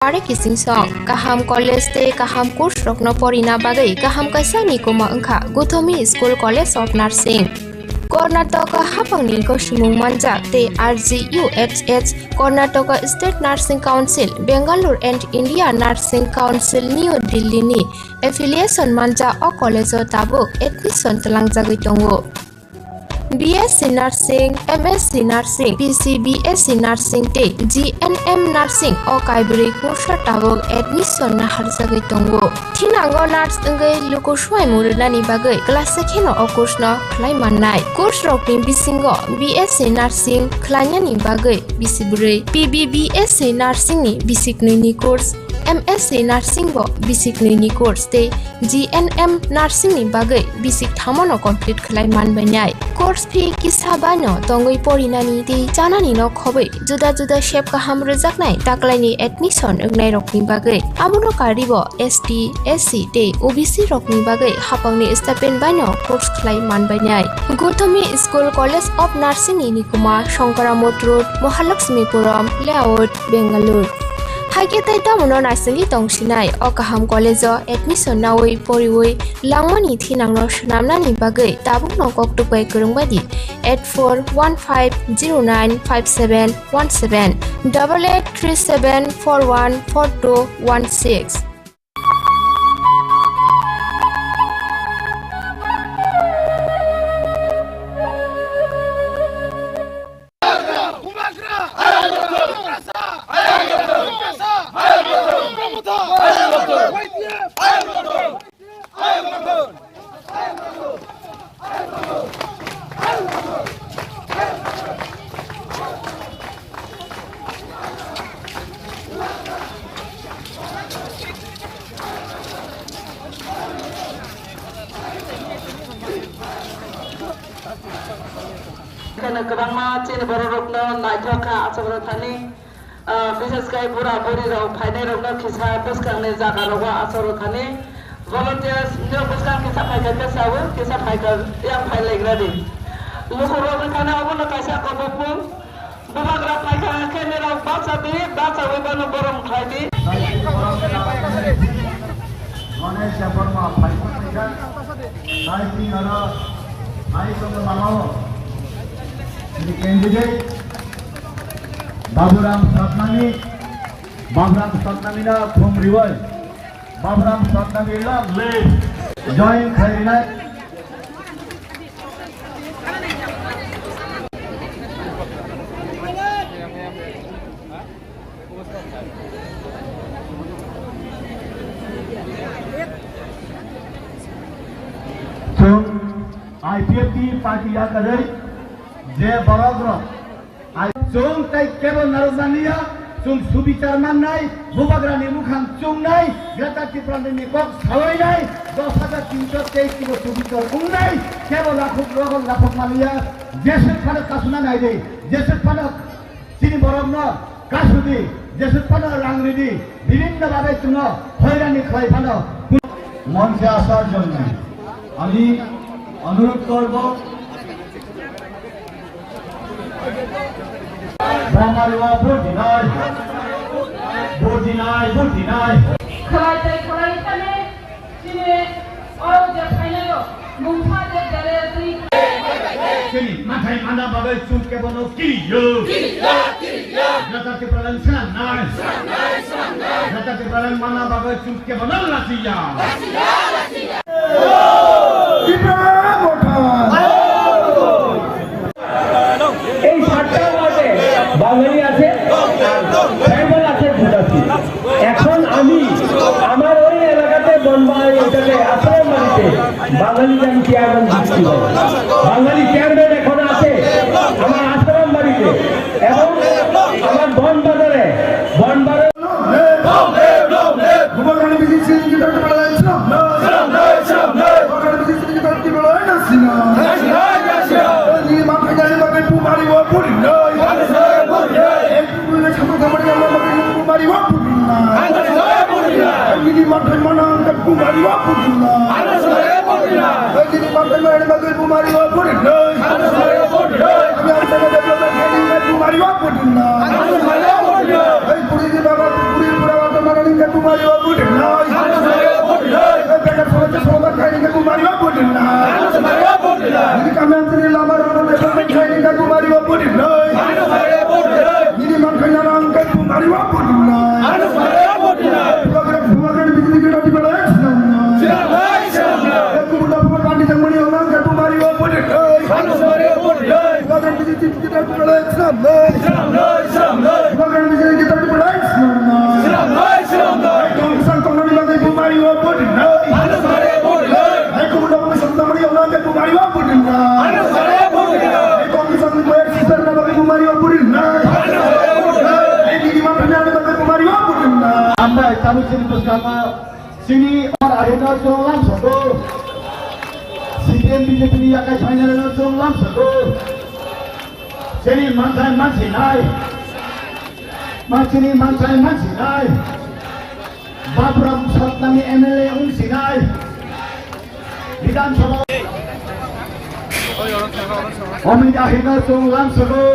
Pare kising song kaham college te kaham course rokno porina bagai kaham kaisa ni koma angkha Khumpui School College of Nursing Karnataka hapangni kosimung manjak te RGUHH Karnataka State Nursing Council Bangalore and India Nursing Council New Delhi ni affiliation manja o college o tabuk admission talangjagui tongo BSc Nursing, MSc Nursing, BSc Nursing te GNM Nursing o kaibri course tabuk admission na harjagui tongo Thinango nurse engai luko swai murunani bagai class sekheno o course no khlai mannai course rokni bisingo BSc Nursing khlainani bagai bisibrai PBBSc Nursing ni bisik ni course MSc Nursing bo basic ni course te GNM Nursing ni bagai basic thamono complete khlai manbainai course fee kisabano tongoi porinani te janani no khobai juda juda shape kaham rejaknai taklaini admission engnai rokni bagai amono karibo ST SC te OBC rokni bagai hapangni stipend baino course khlai manbainai Khumpui School College of Nursing ni nikuma Shankaramot Road Mahalakshmipuram Layout Bangalore Haiketai tamuno naisali tongsinai o kaham college o admission nawi poriwoi langmani thinangno shnamnani bagai tabuk no koktupai kurungbadi 8415095717 8837414216 Kerana cina berorokno naikka asal thani bishes kai pura puri rau final rokno kisah puskang ne jaga roga asal thani volunteers nyo puskang kisah pakai kesawu kisah pakai yang final grade luhur rokno thani abun kaisa kopopung bubagra pakai kene rau baca webano borong khaidi Mana siapa mah pakai kan naik ni ada naik ke malau The candidate Baburam Satnami na from River Baburam Satnami na lead join Khairina So IPFT party ya kadai जे बराबर जों ताई केवल नारजानिया जों सुबिचार माननाय बुबाग्रानि मुखां चुंनाय ग्रेटारति प्रान्तनि कक सावरायनाय 10323 kilo सुबिचार बुंनाय केवल लाखक मालिया जेसेट फानो कासुना नायदे जेसेट फानो चिनि बरबनो कासुदि जेसेट फानो रांरिदि বিভিন্ন ভাবে जोङो হয়রানি খাই ফানো মঞ্চে আসার জন্য আমি অনুরোধ করব Bamaruwa burdinai Khalai tane sine aur je phainayo mumha de dare tui Kini mathai mana bagai chut ke bono kiriyo Nata ke pralan sanai Nata ke pralan mana bagai chut ke bono lasiya বাঙালি আছে tribal আছে ভুটাছি এখন আমি আমার ওই এলাকাতে বনবাড়ি এটাকে আশ্রম বাড়িতে বাঙালি জানি চেয়ারম্যান দিচ্ছি বাঙালি চেয়ারম্যান এখন আছে আমার আশ্রম বাড়িতে এবং আমার বনবাজারে Bumari kumari wa budin lai. Benar saja sobat kain ke kumari wa budin lai. Ini kami antri lamar orang lepas kain ke kumari wa budin lai. Ini makanya angkat kumari wa budin lai. Program bikin kita di balai senang. Aku muda pemain di tengah orang ke kumari wa budin lai. Program bikin kita di balai senang. Program bikin kita di balai senang. Kongsan kongsan di kumari wa budin lai. Aku muda pemain di tengah orang ke kumari wa budin lai. Kongsan bayar sisa nama kumari wa budin lai. Anda kami sini bersama sini orang arena solam satu, CDM BJP ni akan final solam satu, sini mantai masih naik, sini mantai masih naik, Babram Satnami MLA masih naik, Bidan Sabah, Omid arena solam satu.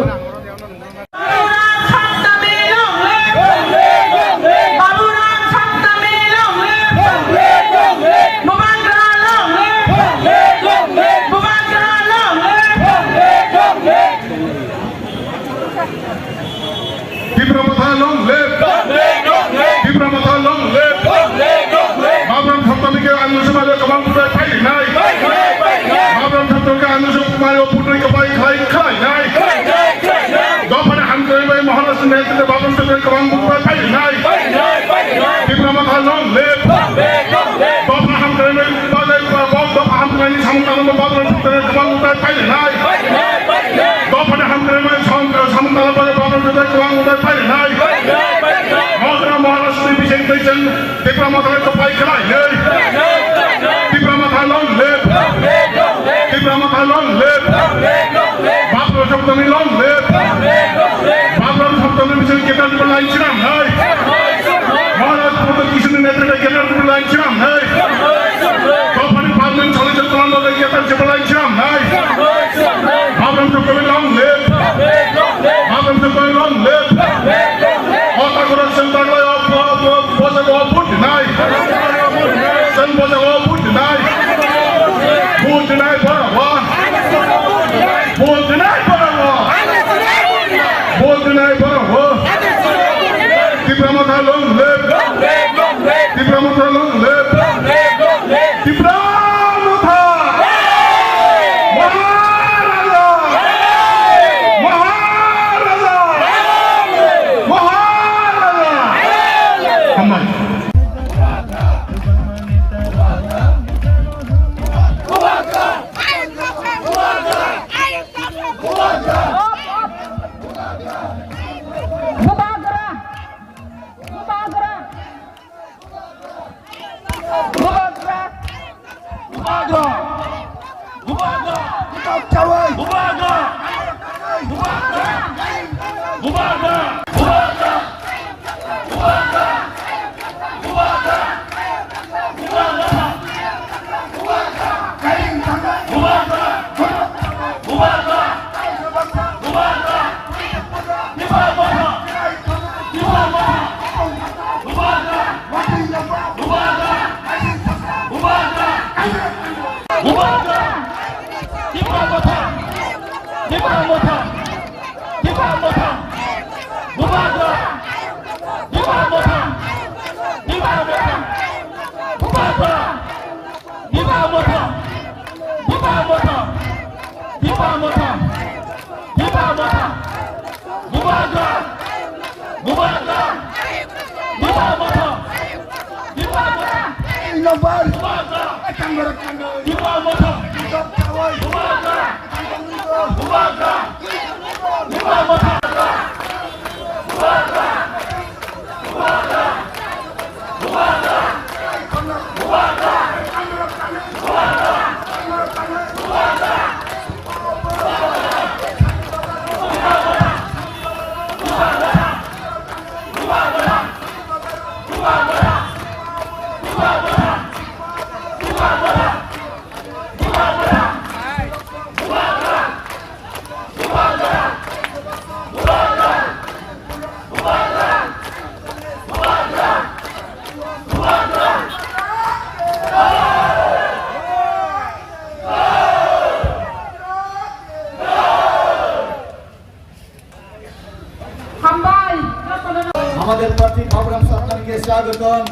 Baburam সতনামকে স্বাগতম।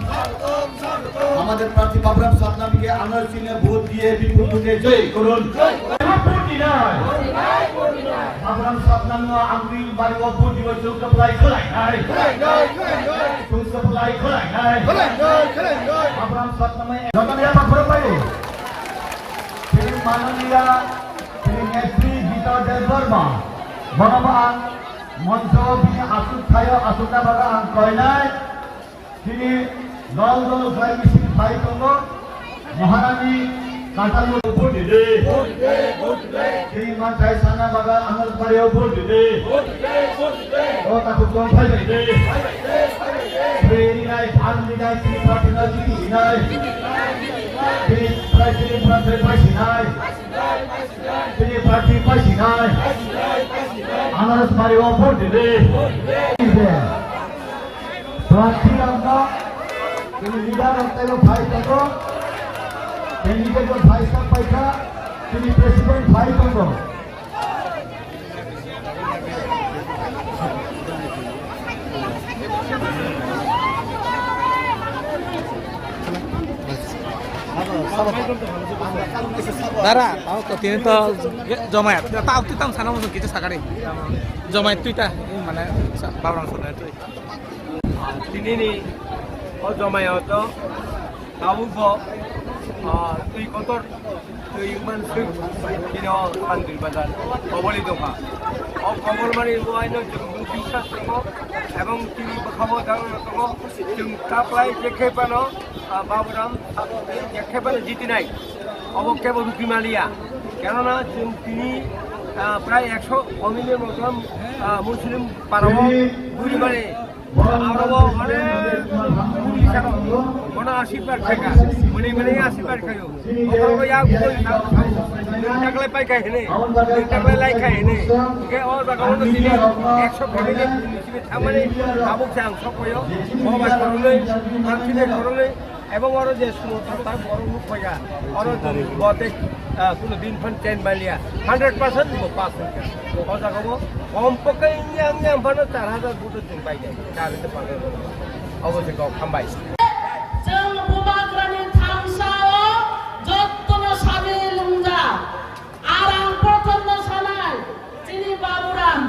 আমাদের প্রার্থী বাবুরাম সতনামকে আনার চিহ্নে vote দিয়ে বিপুল ভোটে জয় করুন। বাবুরাম সতনাম আমি বাড়িও ভোট দিব চৌক সাপ্লাই খোলাই নাই, চৌক সাপ্লাই খোলাই নাই। বাবুরাম সতনামে জনমিয়া পাখরে পাইলে তিনি মাননীয়া তিনি নেত্রী গীতা দেববর্মা বনবান মঞ্চ তিনি আসুক খায় আসুকটা বাগা আন কয় নাই তিনি দল দল খাই মিছিল খাই করব মহারানী কাঁঠাল ভোট দিলে তিনি মাথায় সানা বাগা আঙুল পাড়েও ভোট দিলে ও তাকে কম খাই দিলে নাই ফান্ডি নাই তিনি পার্টি নাই তিনি নাই তিনি প্রায় তিনি প্রার্থী পাইছি নাই তিনি পার্টি পাইছি নাই আনারস বাড়িও ভোট দিলে প্রার্থী আমরা তিনি লিডার অন্তাইল ভাই করব ক্যান্ডিডেট ভাই সাহেব পাইকা তিনি প্রেসিডেন্ট ভাই করব Dara, tahu kok ini tuh Jomayat. Tahu kita sana musuh kita sakari. Jomayat itu mana Babrang Sona itu. Ini nih, oh Jomayat tuh tahu kok. Tuh kotor, tuh iman sih. Ini oh pandil badan. Koboli tuh kah? Oh kobol mari gua ini jumlah bisa semua. Emang kini berkhabar dalam itu jumlah play jekepan Babrang jekepan jiti naik. অবক্ষেপ রুটি মালিয়া কেননা তিনি প্রায় 100 অমিলের মতন মুসলিম পারব ঘুরি মারে আরো অনেক আশীর্বাদ থাকা মনে মনে আশীর্বাদ খাইও ওখানে ইয়া টাকলে পাই খাই হেনে টাকলে লাই খাই হেনে কে ও জায়গাতে তিনি 100 ফ্যামিলি মিছিলে থামানে আবুক চাং সকয়ও মহাবাস করলে আর্থিক করলে এবং ওর যে সমর্থতা বড় মুখ হইয়া ওর বতে কোনো দিন ফোন চেন বালিয়া 100% দিব 5% কথা কব কমপক্ষে ইঞ্জিয়াম ফানো 4000 ভোটের দিন পাই যায় 4000 পাবে অবশ্যই কম খাম্বাই जों बुबाग्रानि थामसायाव जत्तनो साबि लुंजा आरां प्रथमनो सानाय चिनि बाबुराम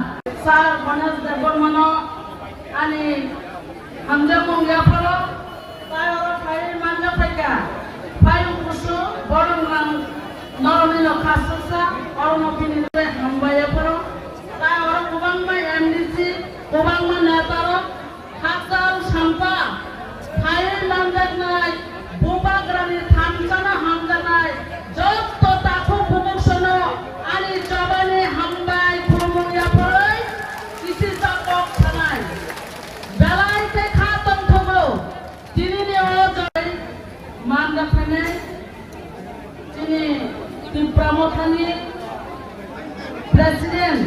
सार मनोज देबबर्मनो आनि हामजा मंगियाफोरो तायरो फाइ मानजा फाइका फाइ कुसु बरंरां नरमिनो खाससा अरनफिनि हामबायाफोरो तायरो गोबांमा एमडिसि गोबांमा नेतारो हाजार साम्पा फाइ लांजानाय बुबाग्रानि थामसाना हामजानाय जत्त ताखु बुमुसनो आनि जबानि हामबाय खुरुमुयाफोरै किसि जापक थानाय बेलायते खातम थगो दिनैनि अजय मानजा फैनाय दिनै तिप्रामथानि प्रेसिडेन्ट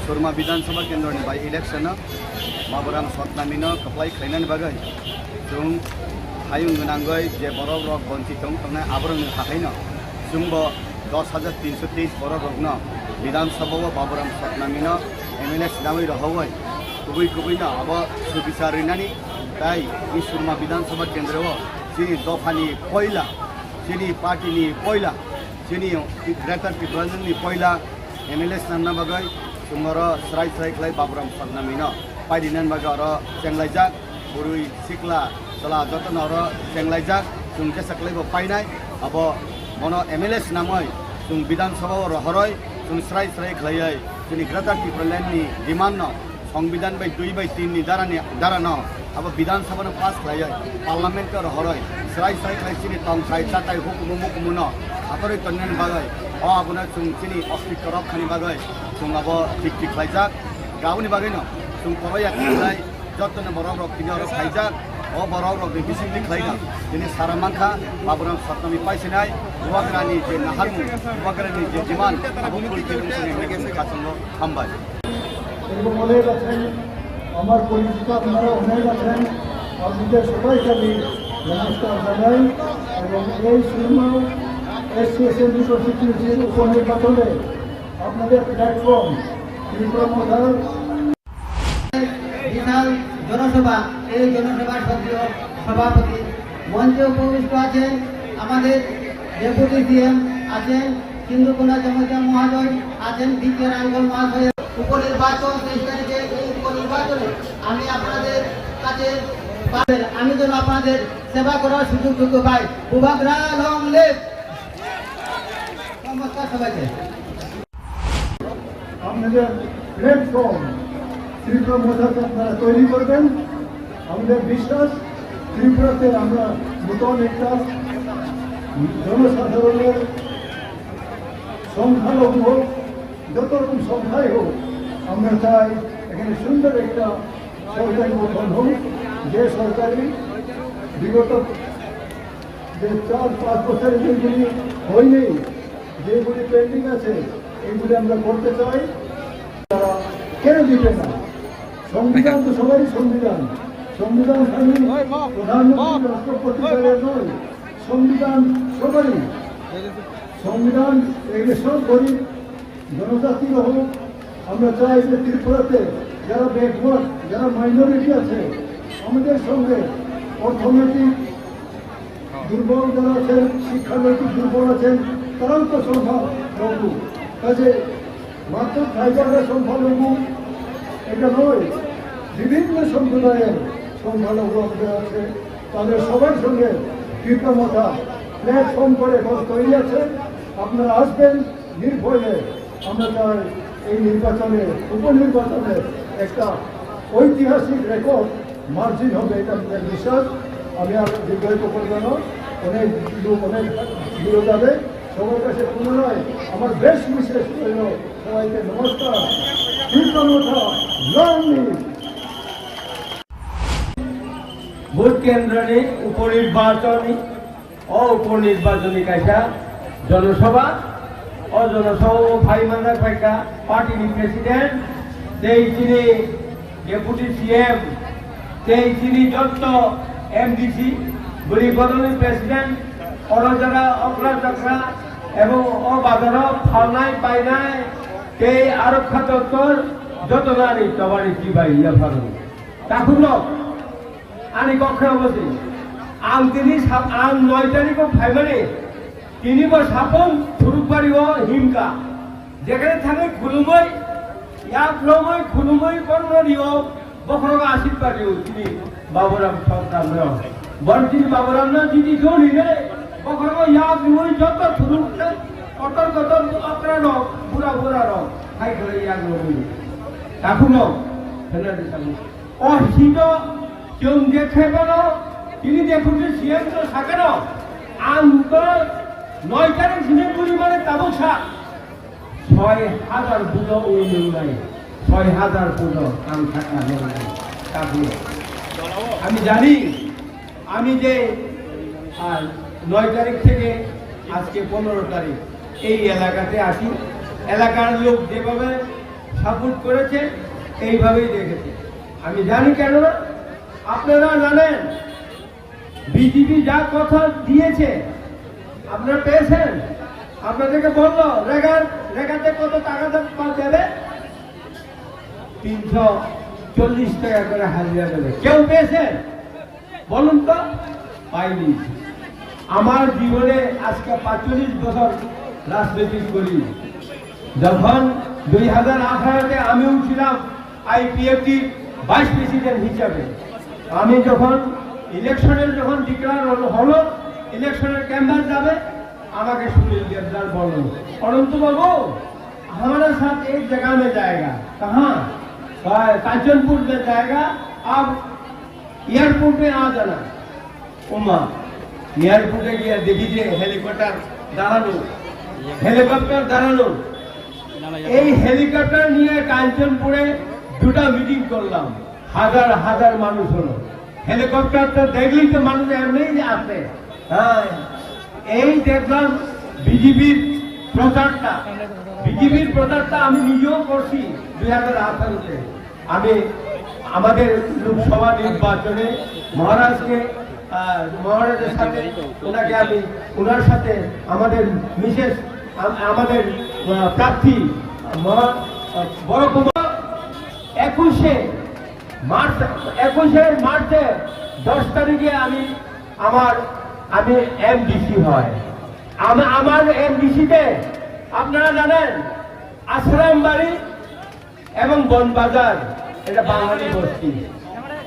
सुरमा विधानसभा केन्द्र बाई इलेक्शन बाबुराम सतनामीनो कप्लाई खायनायनि बागै जों हायुं गोनांगै जे बर' रक बन्चित थांनाय आबरंनि थाखायनो जोंबो 10,323 बर' रकनो विधानसभायाव बाबुराम सतनामीनो एमएलए सिनामै रहौै गुबैनो अब सुबिचारिनानि ताई इ सुरमा विधानसभा केन्द्रआव जोंनि दफानि पहिला जोंनि पार्टीनि पहिला जोंनि ग्रेटर टिप्राजननि पहिला एमएलए सिनामना बागै जोंरो स्राय खालाय बाबुराम सतनामीनो पाइदिनान बागै आरो चेंलायजाक बुरै सिख्ला चला जतन आरो चेंलायजाक जों जेसाखलायबो पाइनाय अब मनो एमएलए सिनामै जों विधानसभायाव रहरै जों स्राय खालायै जोंनि ग्रेटर टिप्रालेण्डनि डिमान्ड संविधान बाय 2/3 नि दारानो अब विधानसभा पास खालायै पार्लामेन्ट रहरै स्राय खालाय जोंनि तंखाय जाताय हुकुमुनो हातरै तन्नायनि बागै अ आबुना जों जोंनि अस्तित्व रक्षानि बागै जों अब ठीक खालायजाक गावनि बागैनो जों फराया खालामनाय जतन बरफ रक किनि आरो फाइजाक अ बरफ रक बिसिनि खायना दिनै सारामानखा बाबुराम सतमी पाइसिनाय बुवाग्रानि जे नाहारमु बुवाग्रानि जे जिमान आबुंफोर केलुसनि मेगेसि खासंग हामबाय এবং অনেক আছেন আমার পরিচিত আপনারা অনেক আছেন আপনাদের সবাইকে আমি নমস্কার জানাই এবং এই সিনেমা এসসিএসএম কনস্টিটিউশন উপনির্বাচনে আপনাদের প্ল্যাটফর্ম ত্রিপুরা মডেল বিশাল জনসভা এই জনসভার সক্রিয় সভাপতি মঞ্চে উপবিষ্ট আছেন আমাদের ডেপুটি সিএম আছেন সিন্ধুকোনা জমজা মহাশয় আছেন দ্বিতীয় রাঙ্গল মহাশয় উপনির্বাচন 23 তারিখে এই উপনির্বাচনে আমি আপনাদের কাছে আমি যেন আপনাদের সেবা করার সুযোগটুকু পাই বুবাগরা লং লিভ নমস্কার সবাইকে আপনাদের প্ল্যাটফর্ম ত্রিপুরা মডেল আপনারা তৈরি করবেন আমাদের বিশ্বাস ত্রিপুরাতে আমরা নতুন একটা জনসাধারণের সংখ্যালঘু হোক যত রকম সংখ্যাই হোক আমরা চাই এখানে সুন্দর একটা সরকারি গঠন হোক যে সরকারি বিগত যে 4-5 বছরের যেগুলি হয়নি যেগুলি পেন্ডিং আছে এইগুলি আমরা করতে চাই তারা কেন দিবে না সংবিধান তো সবারই সংবিধান সংবিধান খালি প্রধানমন্ত্রী রাষ্ট্রপতি নয় সংবিধান সবারই সংবিধান এগুলি সব গরিব জনজাতি হোক আমরা চাই যে ত্রিপুরাতে যারা ব্যাকওয়ার্ড যারা মাইনরিটি আছে আমাদের সঙ্গে অর্থনৈতিক দুর্বল যারা আছেন শিক্ষানৈতিক দুর্বল আছেন তারাও তো সংখ্যালঘু কাজে মাত্র ট্রাইবালরা সংখ্যালঘু এটা নয় বিভিন্ন সম্প্রদায়ের সংখ্যালঘু আমাদের আছে তাদের সবার সঙ্গে কৃতজ্ঞতা প্ল্যাটফর্ম করে তৈরি আছে আপনারা আসবেন নির্ভয়ে আমরা চাই এই নির্বাচনে উপনির্বাচনে একটা ঐতিহাসিক রেকর্ড মার্জিন হবে এটা আমাদের বিশ্বাস আমি আর দীর্ঘায়িত করবো না অনেক লোক অনেক দূরে যাবে সবার কাছে পুনরায় আমার বেশ বিশেষ হইল সবাইকে নমস্কার কৃতজ্ঞতা লং লিভ ভোট কেন্দ্রে উপনির্বাচনী ও উপনির্বাচনী কাইসা জনসভা ও জনসভা ফাইমান্দা ফাইকা পার্টির প্রেসিডেন্ট তেইশিনি ডেপুটি সিএম তেইশিনি যত এমডিসি গুলি বদলি প্রেসিডেন্ট অর যারা অগ্রা চক্রা এবং ও বাজার ফালনাই পাইনাই এই আরক্ষা দপ্তর যত নারী তবারি জিবাই ইয়া ফারু তাকুন আনি কক্ষে অবস্থি আম তিনি আম 9 তারিখ ফাইমানে তিনি সাপন থুরুকবাড়ি ও হিমকা যেখানে থাকে খুলুমই ইয়াফ্লমই খুলুমই কর্ণরিও বখরগা আশীর্বাদিও তিনি বাবুরাম সরকার বর্তির বাবুরাম না যদি জড়ি রে বখরগা ইয়াফ্লমই যত থুরুকতে কতর কতর অপ্রাণ বুড়া বুড়া র খাই করে ইয়াফ্লমই তাকুন ফেনাদি সামু ও হিদ जों देखेबो তিনি দেখুন যে সিএম তো থাকে না আন্ত 9 তারিখ দিনে পরিমাণে তাবুসা 6000 পুজো ওই নাই 6000 পুজো আম থাকা নাই তাহলে আমি জানি আমি যে 9 তারিখ থেকে আজকে 15 তারিখ এই এলাকাতে আসি এলাকার লোক যেভাবে সাপোর্ট করেছে এইভাবেই দেখেছে আমি জানি কেন আপনারা জানেন বিজেপি যা কথা দিয়েছে আপনারা পেয়েছেন আপনাদেরকে বললো রেগাতে কত টাকা দেবে 340 টাকা করে হাজিরা দেবে কেউ পেয়েছেন বলুন তো পাইনি আমার জীবনে আজকে 45 বছর রাজনীতি করি যখন 2018-তে আমি উঠছিলাম আইপিএফটি ভাইস প্রেসিডেন্ট হিসাবে আমি যখন ইলেকশনের যখন ডিক্লার হলো ইলেকশনের ক্যাম্পাস যাবে আমাকে सुनील देवदार बोलो परंतु बाबू हमारे साथ एक जगह में जाएगा कहाँ कांचनपुर में जाएगा अब एयरपोर्ट में आ जाना उमा एयरपोर्टे गया देखिए हेलीकॉप्टर दाঁড়ানো হেলিকপ্টার দাঁড়ানো এই হেলিকপ্টার নিয়ে কাঞ্চনপুরে দুটা মিটিং করলাম, হাজার হাজার মানুষ হলো। হেলিকপ্টারটা দেখলেই তো মানুষ এমনি আসে। হ্যাঁ, এই দেখলাম বিজেপির প্রচারটা আমি নিজেও করছি 2018-তে। আমি আমাদের লোকসভা নির্বাচনে মহারাজের সাথে ওনার সাথে আমাদের আমাদের প্রার্থী বড় 21শে মার্চে 10 তারিখে আমি এমডিসি হয়। আমার এমডিসিতে আপনারা জানেন আশ্রম বাড়ি এবং বনবাজার, এটা বাঙালি বস্তি।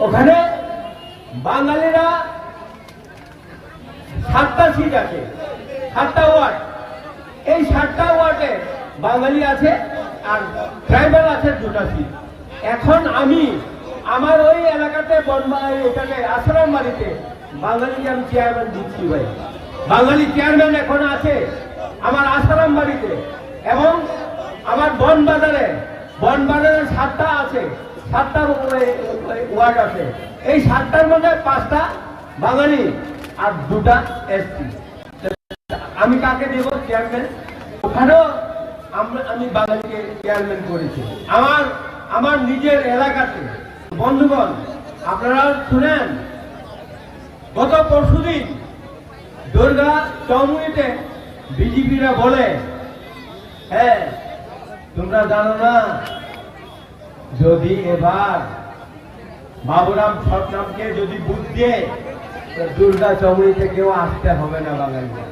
ওখানে বাঙালিরা 7টা সিট আছে, 7টা ওয়ার্ড। এই 7টা ওয়ার্ডে বাঙালি আছে আর ট্রাইবাল আছে 2টা সিট। এখন আমি আমার ওই এলাকাতে এটাকে আশ্রম বাড়িতে বাঙালিকে আমি চেয়ারম্যান দিচ্ছি ভাই। বাঙালি চেয়ারম্যান এখন আছে আমার আশ্রম বাড়িতে, এবং আমার বনবাজারে 7টা আছে, 7টা ওয়ার্ড আছে। এই 7টার মধ্যে 5টা বাঙালি আর 2টা এসটি। আমি কাকে দেব চেয়ারম্যান? ওখানেও আমি বাঙালিকে চেয়ারম্যান করেছি আমার নিজের এলাকাতে। বন্ধুগণ, আপনারা শুনেন, গত পরশুদিন দুর্গা চৌমুহীতে বিজেপিরা বলে, হ্যাঁ তোমরা জানো না, যদি এবার বাবুরাম সরকারকে যদি বুঝ দিয়ে দুর্গা চৌমুহীতে কেউ আসতে হবে না বাঙালিরা।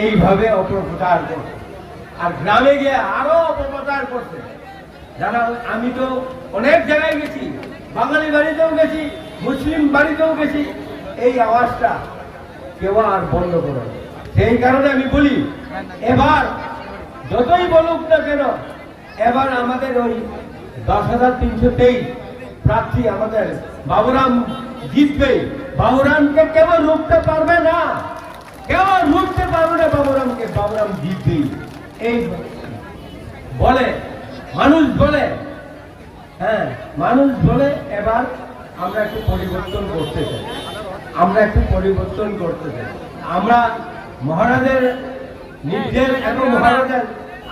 এইভাবে অপপ্রচার করছে, আর গ্রামে গিয়ে আরো অপপ্রচার করছে। যারা আমি তো অনেক জায়গায় গেছি, বাঙালি বাড়িতেও গেছি, মুসলিম বাড়িতেও গেছি, এই আওয়াজটা কেউ আর বন্ধ করে। সেই কারণে আমি বলি, এবার যতই বলুক না কেন, এবার আমাদের ওই 10,323 প্রার্থী আমাদের বাবুরাম জিতবে। বাবুরামকে কেউ রুখতে পারবে না, বাবুরামকে। বাবুরাম জিতবে, এই বলে মানুষ বলে। হ্যাঁ, মানুষ বলে। এবার আমরা একটু পরিবর্তন করতে চাই, আমরা মহারাজের নির্দেশ এবং মহারাজের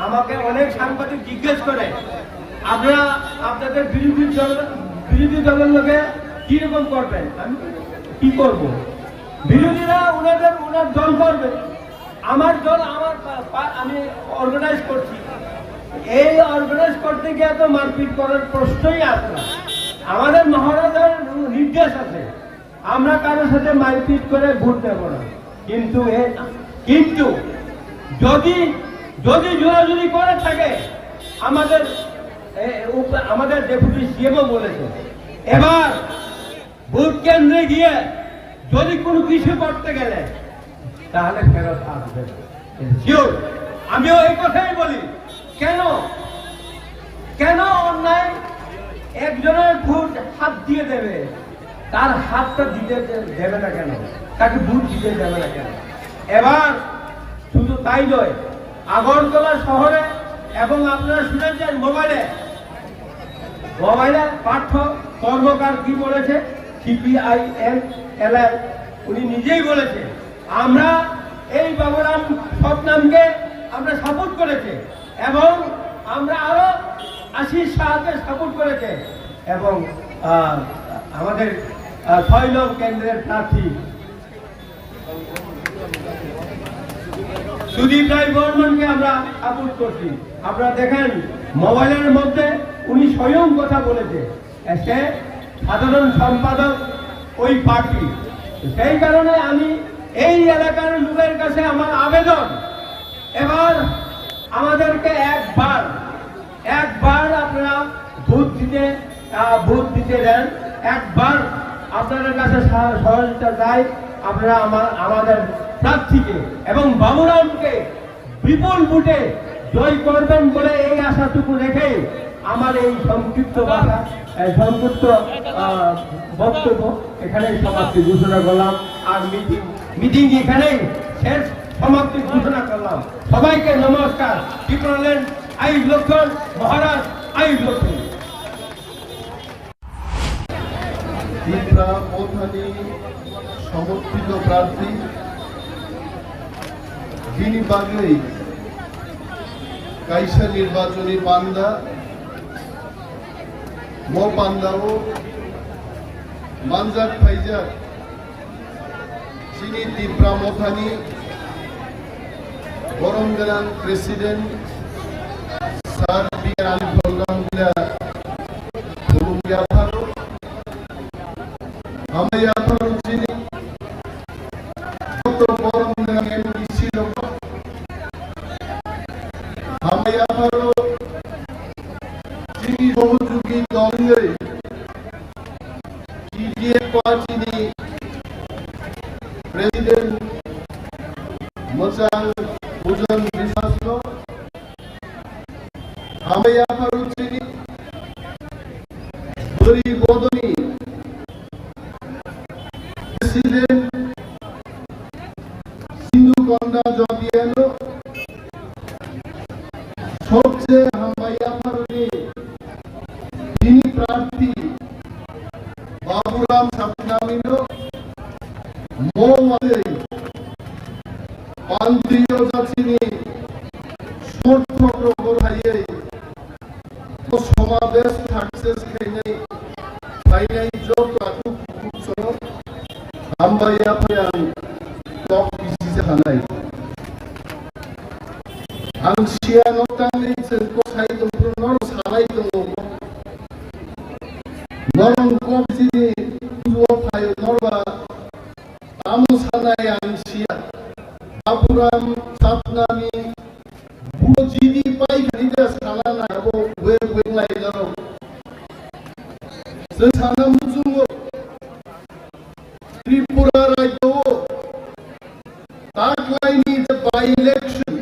আমাকে অনেক সাংবাদিক জিজ্ঞেস করে, আপনারা আপনাদের বিরোধী দলের লোকে কিরকম করবেন? আমি কি করব? বিরোধীরা ওনার দল করবে, আমার দল আমি অর্গানাইজ করছি। এই অর্গানাইজ করতে গিয়ে তো মারপিট করার প্রশ্নই আসে না। আমাদের মহারাজার নির্দেশ আছে, আমরা কারোর সাথে মারপিট করে ভোট দেব না। কিন্তু যদি জোরাজুরি করে থাকে, আমাদের ডেপুটি সিএমও বলেছে, এবার ভোট কেন্দ্রে গিয়ে যদি কোনো কিছু করতে গেলে তাহলে ফেরত আসবে। আমিও এই কথাই বলি, কেন অন্যায় একজনের ভোট হাত দিয়ে দেবে, তার হাতটা দিতে দেবে না কেন? তাকে ভোট দিতে দেবে না কেন? এবার শুধু তাই নয়, আগরতলা শহরে এবং আপনারা শুনেছেন মোবাইলে পার্থ কর্মকার কি বলেছে, CPIM-LL উনি নিজেই বলেছে, আমরা এই বাবুরাম সৎনামকে আমরা সাপোর্ট করেছে, এবং আমরা আরো আশিস শাহকে সাপোর্ট করেছে, এবং আমাদের 6 নং কেন্দ্রের প্রার্থী সুদীপ রায় বর্মনকে আমরা সাপোর্ট করছি। আপনারা দেখেন মোবাইলের মধ্যে উনি স্বয়ং কথা বলেছে, সে সাধারণ সম্পাদক ওই পার্টি। সেই কারণে আমি এই এলাকার লোকের কাছে আমার আবেদন, এবার আমাদেরকে একবার আপনারা ভোট দিতে দেন, একবার আপনাদের কাছে সহযোগিতা চাই। আপনারা আমাদের প্রার্থীকে এবং বাবুরামকে বিপুল ভোটে জয় করবেন বলে এই আশাটুকু রেখে আমার এই সংক্ষিপ্ত বক্তব্য এখানেই সমাপ্তি ঘোষণা করলাম। আর মিটিং এখানেই শেষ সমাপ্তি ঘোষণা করলাম। সবাইকে নমস্কার। বিপ্রলেন আইব লক্ষণ, মহারাজ আইব লক্ষণ। ত্রিপুরা প্রধানী সমর্থিত প্রার্থী যিনি বাগেই কাইসা নির্বাচনী পান্দা মো পান্দাও মানজাক ফাইজাক যিনি ত্রিপুরা প্রধানী বরংগেরাং প্রেসিডেন্ট স্যার বি আলিফুল্লাহ Khumpui Hamaya Paru Chini Dr. Borom dengan MDC Loko Hamaya Paru Chini Bohujugi Dolingari TDA Party ni President Mosang Pujan Bisasno Hamaya Paru Chini Beri Bodoni President Sindhu Konda Jogiano Sobse Hamaya Paruni Dini Prarthi Baburam Sapnamino Mo Wadei Pandriyo Jachini Shortphoto Gorhaye To Somabesh Success Khainai Khainai Job Aku Sono Hamaya Payang Top Isise Hanai Ang siya notang Sengko Sai Tungkru Nor Salai Tungkru Norong Kop Sini Tuo Payo Norba Tamu Sanai Ang siya Apuram Sapnami Buo Jidi Pai Khanita Salana Abo Weng Lai Daro Sesana Muzungo Tripura Rajo Taklaini the by-election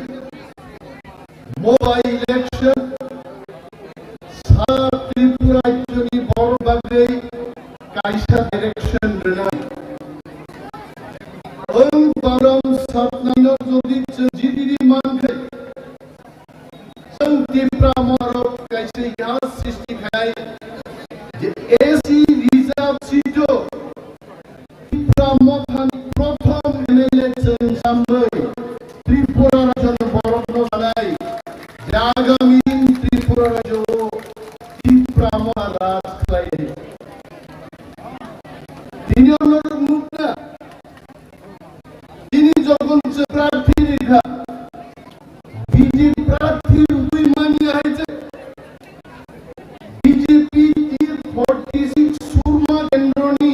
Mo by-election Sa Tripura Joni Borbagay Kaisa election Renai Ang Baram Sapnano Jodit Jidiri Mangke Sang Tripura Morok Kaisa Yas Sisti Khai AC Reserve Sito Pramohan Prothom election Sambai Tripura Rajon Borokno Salai Jagamin Tripura Rajo Tripura Raj Khlai Tini onor mukna Tini Jogon Prarthi Rekha BJP Prarthi Rui Mani Aise BJP 46 Surma Kendroni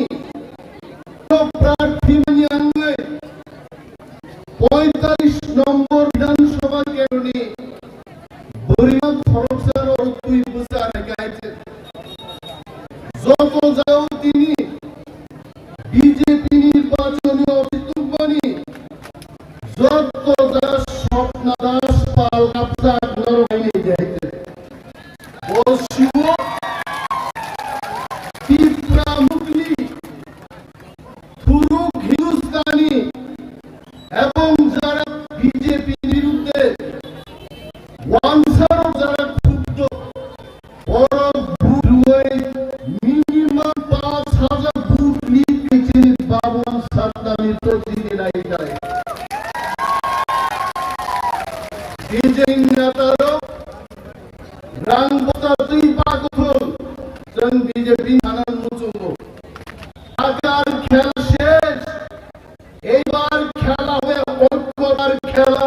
প্রার্থী মানে আঙ্গে 45 নম্বর বিধানসভা কেন্দ্রে বরিমা খরচার অর্থই বুঝার গাইছে যত যাও তিনি বিজেপি নির্বাচনী অস্তিত্ববাণী যত যা স্বপ্ন দাস পাল কাপসা নরমাইনে যাইছে ও শিব তীব্রা মুগলি তুরুক হিন্দুস্তানি এবং যারা বিজেপি বিরুদ্ধে ওয়ানসারও যারা ক্ষুব্ধ বড় ভোট হয়ে মিনিমাম 5,000 ভোট লিড পেয়েছেন বাবুল সাদ্দামের প্রতিনিধি নাই যায় বিজেপি নেতারও রাংবতা দুই পাগল जों বিজেপি নানান মুচুঙ্গ আগার খেলা শেষ এইবার খেলা হবে ঐক্যতার খেলা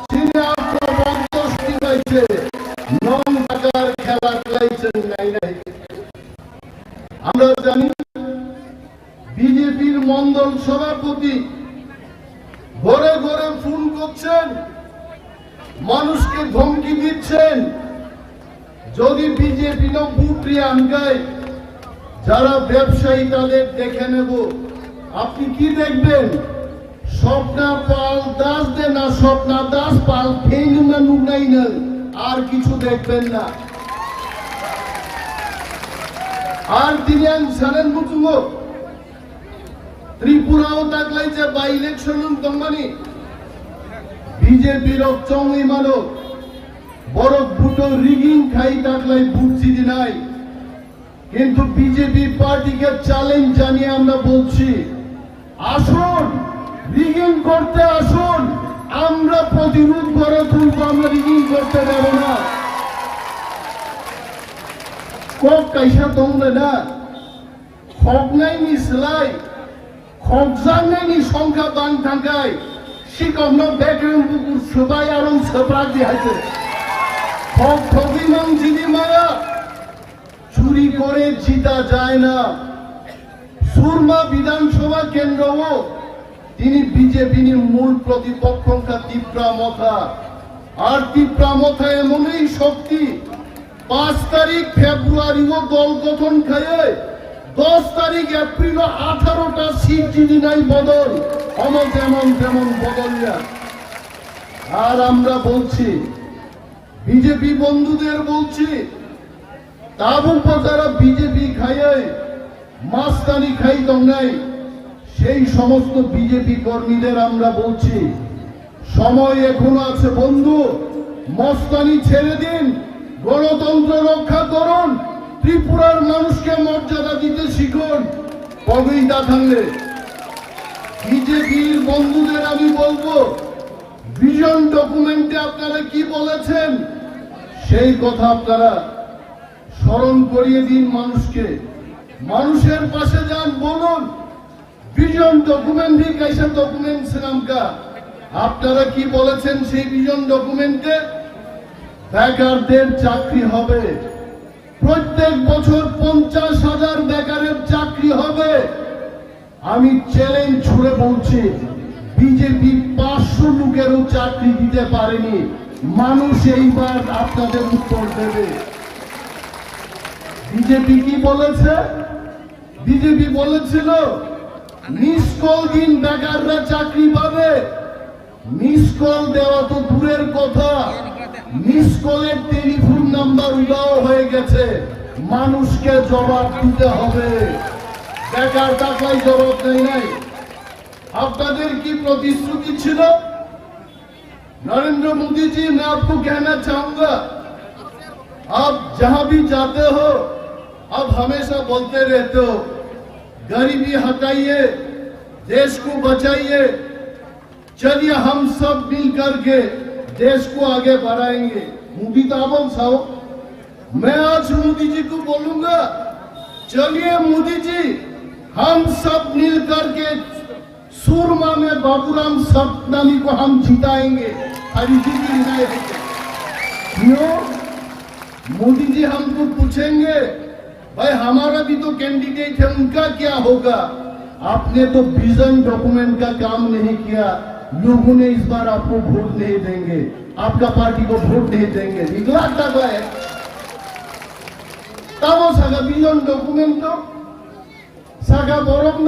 সিনিয়র প্রবন্ধস্তি হয়েছে নন টাকার খেলা খেলাইছেন নাই নাই আমরা জানি বিজেপির মন্ডল সভাপতি ঘরে ঘরে ফোন করছেন মানুষকে ধমকি দিচ্ছেন যদি বিজেপি না বুটরি আনগায় যারা ব্যবসায়ী তাদের দেখে নেব আপনি কি দেখবেন স্বপ্না পাল দাস দে না স্বপ্না দাস পাল ফেইন না নুনাই না আর কিছু দেখবেন না আর তিনি জানেন বুঝুঙ্গ ত্রিপুরাও তাকলাইছে বাই ইলেকশন দঙ্গানি বিজেপির চঙ্গি মানব বড় বুটো রিগিং খাই তাকলাই বুট জিদি নাই কিন্তু বিজেপি পার্টিকে চ্যালেঞ্জ জানিয়ে আমরা বলছি, আসুন রিগিং করতে আসুন, আমরা প্রতিরোধ করে তুলব, আমরা রিগিং করতে দেব না। কক কাইসা দংলে না খগনাইনি সেলাই খগজাংনাইনি সংখ্যা বাং থাকায় सिगावनो बेकरं बुकुर सोबाय आरं सोब्राक दिहायसे खग खगिमां जिनिमाया चुरी करे जिता যায় না। সুরমা বিধানসভা কেন্দ্রও তিনি বিজেপির মূল প্রতিপক্ষঙ্কা তীব্রামথা আর তীব্রামথা এমনই শক্তি 5 তারিখ ফেব্রুয়ারিও দল গঠন খায় 10 তারিখ এপ্রিল 18টা সিট যদি নাই বদল আমার যেমন তেমন বদলিয়া। আর আমরা বলছি বিজেপি বন্ধুদের বলছি তাবু যারা বিজেপি খায় মাস্তানি খাই দং নাই সেই সমস্ত বিজেপি কর্মীদের আমরা বলছি সময় এখনো আছে বন্ধু, মস্তানি ছেড়ে দিন, গণতন্ত্র রক্ষা করুন, ত্রিপুরার মানুষকে মর্যাদা দিতে শিখুন। কবেই তা থাকলে বিজেপির বন্ধুদের আমি বলবো ভিশন ডকুমেন্টে আপনারা কি বলেছেন সেই কথা আপনারা স্মরণ করিয়ে দিন মানুষকে, মানুষের পাশে যান, বলুন ভিশন ডকুমেন্ট ही कैसा डॉक्यूमेंट नाम का আপনারা কি বলেছেন সেই ভিশন ডকুমেন্টে বেকারদের চাকরি হবে, প্রত্যেক বছর 50,000 বেকারের চাকরি হবে। আমি চ্যালেঞ্জ ছুড়ে বলছি বিজেপি 500 লোকেরও চাকরি দিতে পারেনি, মানুষ এইবার আপনাদের উত্তর দেবে। বিজেপি কি বলেছে? বিজেপি বলেছিল মিস কল দিন বেকাররা চাকরি পাবে, মিস কল দেওয়া তো দূরের কথা, মিস কলের টেলিফোন নাম্বার উদাও হয়ে গেছে, মানুষকে জবাব দিতে হবে। বেকার টাকায় জবাব দেয় নাই। আপনাদের কি প্রতিশ্রুতি ছিল? नरेंद्र मोदी जी मैं आपको कहना चाहूंगा आप जहां भी जाते हो आप हमेशा बोलते रहते हो गरीबी हटाइए, देश को बचाइए, चलिए हम सब मिलकर के देश को आगे बढ़ाएंगे। मोदी ताबम साहब मैं आज मोदी जी को बोलूंगा चलिए मोदी जी हम सब मिलकर के सूरमा में बाबूराम सपनानी को हम जिताएंगे। क्यों? मोदी जी हमको पूछेंगे भाई हमारा भी तो कैंडिडेट है, उनका क्या होगा? आपने तो विजन डॉक्यूमेंट का काम नहीं किया, लोगों ने इस बार आपको वोट नहीं देंगे, आपका पार्टी को वोट नहीं देंगे। निकला है तब सागा विजन डॉक्यूमेंट तो सागा बरम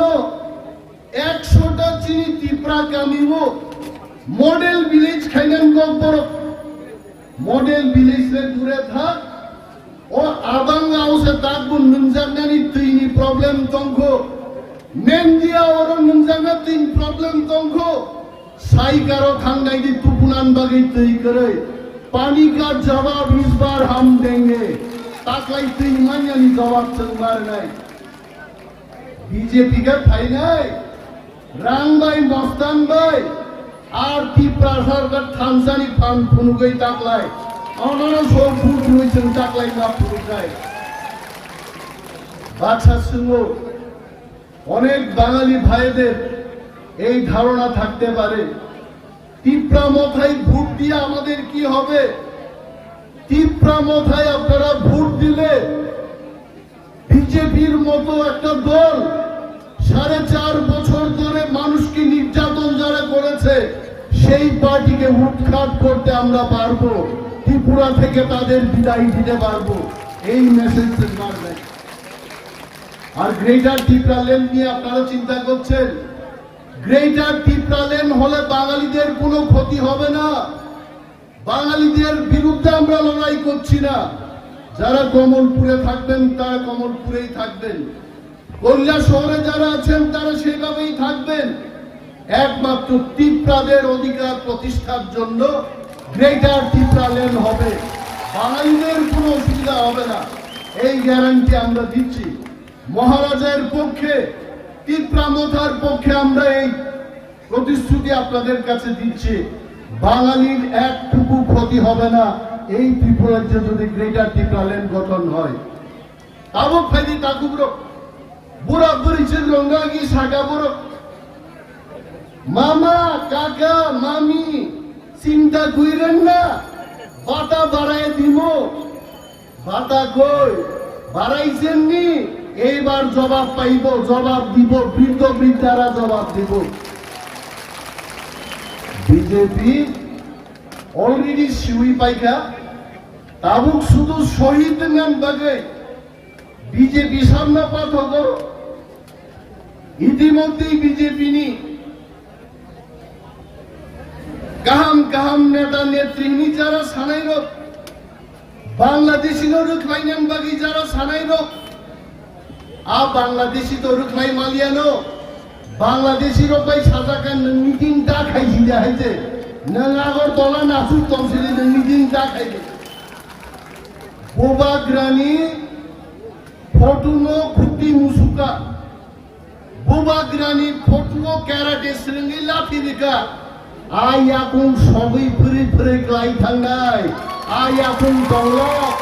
100টা চিনি ত্রিপুরা কামিব মডেল ভিলেজ খাইনান গবর মডেল ভিলেজ রে দূরে থাক ও আবাঙ্গাও সে তাকবুন নংজাগনানি তিনি প্রবলেম তংখো মেনজিয়া ওর নংজাগনা তিন প্রবলেম তংখো সাইকারো থাংনাই দি তুপুনান বাগै তৈ করে पानी का जवाब इस बार हम देंगे। ताकलाई तीन मान्यानी जवाब चंबार নাই बीजेपी का फाइनाल रांग भाई मस्तान भाई আর ত্রিপুরা সরকার থানসানি ফান ফুনুগৈ তাকলাই অনারা সব ফুট রইছেন তাকলাই না ফুনুগাই বাচ্চা শুনো অনেক বাঙালি ভাইদের এই ধারণা থাকতে পারে ত্রিপুরা মাথায় ভোট দিয়ে আমাদের কি হবে। ত্রিপুরা মাথায় আপনারা ভোট দিলে বিজেপির মতো একটা দল 4.5 বছর ধরে মানুষকে নির্যাতন যারা করেছে সেই পার্টিকে উৎখাত করতে আমরা পারবো, ত্রিপুরা থেকে তাদের বিদায় দিতে পারবো, এই মেসেজ মারবে। আর গ্রেটার ত্রিপুরা ল্যান্ড নিয়ে আপনারা চিন্তা করছেন, গ্রেটার ত্রিপুরা ল্যান্ড হলে বাঙালিদের কোনো ক্ষতি হবে না, বাঙালিদের বিরুদ্ধে আমরা লড়াই করছি না। যারা কমলপুরে থাকবেন তারা কমলপুরেই থাকবেন, কল্যা শহরে যারা আছেন তারা সেভাবেই থাকবেন। একমাত্র ত্রিপুরাদের অধিকার প্রতিষ্ঠার জন্য গ্রেটার ত্রিপুরা ল্যান্ড হবে, বাঙালিদের কোনো অসুবিধা হবে না। এই গ্যারান্টি আমরা দিচ্ছি। মহারাজের পক্ষে, তীব্রামথার পক্ষে আমরা এই প্রতিশ্রুতি আপনাদের কাছে দিচ্ছি, বাঙালির একটুকু ক্ষতি হবে না এই ত্রিপুরাজ্যে যদি গ্রেটার ত্রিপুরাল্যান্ড গঠন হয়। তাবক ফাইদি তাকুব্র বুড়া বুড়িছে রঙ্গাগি সাগা বড় মামা কাকা মামি চিন্তা কইরেন না, বাতা বাড়ায় দিব। বাতা কই বাড়াইছেন নি, এইবার জবাব পাইব, জবাব দিব, বৃদ্ধ বৃদ্ধারা জবাব দিব। বিজেপি অলরেডি শিউই পাইকা তাবুক শুধু শহীদ নাম বাগে বিজেপি সামনে পাঠক ইতিমধ্যেই বিজেপি নি কাহাম কাহাম নেতা নেত্রী যারা সানাইল বাংলাদেশি রুখলাইনান বাগি যারা সানাইল আ বাংলাদেশি তো রুখলাই মালিয়ানো বাংলাদেশি রবাই সাজাকান মিটিং টা খাইছি যাইছে নাগর দলা নাচুক তমসিলি মিটিং টা খাইছে বোবাগ্রানি ফটুনো খুঁটি মুসুকা বোবাগ্রানি ফটুনো ক্যারাটে শ্রেণী লাঠি রেখা আই এখন সবই ফিরে ফিরে গাই থাঙ্গাই আই এখন দৌলত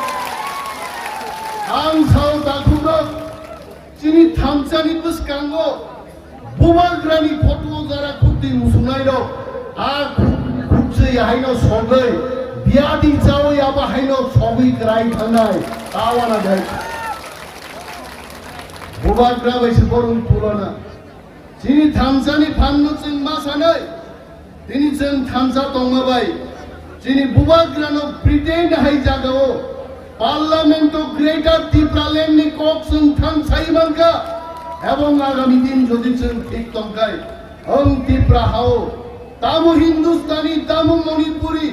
আং সাও দাখুরক চিনি থামচানি বুসকাঙ্গ বোবাগ্রানি ফটুনো যারা খুঁটি মুসুনাইল আর খুঁজছে হাইনো সবই বিয়াদি চাওই আবার হাইনো সবই গাই থাঙ্গাই তাওয়ানা দেয় বোবাগ্রা বেশি বরং তুলনা চিনি থামচানি ফান্নু চিন মাসানাই তিনি চেন থামসা তঙ্গাবাই চিনি বুবাগ্রানো ব্রিটেন হাই জাগাও পার্লামেন্ট গ্রেটার ত্রিপুরাল্যান্ড নি কক চেন থামসাই মানকা এবং আগামী দিন যদি চেন ঠিক তঙ্কায় অং ত্রিপুরা হাও তামো হিন্দুস্তানি তামো মণিপুরি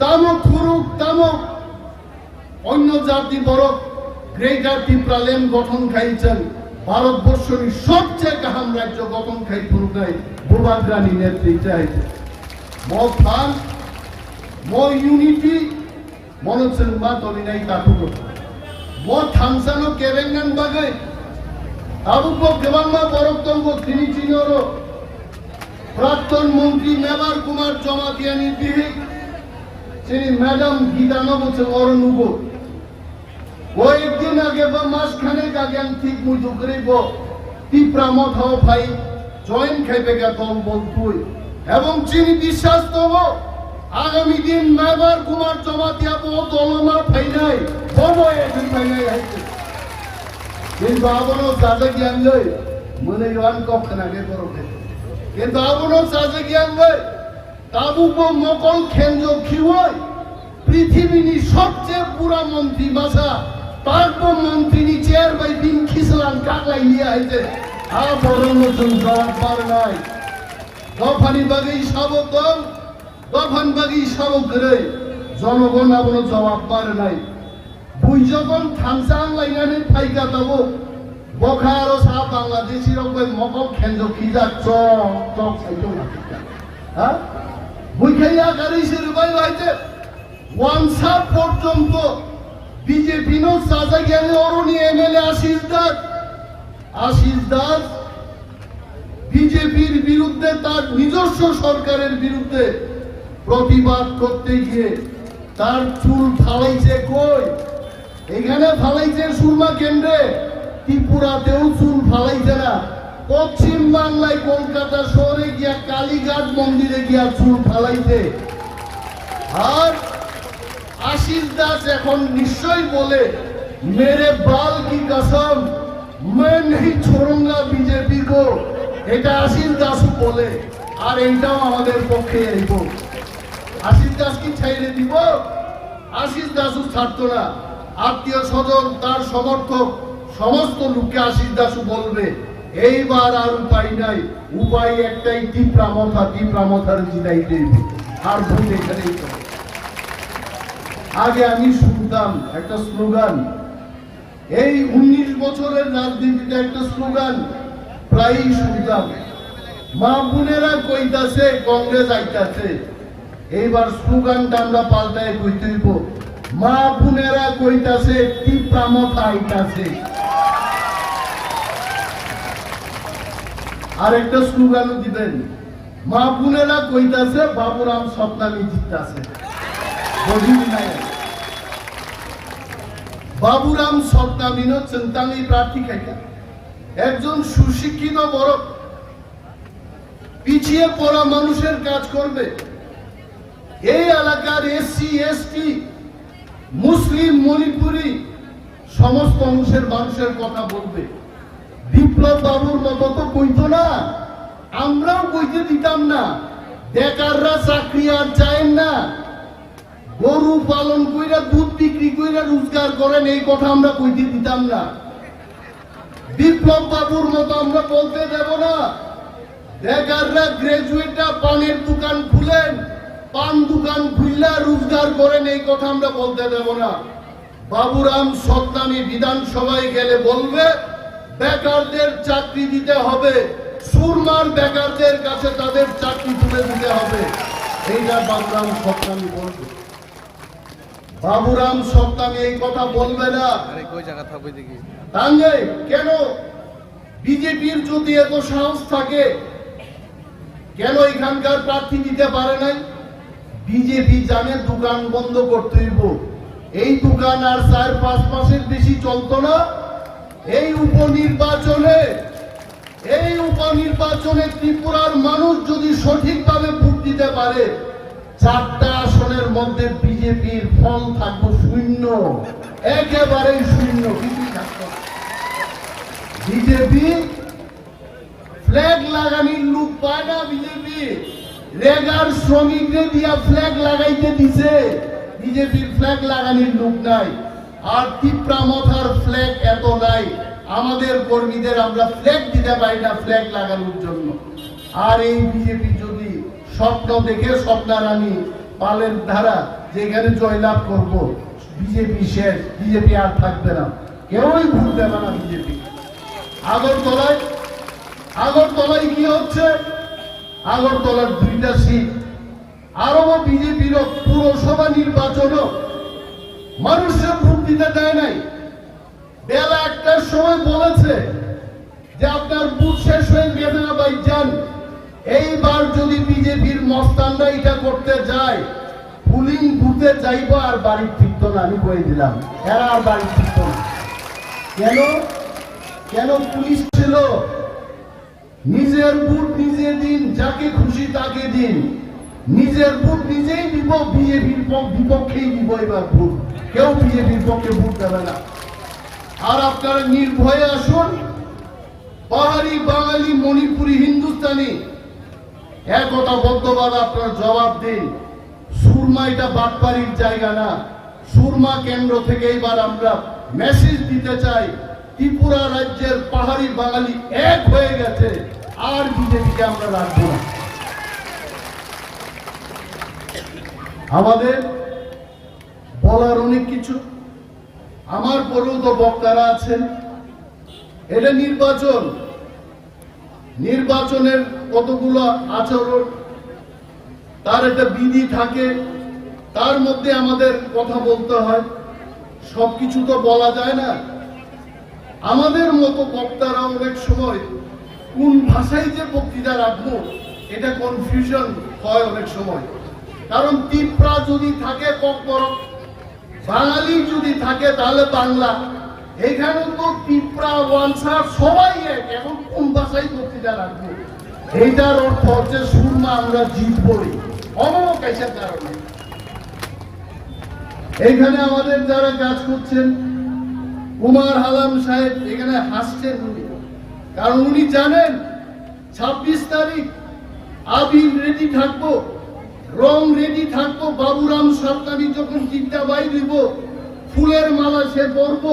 তামো থুরুক তামো অন্য জাতি বরক গ্রেটার ত্রিপুরাল্যান্ড গঠন খাইছেন ভারতবর্ষের সবচেয়ে কাহাম রাজ্য গঠন খাই ফুরুকাই বোবাগ্রানি নেতৃত্বে আইছে মো ফান মো ইউনিটি মনোচেন মা তলিনাই কাটুক মো থামসানো কেরেঙ্গান বাগে আবুক দেবাংমা বরকতঙ্গ তিনি চিনর প্রাক্তন মন্ত্রী মেবার কুমার জমাতিয়ানি দিহি তিনি ম্যাডাম গীতানো বলছে অরণুগ কয়েকদিন আগে বা মাসখানেক আগে আমি ঠিক মতো করিব তীব্রামত হও ভাই জয়েন্ট খাইবে গা দল বলতুই এবং চিনি বিশ্বাস তব আগামী দিন মেবার কুমার জমাতিয়া বহু দলমা ফাইনাই বব এদিন ফাইনাই হাইছে কিন্তু আবনো সাজে জ্ঞান লই মনে ইয়ান কখন আগে করবে কিন্তু আবনো সাজে জ্ঞান লই তাবুক মকল খেঞ্জ খিওই পৃথিবীনি সবচেয়ে পুরা মন্ত্রী মাসা তারপর মন্ত্রী চেয়ার বাই দিন খিসলান কাকলাই নিয়ে আইছে আর বড় নতুন জবাব পার নাই দফানি বাগি সাবক দফান বাগি সাবক করে জনগণ আপনার জবাব পার নাই বুই যখন থামসা লাইনানে ফাইকা তাব বখা আরো সাহ বাংলাদেশি রকম মকল খেঞ্জ খিজা চক চক সাইতো না হ্যাঁ বুই খাইয়া গাড়ি সেরবাই লাইতে ওয়ানসা পর্যন্ত বিজেপি নো সাজা জ্ঞানী অরণি এমএলএ আশিস দাস বিজেপির বিরুদ্ধে তার নিজস্ব সরকারের বিরুদ্ধে প্রতিবাদ করতে গিয়ে তার চুল ফালাইছে কই এখানে ফালাইছে সুরমা কেন্দ্রে ত্রিপুরাতেও চুল ফালাইছে না পশ্চিম বাংলায় কলকাতা শহরে গিয়া কালীঘাট মন্দিরে গিয়া চুল ফালাইছে আর আশিস দাস এখন নিশ্চয়ই বলে মেরে বাল কি কসম मैं नहीं छोड़ूंगा बीजेपी को এটা আশিস দাসও বলে আর এইটাও আমাদের পক্ষে আইব আশিস দাস কি ছাইরে দিব আশিস দাসও ছাড়তো না আত্মীয় স্বজন তার সমর্থক সমস্ত লোককে আশিস দাসও বলবে এইবার আর উপায় নাই উপায় একটাই তীব্রামথার জিতাইতে আর ভোট এখানেই আগে আমি শুনতাম একটা স্লোগান এই 19 বছরের রাজনীতিতে একটা স্লোগান প্রায়ই শুনতাম মা বোনেরা কইতাছে কংগ্রেস আইতাছে এইবার স্লোগানটা আমরা পাল্টায় কইতে হইব মা বোনেরা কইতাছে তীব্রামত আইতাছে। আর একটা স্লোগানও দিবেন, মা বোনেরা কইতাছে বাবুরাম স্বপ্নামী জিততাছে। বাবুরাম স্বপ্নামীন চিন্তাঙ্গি প্রার্থী খাইতা একজন সুশিক্ষিত বড় পিছিয়ে পড়া মানুষের কাজ করবে। এই এলাকার এসসি এসটি মুসলিম মণিপুরি সমস্ত অংশের মানুষের কথা বলবে। বিপ্লব বাবুর মতো তো কইতো না, আমরাও কইতে দিতাম না। বেকাররা চাকরি আর চায় না, গরু পালন কইরা দুধ বিক্রি কইরা রোজগার করেন, এই কথা আমরা কইতে দিতাম না। বিপ্লব বাবুর মতো আমরা বলতে দেব না। বেকাররা গ্রাজুয়েটরা পানের দোকান খুলেন, পান দোকান খুললা রোজগার করেন, এই কথা আমরা বলতে দেব না। বাবুরাম সত্তানি বিধানসভায় গেলে বলবে বেকারদের চাকরি দিতে হবে, সুরমার বেকারদের কাছে তাদের চাকরি তুলে দিতে হবে। এইটা বাবুরাম সত্তানি বলবে। বাবুরাম সত্তানি এই কথা বলবে না। তাহলে কেন বিজেপির যদি এত সাহস থাকে, কেন এখানকার প্রার্থী দিতে পারে নাই? বিজেপি জানে দোকান বন্ধ করতে হইব। এই দোকান আর 4-5 মাসের বেশি চলতো না। এই উপনির্বাচনে ত্রিপুরার মানুষ যদি সঠিকভাবে ভোট দিতে পারে, 4টা আসনের মধ্যে বিজেপির ফল থাকবে শূন্য, একেবারেই শূন্য, কিছুই থাকতো না। বিজেপি ফ্ল্যাগ লাগানির লোক পায় না। বিজেপি রেগার শ্রমিকদের দিয়া ফ্ল্যাগ লাগাইতে দিছে, বিজেপির ফ্ল্যাগ লাগানির লোক নাই। আর তীব্রামথার ফ্ল্যাগ এত নাই, আমাদের কর্মীদের আমরা ফ্ল্যাগ দিতে পারি না ফ্ল্যাগ লাগানোর জন্য। আর এই বিজেপি যদি স্বপ্ন দেখে স্বপ্নারানী পালের ধারা যেখানে জয়লাভ করব, বিজেপি শেষ, বিজেপি আর থাকবে না, কেউই ভুল দেবে না বিজেপি। আগরতলায় কি হচ্ছে? আগরতলার 2টা সিট, আরো বিজেপির পুরসভা নির্বাচনও মানুষের ভোট দিতে দেয় নাই। বেলা 1টার সময় বলেছে যে আপনার ভোট শেষ হয়ে গেছে না ভাই, যান। এইবার যদি বিজেপির মস্তানরা এটা করতে যায়, পুলিং বুথে যাইব আর বাড়ি ফিরত না, আমি বলে দিলাম, এরা আর বাড়ি ফিরত না। কেন পুলিশ ছিল? নিজের ভোট নিজে দিন, যাকে খুশি তাকে দিন। নিজের ভোট নিজেই দিব, বিজেপির বিপক্ষেই দিব এবার ভোট, কেউ বিজেপির পক্ষে ভোট দেবে না। আর আপনারা নির্ভয়ে আসুন, পাহাড়ি, বাঙালি, মণিপুরি, হিন্দুস্তানি একতাবদ্ধভাবে আপনারা জবাব দিন। সুরমা এটা বাটপাড়ির জায়গা না। সুরমা কেন্দ্র থেকে এবার আমরা মেসেজ দিতে চাই, ত্রিপুরা রাজ্যের পাহাড়ি বাঙালি এক হয়ে গেছে, আর বিজেপিকে আমরা রাখবো না। আমাদের বলার অনেক কিছু, আমার পরেও তো বক্তারা আছেন। এটা নির্বাচনের কতগুলো আচরণ, তার একটা বিধি থাকে, তার মধ্যে আমাদের কথা বলতে হয়। সবকিছু তো বলা যায় না। আমাদের মতো বক্তারা অনেক সময় কোন ভাষায় যে বক্তৃতা রাখবো এটা কনফিউশন হয় অনেক সময়। কারণ ত্রিপুরা যদি থাকে ককবরক, বাঙালি যদি থাকে তাহলে বাংলা। এখানে তো ত্রিপুরা ওয়ানসা সবাই এক, এখন কোন ভাষায় বক্তৃতা রাখবো? এইটার অর্থ হচ্ছে সুরমা আমরা জিতবই, অমকেশের কারণে। এইখানে আমাদের যারা কাজ করছেন, কুমার হালাম সাহেব এখানে হাসছেন উনি, কারণ উনি জানেন 26 তারিখ আবির রেডি থাকবো, রং রেডি থাকবো। বাবুরাম সরকারি যখন চিন্তা বাই দিব, ফুলের মালা সে পরব,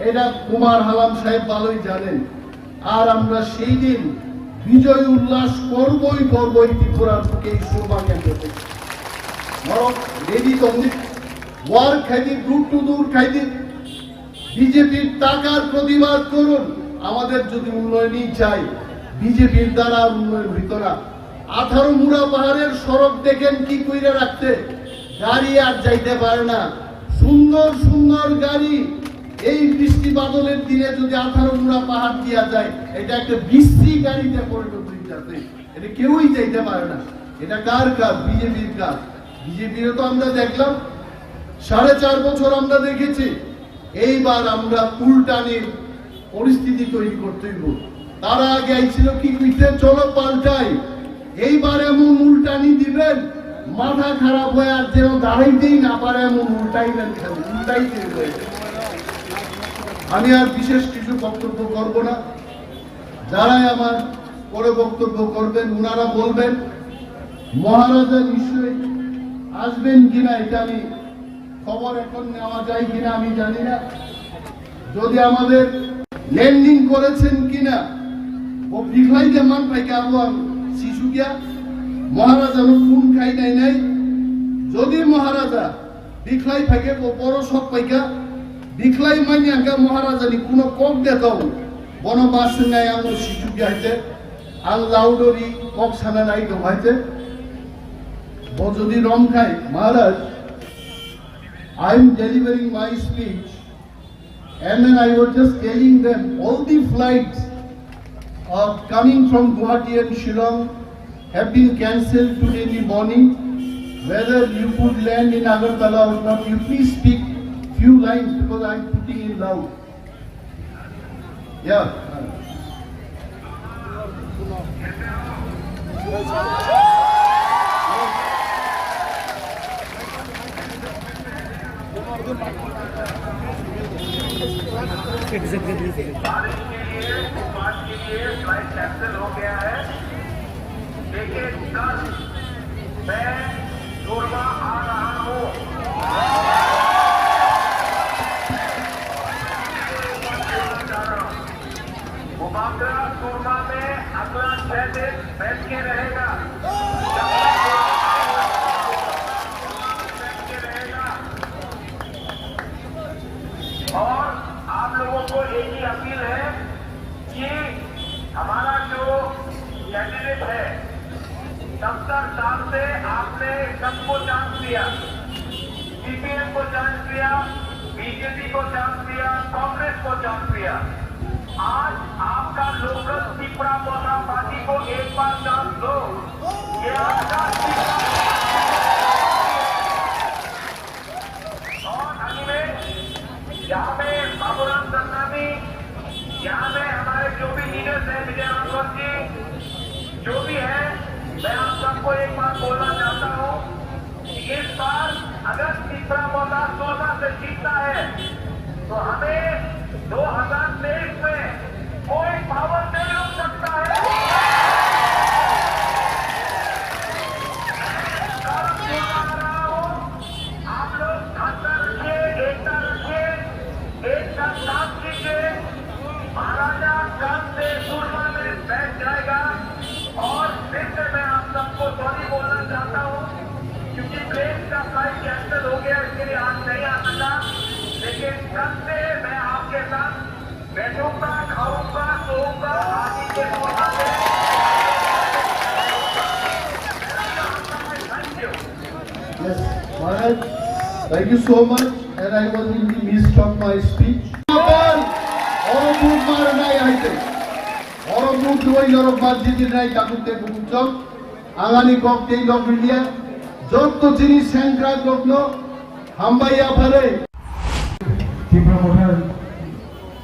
এটা কুমার হালাম সাহেব ভালোই জানেন। আর আমরা সেই দিন বিজয় উল্লাস করবই ত্রিপুরার বুকে এই সুরমা কেন্দ্র থেকে। রেডি তমনি ওয়ার খাইদি, দূর টু দূর খাইদি। বিজেপির টাকার প্রতিবাদ করুন। আমাদের যদি উন্নয়নই চাই, বিজেপির দ্বারা উন্নয়ন হইত না। 18 মুড়া পাহাড়ের সড়ক দেখেন কি কইরা রাখতে, গাড়ি আর যাইতে পারে না। সুন্দর সুন্দর গাড়ি এই বৃষ্টি বাদলের দিনে যদি 18 পাহাড় দিয়া যায়, এটা একটা বিশ্রী গাড়িতে পরিণত হইতেছে। এটা কেউই চাইতে পারে না। এটা কার কাজ? বিজেপির কাজ। বিজেপিরও তো আমরা দেখলাম 4.5 বছর আমরা দেখেছি। এইবার আমরা উল্টানির পরিস্থিতি তৈরি করতে হইব। তারা আগে আইছিল কি কইতে, চলো পাল্টাই। এইবার এমন উল্টানি দিবেন মাথা খারাপ হয়ে আর যেন দাঁড়াইতেই না পারে এমন উল্টাইবেন, খালি উল্টাইতে হয়েছে। আমি আর বিশেষ কিছু বক্তব্য করব না। যারাই আমার পরে বক্তব্য করবেন ওনারা বলবেন। মহারাজা নিশ্চয়ই আসবেন কিনা এটা আমি খবর এখন নেওয়া যায় কিনা আমি জানি না। যদি আমাদের ল্যান্ডিং করেছেন কিনা ও বিখলাইতে মান পাইকে আবার শিশু গিয়া মহারাজা ফোন খাই নাই। যদি মহারাজা বিখলাই থাকে ও বড় সব পাইকা বিখলাই মাইয়াঙ্কা মহারাজানি কোনো কক দেখাও বনবাস নাই আমার শিশু গিয়াইতে আর লাউডরি কক সানা নাই ঢোকাইতে ও যদি রং খায়। মহারাজ, I am delivering my speech and then I was just telling them all the flights coming from Guwahati and Shillong have been cancelled today in the morning. Whether you could land in Agartala or not, you please speak few lines because I am putting in loud. Yeah. Flight cancel हो गया है, लेकिन कल मैं सूरमा आ रहा हूँ। मुबाकरा सूरमा में अगला 6 दिन बैठ के रहेगा। और आप लोगों को एक ही अपील है कि हमारा जो कैंडिडेट है 70 साल से आपने सबको चांस दिया, सीपीएम को चांस दिया, बीजेपी को चांस दिया, कांग्रेस को चांस दिया। आज आपका लोकल पिपरा पौधा पार्टी को एक बार चांस दो। ये आपका और अनिमेश, यहाँ पे बाबूराम सरनामी, यहाँ पे हमारे जो भी लीडर्स हैं, विजय राघव जी, जो भी है, मैं आप सबको एक बात बोलना चाहता हूँ कि इस बार अगर तीसरा मौका 16 से जीतता है तो हमें 2023 में कोई पावर नहीं रोक सकता है। आप लोग खासा रखिए, एकता रखिए, एक साथ साथ कीजिए। महाराजा कल से सूरमा में बैठ जाएगा। और फिर से मैं आप सबको सॉरी बोलना चाहता हूँ क्योंकि प्लेन का फ्लाइट कैंसिल हो गया, इसके लिए आज नहीं आ सका। लेकिन कल से मैं आपके साथ बैठूंगा, खाऊंगा, सोऊंगा, आदि के सूरमा में। Thank you. Yes, Maharaj, thank you so much. And I was in the midst of my speech. আগামী ককটেল অফ ইন্ডিয়া যত জিনিস সংক্রান্ত লগ্ন হাম্বাইয়া ফেলে তীব্র মোটর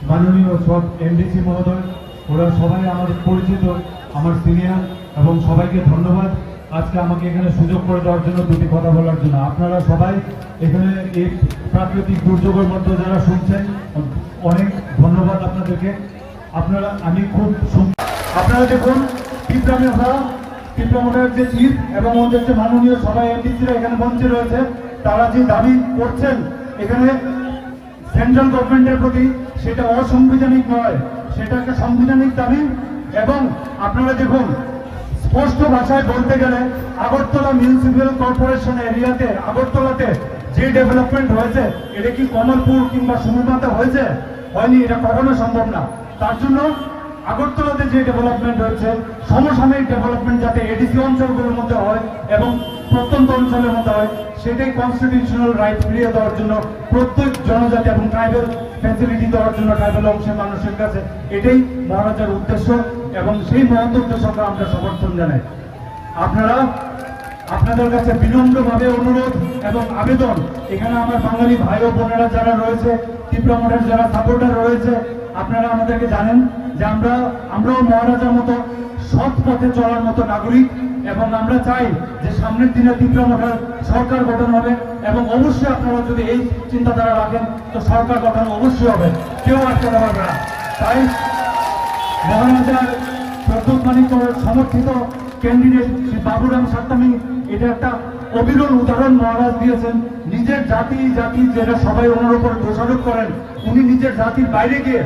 মাননীয় সব এমডিসি মহোদয়, ওরা সবাই আমার পরিচিত, আমার সিনিয়র, এবং সবাইকে ধন্যবাদ আজকে আমাকে এখানে সুযোগ করে দেওয়ার জন্য, দুটি কথা বলার জন্য। আপনারা সবাই এখানে এই প্রাকৃতিক দুর্যোগের মধ্যে যারা শুনছেন, অনেক ধন্যবাদ আপনাদেরকে। আমি খুব আপনারা দেখুন পিপলামোটার যে চিফ এবং ওদের যে মাননীয় সবাই এমডিসিরা এখানে মঞ্চে রয়েছে, তারা যে দাবি করছেন এখানে সেন্ট্রাল গভর্নমেন্টের প্রতি, সেটা অসাংবিধানিক নয়, সেটা একটা সাংবিধানিক দাবি। এবং আপনারা দেখুন, স্পষ্ট ভাষায় বলতে গেলে আগরতলা মিউনিসিপ্যাল কর্পোরেশন এরিয়াতে, আগরতলাতে যে ডেভেলপমেন্ট হয়েছে, এটা কি কমলপুর কিংবা সুমিমাতে হয়েছে? হয়নি, এটা কখনো সম্ভব না। তার জন্য আগরতলাতে যে ডেভেলপমেন্ট হয়েছে সমসাময়িক ডেভেলপমেন্ট যাতে এডিসি অঞ্চলগুলোর মধ্যে হয় এবং প্রত্যন্ত অঞ্চলের মধ্যে হয় সেটাই কনস্টিটিউশনাল রাইট ফিরিয়ে দেওয়ার জন্য প্রত্যেক জনজাতি এবং ট্রাইবেল ফ্যাসিলিটি দেওয়ার জন্য ট্রাইবেল অংশের মানুষের কাছে এটাই মহারাজার উদ্দেশ্য এবং সেই মহৎ উদ্দেশ্যকে আমরা সমর্থন জানাই। আপনারা আপনাদের কাছে বিনম্রভাবে অনুরোধ এবং আবেদন, এখানে আমার বাঙালি ভাই ও বোনেরা যারা রয়েছে, ত্রিপুরা মঠের যারা সাপোর্টার রয়েছে, আপনারা আমাদেরকে জানেন যে আমরাও মহারাজার মতো সৎ পথে চলার মতো নাগরিক এবং আমরা চাই যে সামনের দিনে ত্রিপুরা মঠের সরকার গঠন হবে এবং অবশ্যই আপনারা যদি এই চিন্তাধারা রাখেন তো সরকার গঠন অবশ্যই হবে, কেউ আটকাতে পারবে না। তাই মহারাজার প্রদ্যোৎ মানিক্য সমর্থিত ক্যান্ডিডেট শ্রী বাবুরাম সাত্তামি, এটা একটা অবিরল উদাহরণ মহারাজ দিয়েছেন। নিজের জাতি যেটা সবাই ওনার উপর দোষারোপ করেন, উনি নিজের জাতির বাইরে গিয়ে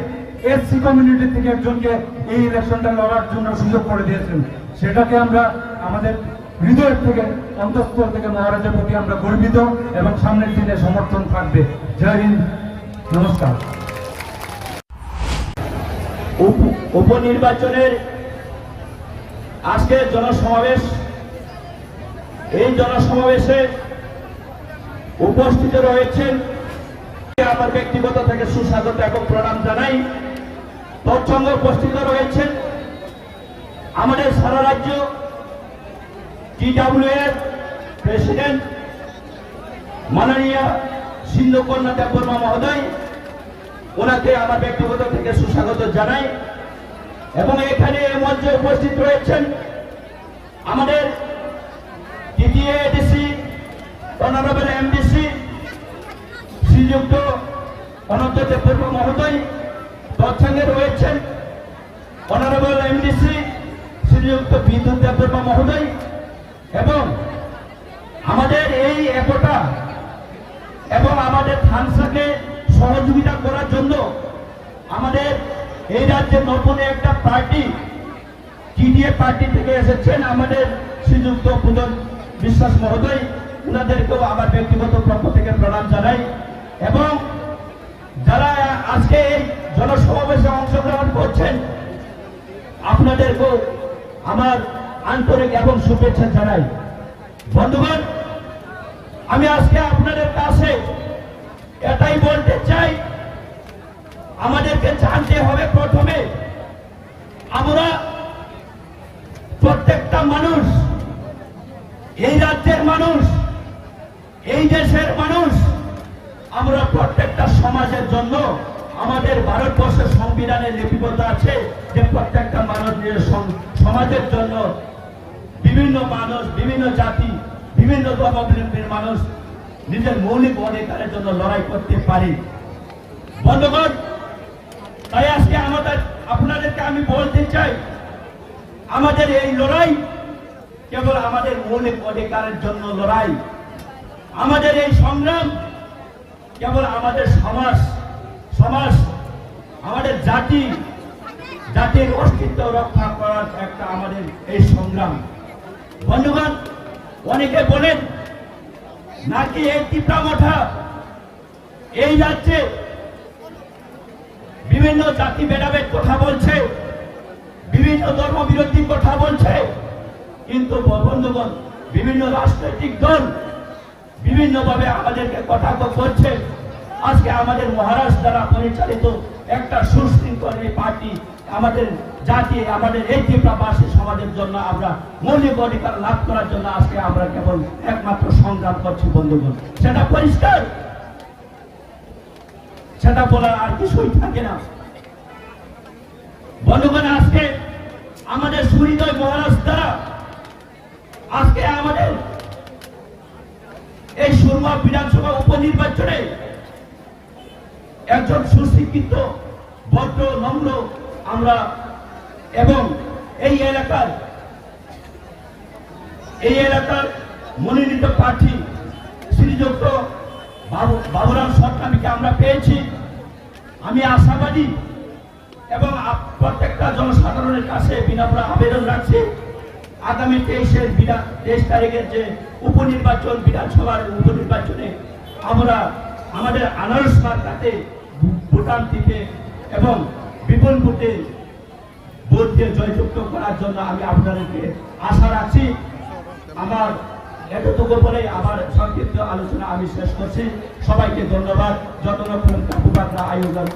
এসসি কমিউনিটি থেকে একজনকে এই ইলেকশনটা লড়ার জন্য সুযোগ করে দিয়েছেন। সেটাকে আমরা আমাদের হৃদয়ের থেকে অন্তঃস্থল থেকে মহারাজের প্রতি আমরা গর্বিত এবং সামনের দিনে সমর্থন থাকবে। জয় হিন্দ, নমস্কার। উপনির্বাচনের আজকের জনসমাবেশ, এই জনসমাবেশে উপস্থিত রয়েছেন আমার ব্যক্তিগত থেকে সুস্বাগত এবং প্রণাম জানাই। তৎসঙ্গে উপস্থিত রয়েছেন আমাদের সারা রাজ্য টিডব্লিউ এর প্রেসিডেন্ট মাননীয় সিন্ধু কন্যা দেববর্মা মহোদয়, ওনাকে আমার ব্যক্তিগত থেকে সুস্বাগত জানাই। এবং এখানে এই মঞ্চে উপস্থিত রয়েছেন আমাদের দ্বিতীয় এডিসি অনারেবল এমডিসি শ্রীযুক্ত অনন্ত দেববর্মা মহোদয়, তৎসঙ্গে রয়েছেন অনারেবল এমডিসি শ্রীযুক্ত বিদ্যুৎ দেববর্মা মহোদয় এবং আমাদের এই একতা এবং আমাদের থানসাকে সহযোগিতা করার জন্য আমাদের এই রাজ্যের নতুন একটা পার্টি টিডিএ পার্টি থেকে এসেছেন আমাদের শ্রীযুক্ত পুজন বিশ্বাস মহোদয়, ওনাদেরকেও আমার ব্যক্তিগত পক্ষ থেকে প্রণাম জানাই। এবং যারা আজকে এই জনসমাবেশে অংশগ্রহণ করছেন আপনাদেরকেও আমার আন্তরিক এবং শুভেচ্ছা জানাই। বন্ধুগণ, আমি আজকে আপনাদের কাছে এটাই বলতে চাই, আমাদেরকে জানতে হবে প্রথমে আমরা প্রত্যেকটা মানুষ, এই রাজ্যের মানুষ, এই দেশের মানুষ, আমরা প্রত্যেকটা সমাজের জন্য আমাদের ভারতবর্ষের সংবিধানে লিপিবদ্ধ আছে যে প্রত্যেকটা মানুষ সমাজের জন্য বিভিন্ন মানুষ, বিভিন্ন জাতি, বিভিন্ন ধর্মাবলম্বীর মানুষ নিজের মৌলিক অধিকারের জন্য লড়াই করতে পারে। বন্ধুগণ, তাই আজকে আপনাদেরকে আমি বলতে চাই, আমাদের এই লড়াই কেবল আমাদের মৌলিক অধিকারের জন্য লড়াই, আমাদের এই সংগ্রাম কেবল আমাদের সমাজ আমাদের জাতির অস্তিত্ব রক্ষা করার একটা আমাদের এই সংগ্রাম। বন্ধুগণ, অনেকে বলেন নাকি এই ত্রিপুরা মঠা এই রাজ্যে বিভিন্ন জাতি ভেদাভেদ কথা বলছে, বিভিন্ন ধর্মবিরোধী কথা বলছে, কিন্তু বন্ধুগণ বিভিন্ন রাজনৈতিক দল বিভিন্নভাবে আমাদেরকে কথা বলছে। আজকে আমাদের মহারাজ দ্বারা পরিচালিত একটা সুশৃঙ্খল এই পার্টি আমাদের জাতি, আমাদের এই ত্রিপুরাবাসী সমাজের জন্য আমরা মৌলিক অধিকার লাভ করার জন্য আজকে আমরা কেবল একমাত্র সংগ্রাম করছি। বন্ধুগণ, সেটা পরিষ্কার, সেটা বলার আর কিছুই থাকে না। বন্ধুগণ, আজকে আমাদের সুহৃদয় মহারাজ দ্বারা আজকে আমাদের এই সুরমা বিধানসভা উপনির্বাচনে একজন সুশিক্ষিত ভদ্র নম্র আমরা এবং এই এলাকার মনোনীত প্রার্থী শ্রীযুক্ত বাবুরাম সাত্তামিকে আমরা পেয়েছি। আমি আশাবাদী এবং প্রত্যেকটা জনসাধারণের কাছে বিনম্র আবেদন রাখছি, আগামী 23 তারিখের যে উপনির্বাচন, বিধানসভার উপনির্বাচনে আমরা আমাদের আনারস মার্কাতে ভোটার দিতে এবং বিপুল ভোটে বিজেপিকে জয়যুক্ত করার জন্য আমি আপনাদেরকে আশা রাখছি। আমার এতটুকু বলে আমার সংক্ষিপ্ত আলোচনা আমি শেষ করছি। সবাইকে ধন্যবাদ। যতক্ষণ কাপুপাত্রা আয়োজন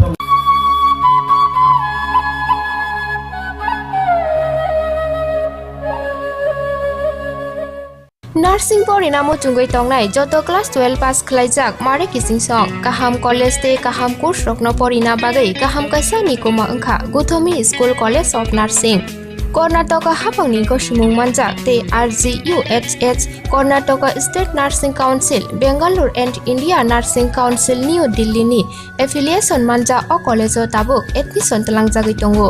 नार्सिं परिणामो चुंगै तंगनाय जत क्लास 12 पास खलाइजाक मारे किसिं सं काहाम कलेज ते काहाम कोर्स रखनो परिना बागै काहाम काisa ni koma angkha Guthomi School College of Nursing Karnataka hapangni gosimung manjak te RGUHH Karnataka State Nursing Council Bangalore and India Nursing Council New Delhi ni affiliation manja o college o tabuk admission talangjagoi tongo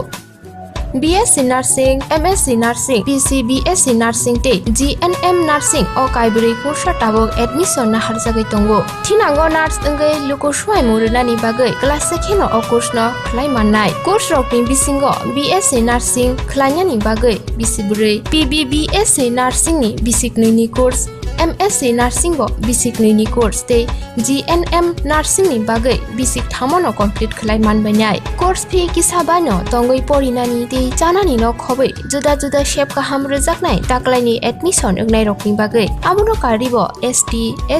BSc Nursing, MSc Nursing, PC BSc Nursing te GNM Nursing o kaibri kursa tabok admission na harjagai tongo. Thinango nurse engai luko swai murunani bagai class sekheno o course no khlai mannai. Course rokni bisingo BSc Nursing khlainani bagai bisibrei, PBBSc Nursing ni bisikni ni course, MSc Nursing bo bisikni ni course te GNM Nursing ni bagai bisik thamono complete khlai manbainai. Course fee kisabano tongoi porinani te janani no khobai juda juda shape kaham rejaknai taklaini admission engnai rokni bagai amono karibo ST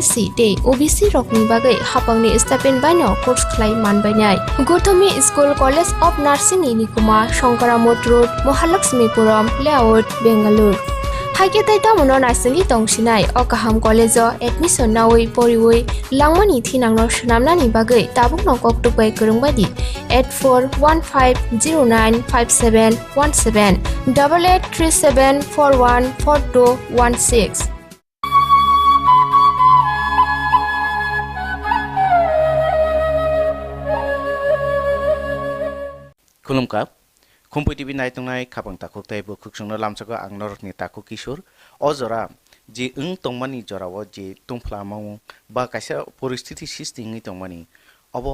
SC te OBC rokni bagai hapangni stipend baino course khlai manbainai. Guthomi School College of Nursing ni nikuma Shankaramot Road Mahalakshmipuram Layout Bangalore Haike tai tamono narsingni tongsinai o kaham college o admission nawi poriwoi langmani thinangno shnamnani bagai tabukno koktupai kurungbadi 8415095717 8837414216 Khulumkap Khumpui TV naitungnai khapang takuk taibo khuksungno lamchago ang norokni takuk kishor o jora je tongmani jorao je tungflamau ba kaisa poristiti sistingi tongmani obo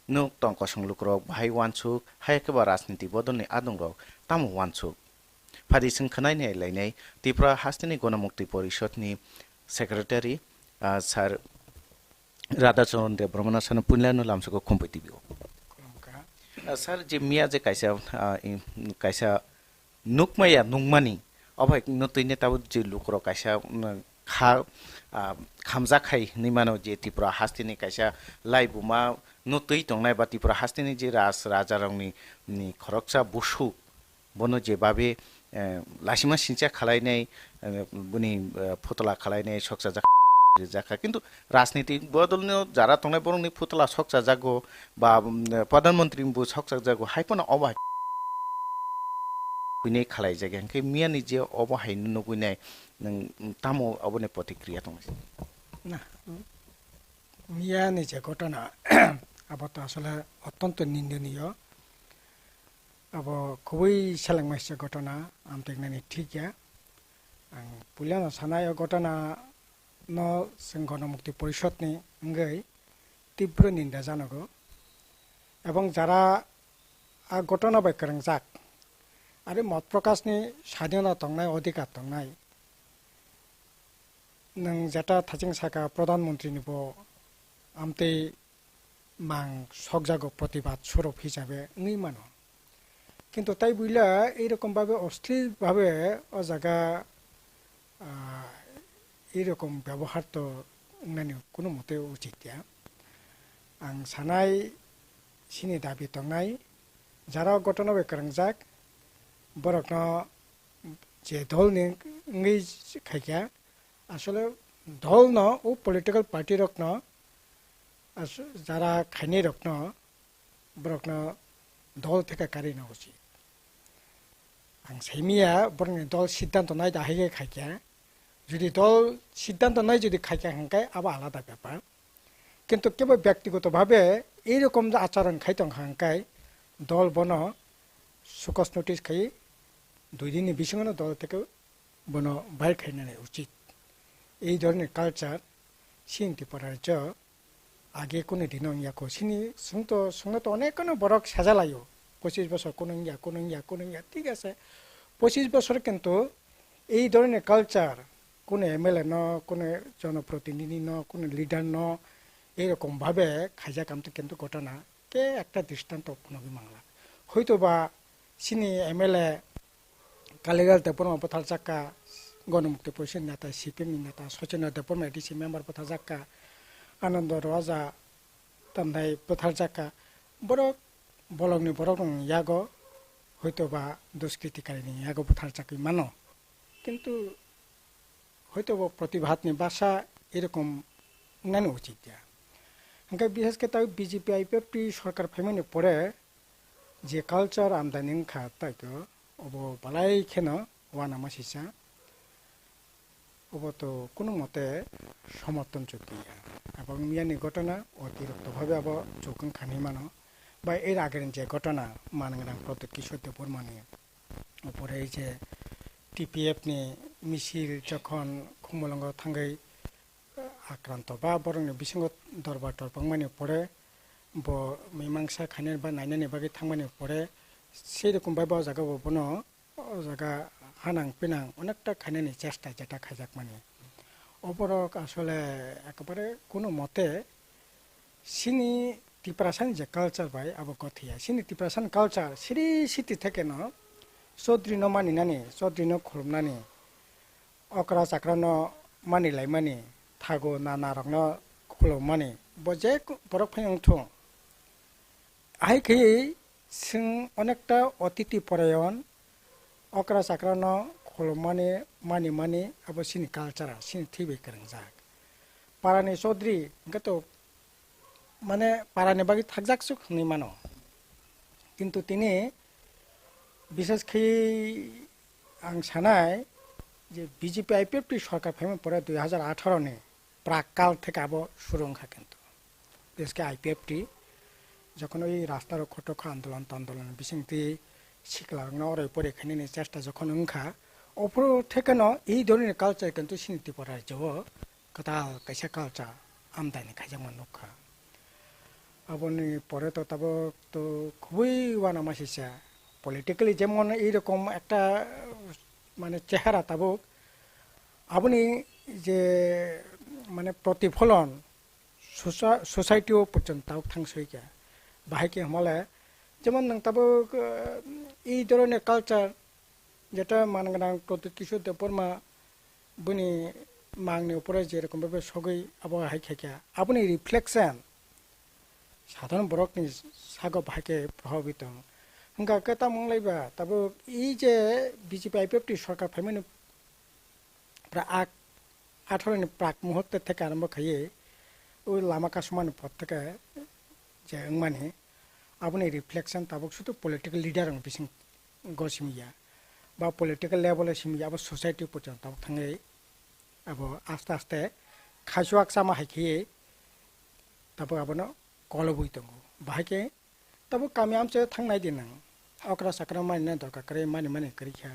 nuk tongko songlukrok bahai wansuk hayakeba rajniti bodolni adongrok tamu wansuk phadi sing khanai nei lainai Tripura hastini Ganamukti Porishadni secretary sir Radhacharan Dev Brahmana san punlano lamchago Khumpui TV Sir je mia je kaisa nukmaya nungmani obai notuine tabu je lukro kaisa khamja khai nimano je Tripura hastini kaisa laibuma notui tongnai ba Tripura hastini je rajarangni ni khoroksa busu bono je babe lasima sincha khalainai buni photla khalainai soksa jaka কিন্তু রাজনীতি বদলনো যারা তংনাই বরংনি ফুতলা সকসা জাগো বা প্রধানমন্ত্রী বু সকসা জাগো হাইপনা অবাই কুইনে খালাই জাগে কে মিয়ানি যে অবহাই নগুইনাই নং তামো অবনে প্রতিক্রিয়া দং না মিয়ানি যে ঘটনা আবত আসলে অত্যন্ত নিন্দনীয় আব খুবই সালাংমাইছে ঘটনা আমতেগনানি ঠিকয়া আং পুলিয়ানো সানায় ঘটনা no Ganamukti Porishadni ngai তীব্র নিন্দা জানাগো এবং যারা ঘটনা বাইকারং যাক আরে মত প্রকাশনি স্বাধীনতা তংনাই অধিকার তংনাই নং যেটা থাচিং সাকা প্রধানমন্ত্রী নিব আমতে মাং সকজাগো প্রতিবাদ স্বরূপ হিসাবে নই মানো কিন্তু তাই বুইলা এইরকম ভাবে অশ্লীল ভাবে ও জায়গা এইরকম ব্যবহার তো কোনো মতে উচিত আং সানাই সিনি দাবি তংনাই যারা ঘটনা বেকারং যাক বরকন যে দল নেই খাইকা আসলে দল ন ও পলিটিক্যাল পার্টি রকন যারা খাইনি রকন বরকন দল থেকে কারি না উচিত আং সাইমিয়া বরং দল সিদ্ধান্ত নাই দাহিগে খাইকা যদি দল সিদ্ধান্ত নাই যদি খাইকা হাঙ্কায় আবার আলাদা ব্যাপার কিন্তু কেবল ব্যক্তিগতভাবে এইরকম যে আচরণ খাইতং হাঙ্কায় দল বন সুকস নোটিস খাই 2 দিনের বিসঙ্গন দল থেকে বন বাইর খাইনানে উচিত এই ধরনের কালচার সিং ত্রিপুরার আগে কোনো দিন ইয়াকো সিনি সঙ্গে তো অনেক কোনো বড় সাজালাইও 25 বছর কোনো ইয়া ঠিক আছে 25 বছর কিন্তু এই ধরনের কালচার কোনো এমএলএ ন কোনো জনপ্রতিনিধি ন কোনো লিডার ন এইরকম ভাবে খাইজা কামতে কিন্তু ঘটনা কে একটা দৃষ্টান্ত কোনো বাংলা হয়তো বা সিনি এমএলএ কালিগাল দেববর্মা পথাল জাক্কা গণমুক্তি পরিষদ নেতা সিপিএমনি নেতা সচিন দেববর্মা ডিসি মেম্বার পথাল জাক্কা আনন্দ রাজা তামনাই পথাল জাক্কা বরক বলকনি বরক ইয়াগো হয়তো বা দুষ্কৃতিকারী ইয়াগো পথাল চাকরি মানো কিন্তু হয়তো প্রতিভাতনি বাসা এরকম নানো উচিত দিয়া হ্যাঁ বিশেষ করে তাই বিজেপি আইপিএফটি সরকার ফেমানি পরে যে কালচার আমদানি খা তাই তো অব বালাই খেন ওয়ানা মাসিসা অব তো কোনো মতে সমর্থন চুকিয়া এবং মিয়ানি ঘটনা অতিরিক্তভাবে আব চৌকং খানি মানো বা এর আগের যে ঘটনা মানগান প্রদীপ কিশোর দেববর্মানি উপরে এই যে টিপিএফ নি মিছিল যখন খুমলঙ্গ থাঙ্গাই আক্রান্ত বা বরং বিসঙ্গ দরবার টরপাংমানি পরে ব মীমাংসা খানের বা নাইনানি বাকি থাংমানি পরে সেই রকম ভাবে ও জায়গা বনো ও জায়গা হানাং পিনাং অনেকটা খাইনানি চেষ্টা যেটা খাইজাক মানে অপরক আসলে একেবারে কোনো মতে সিনি টিপ্রাসান যে কালচার বাই আবো কথিয়া সিনি টিপ্রাসান কালচার সিরি সিটি থেকে ন চৌধুরী ন মানিনানি চৌধুরী ন খুলুমনানি অকরা চাকরা ন মানিলাই মানি থাগো নানা রং ন খুলুমমানি বজে বরক ফাইং থুং আই খেয়ে সিং অনেকটা অতিথি পরায়ণ অকরা চাকরা ন খুলুমমানি মানি মানি আবো সিনি কালচারা সিনি থিবে করং যাক পারানি চৌধুরী তো মানে পারানি বাকি থাকজাকসু নি মানো কিন্তু তিনি বিশেষ করে আং সানাই যে বিজেপি আইপিএফটি সরকার ফেমে পরে 2018 নে প্রাককাল থেকে আবো শুরুঙ্খা কিন্তু বিশেষ করে আইপিএফটি যখন ওই রাস্তার খটকা আন্দোলন বিসিংতি শিখলাং অরাই পরে এখানে চেষ্টা যখন ওংখা অপর থেকে ন এই ধরনের কালচার কিন্তু সিনিতি পড়ার যে কতাল কাইসা কালচার আমদানি খাইজামান নখা আবনি পরে তো তাবো তো খুবই ওয়ানা মাসিসা পলিটিক্যালি যেমন এইরকম একটা মানে চেহারা তাবুক আপনি যে মানে প্রতিফলন সোসাইটিও পর্যন্ত থাংসইকা বাহাইকে হমলে যেমন তাবুক এই ধরনের কালচার যেটা মানগান প্রদীপ কিশোর দেববর্মা বুনি মাংনি উপরে যেরকম ভাবে সগৈ আবো হাইখা আপনি রিফ্লেকশন সাধারণ বরকনি সাগো বাহাইকে প্রভাবিত হংকা কেতা মংলাইবা তাবো এই যে বিজেপি আইপিএফটি সরকার ফেমানি প্রায় 18 নি প্রাক মুহূর্ত থেকে আরম্ভ খাইয়ে ওই লামা কাসমান পথ থেকে যে মানে আপনি রিফ্লেকশন তাবক শুধু পলিটিক্যাল লিডার বিসিং গসিমিয়া বা পলিটিক্যাল লেভেলে সিমিয়া আবার সোসাইটি পর্যন্ত তাবক থাঙ্গে আবো আস্তে আস্তে খাইসুয়াক সামা হাইখিয়ে তাবো আবনো কলবই দङ बाहायके तब कामी आमचे थांनाय दिन अकरा साकरा मानिना दरकार करे मानि मानि करिखा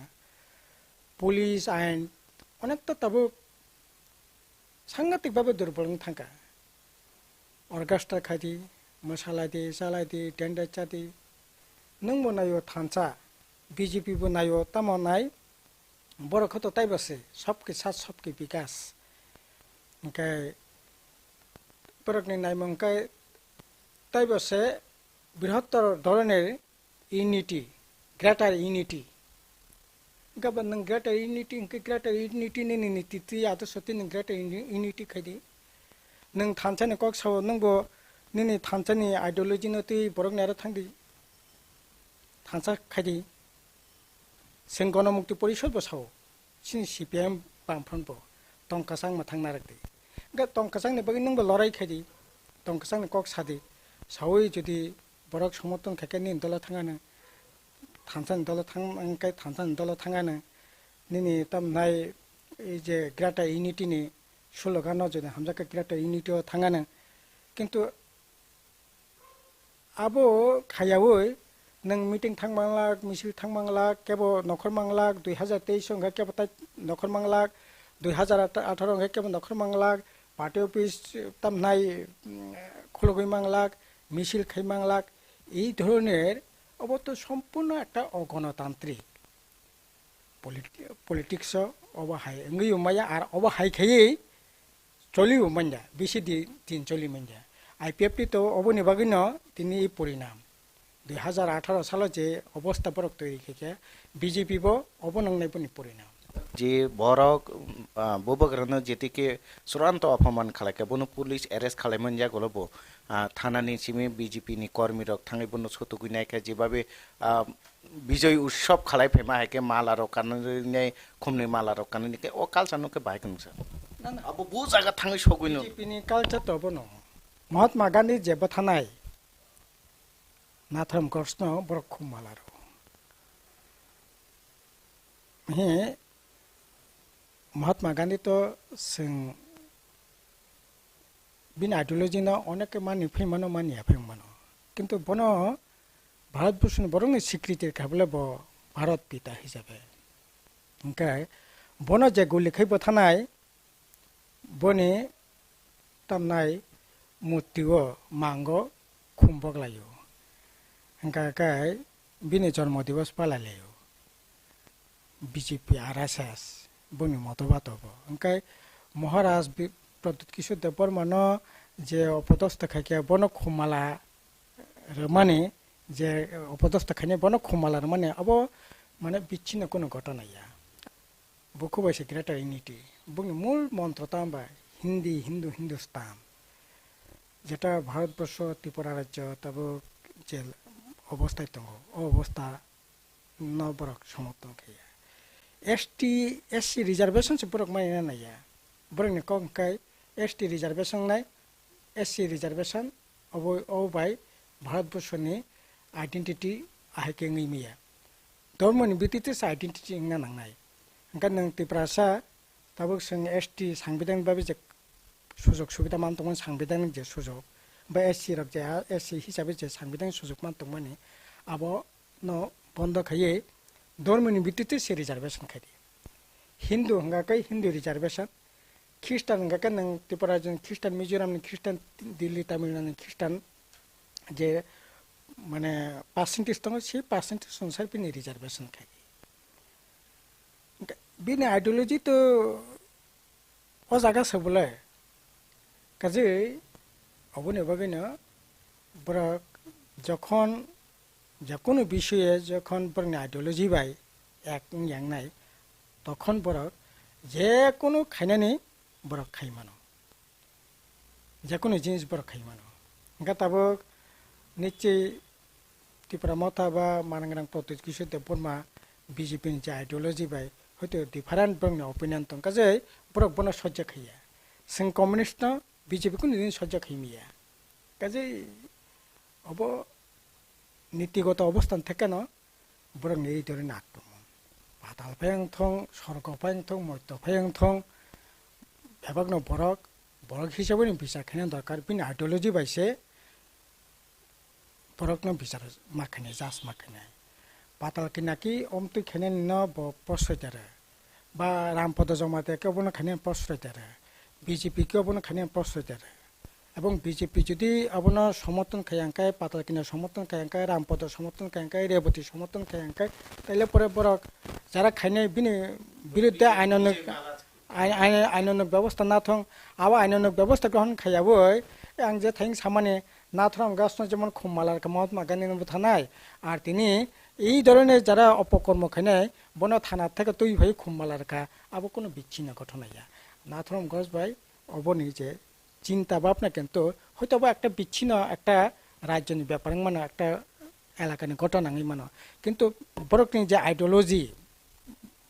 पुलिस आइन अनेकटा तब सांगतिक भाबे दुर्बल थांका अर्केस्ट्रा खादि मोसालायदि सालायदि टेन्डार चादि नों बनायो थांचा बीजेपी बनायो तमनाय बरखत ताइबसे सबके साथ सबके विकास ओंखाय बरकनि नायमंखाय তাইবসে বৃহত্তর ধরনের ইউনিটি গ্রেটার ইউনিটি গাবন গ্রেটার ইউনিটি নি নীতি তি আদর্শতি নি গ্রেটার ইউনিটি খাইদি নং থানচানি কক সাও নংবো নিনি থানচানি আইডিयोलॉजी নতি বরক নারা থাংদি থানচা খাইদি সেন গণমুক্তি পরিষদ বসাও সিনি সিপিএম পামফ্রনবো টংকাসাং মাথাং নারকদি गा টংকাসাং নি বগি নংবো লড়াই খাইদি টংকাসাং নি কক সাদি সাউই যদি বরক সমর্থন খেকেনি দল থাঙানো থানচান দল থাংকাই থানচান দল থাঙানো নিনি তাম নাই এই যে গ্রেটার ইউনিটিনি স্লোগান যদি হামজাকে গ্রেটার ইউনিটিও থাঙানো কিন্তু আবো খায়াওই नों मिटिं थांबांलाक मिছিল थांबांलाक केबो नखर मांगलाक 2023 संगे केबो ताइ नखर मांगलाक 2018 संगे केबो नखर मांगलाक पार्टी ऑफिस तामनाय खुलगै मांगलाक मिছিল खाइ मांगलाक এই ধরনের অবত সম্পূর্ণ একটা অগণতান্ত্রিক পলিটিক্স অবহাই এঙ্গিও মায়া আর অবহাই খাইয়ে চলিও মানজা বেশি দিন চলি মানজা আইপিএফটি তো অবনি বাগিন তিনি এই পরিণাম 2018 সালে যে অবস্থা বরক তৈরি খেকে বিজেপি বো অবনাংনাই বনি পরিণাম যে বরক ববগ্রহণ যেটিকে চূড়ান্ত অপমান খালাইকে বনো পুলিশ এরেস্ট খালাইমন যা গলব থানানি সিমে বিজেপি নি কর্মী রক থাঙে বনো ছতুকুই নাইকে যেভাবে বিজয় উৎসব খালাই ফেমা হাইকে মালা রক কাননে খুমনি মালা রক কাননিকে ও কালচাरनोके बाहायगोन सर अब बु जायगा थाङै सगैनो বিজেপি নি কালচার তো বনো মহাত্মা গান্ধী যেবো থানায় নাথরাম কৃষ্ণ বরক খুব মালারো হে महात्मा गांधी तो जों बिन आइडियोलॉजी ना अनेक मानि फैमानो मानिया फैमानो किंतु बनो भारतबर्षनि बरंनि स्वीकृति खाबले ब भारत पिता हिसाबै ओंखाय बनो जे गुलिखैबो थानाय बनि तामनाय मुर्तिओ मांगो खुम्बगलायो ओंखाय बिनि जन्म दिवस पालालायो बीजेपी आरएसएस बनि मतबाद हबो ओंखाय महाराज प्रद्युत किशोर देबबर्मन जे अपदस्थ खायके बनो खुमाला माने जे अपदस्थ खायने बनो खुमाला माने अब माने बिच्छिन्न कोनो घटना या बुखुबाय सेक्रेटारि नीति बुंनि मूल मंत्र तांबा हिंदी हिंदू हिंदुस्तान जेटा भारतबर्ष त्रिपुरा राज्य तब जे अवस्थाय दङ अवस्था नबरक समर्थन खाया एसटी रिजर्वेशन से बरक माने नाया बरक कंकाय एसटी रिजर्वेशन नाय एससी रिजर्वेशन अब बाय भारतबर्षनि आइडेंटिटी आहायके ngैमिया धर्मनि बितिते आइडेंटिटी ना नांनाय ओंखाय नों त्रिपुरासा तब जों एसटी सांबिधान बाबे जे सुजुग सुबिदा मान दंमोन सांबिधान जे सुजुग बा एससी रक जे एससी हिसाबै जे सांबिधान सुजुग मान दंमोन अब न बन्द खायै धर्मनि बितिते से रिजर्वेशन खायदि हिंदू हंगाकै हिंदू रिजर्वेशन ख्रिस्टान हंगाकै नों त्रिपुरा जों ख्रिस्टान मिजोराम ख्रिस्टान दिल्ली तामिलनाडु ख्रिस्टान जे माने पार्सेंटेज दङ से पार्सेंटेज अनुसार बिनि रिजर्वेशन खायदि बिनि आइडियोलॉजी तो ओ जागा सबले काजे अबने बागैनो बरा যখন যে কোনো বিষয়ে যখন বরং আইডিयोलॉजी বাই এক यांनाय তখন বরক যে কোনো খাইনানি বরক খাইমানো যে কোনো জিনিস বরক খাইমানো গা তাবো নিচে ত্রিপুরা মতা বা মানগ্রাম প্রত্যেক কিছু দেববর্মা বিজেপি যে আইডিयोलॉजी বাই হয়তো ডিফারেন্ট বরং অপিনিয়ন দं কাজে বরক বনা সহ্য খাইয়া जों कम्युनिस्ट বিজেপি को নিদিন সহ্য খাইমিয়া কাজে अब নীতিগত অবস্থান থেকে না বরং এই ধরনের আক্রমণ পাতাল ফায়ংথং স্বর্গ ফায়ংথং মর্ত্য ফায়ংথং এবাগনো বরক হিসাবে বিচার খানে দরকার বিন আইডিयोलॉजी বাইছে বরকনো বিচার মাখানে জাস মাখানে পাতাল কি নাকি অমতু খানে ন প্রশ্রয়তারে বা রামপদ জমাতে কেবল খানে প্রশ্রয়তারে বিজেপি কেবল খানে প্রশ্রয়তারে এবং বিজেপি যদি আপনার সমর্থন খায়াঙ্কায় পাতাল কিনা সমর্থন খায়াঙ্কায় রামপদ সমর্থন খায়াঙ্কায় রেবতী সমর্থন খায়াঙ্কায় তাইলে পরে বরক যারা খাইনে বিনি বিরুদ্ধে আইনানুক ব্যবস্থা না থং আবার আইনানুক ব্যবস্থা গ্রহণ খাইয়াবো আং যে থাইং সামানে না থরাম গাছন যেমন খুম্মালার মহাত্মা গান্ধী থানায় আর তিনি এই ধরনের যারা অপকর্ম খাইনায় বন থানা থেকে তৈরি হয়ে খুম্মালার খা আবার কোনো বিচ্ছিন্ন ঘটনা ইয়া না থরাম গছ ভাই অবনি যে চিন্তা ভাবনা কিন্তু হয়তো একটা বিচ্ছিন্ন একটা রাজ্যের ব্যাপার মানে একটা এলাকার ঘটনা মানে কিন্তু বরকনি যে আইডিयोलॉजी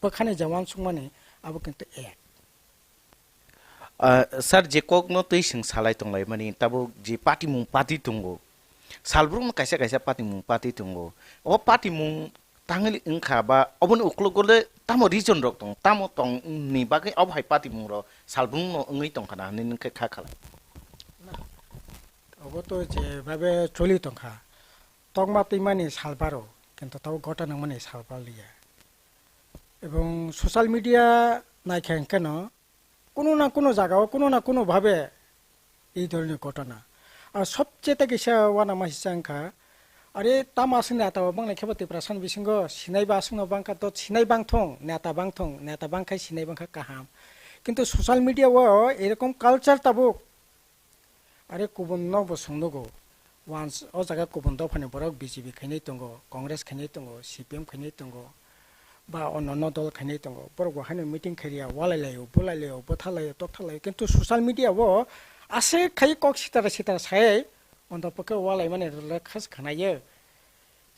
বখানে জওয়ান সুমানে আবো কিন্তু এক सर जे कोकनो तैसिं सालाय दंलाय माने ताबो जे पार्टी मुं पार्टी दंगो सालब्रुम कायसा कायसा पार्टी मुं पार्टी दंगो ओ पार्टी मुं तांगलि इंखा बा अबन उक्लगले तामो रिजन रक दं तामो तं नि बागै अबहाय पार्टी मुं र सालब्रुम न ओंगै दंखाना नि नोंखे खा खालाय अब तो जे भाबे चलि दंखा तंमा तैमानि सालबारो किन्तु ताव घटना माने सालबालिया এবং সোশ্যাল মিডিয়া নাইখান কেন কোনো না কোনো জায়গাও কোনো না কোনো ভাবে এই ধরনের ঘটনা আর সবচেয়ে গেছে ওয়ানা মাহিসাংখা আরে তাম আসিং নেতা বাংলা খেবতে প্রাসান বিসঙ্গ সিনাই বাসিং বাংকা তো সিনাই বাংথং নেতা বাংখাই সিনাই বাংখা কাহাম কিন্তু সোশ্যাল মিডিয়াও এরকম কালচার তাবুক আরে কুবন নব সঙ্গো ওয়ান্স ও জায়গা গুবুন দফানি বরক বিজেপি খাইনাই दङ কংগ্রেস খাইনাই दङ সিপিএম খাইনাই दङ বা অন্যান্য দল খাইনাই दङ বরক ওখানে মিটিং খাইয়া ওয়ালাইলাयो বুলাইলাयो বথালাयो তথালাयो কিন্তু সোশ্যাল মিডিয়াও আছে খাই কক সিতারা সিতারা সাই অন্তপক্ষে ওয়ালাই মানে খাস খানাयो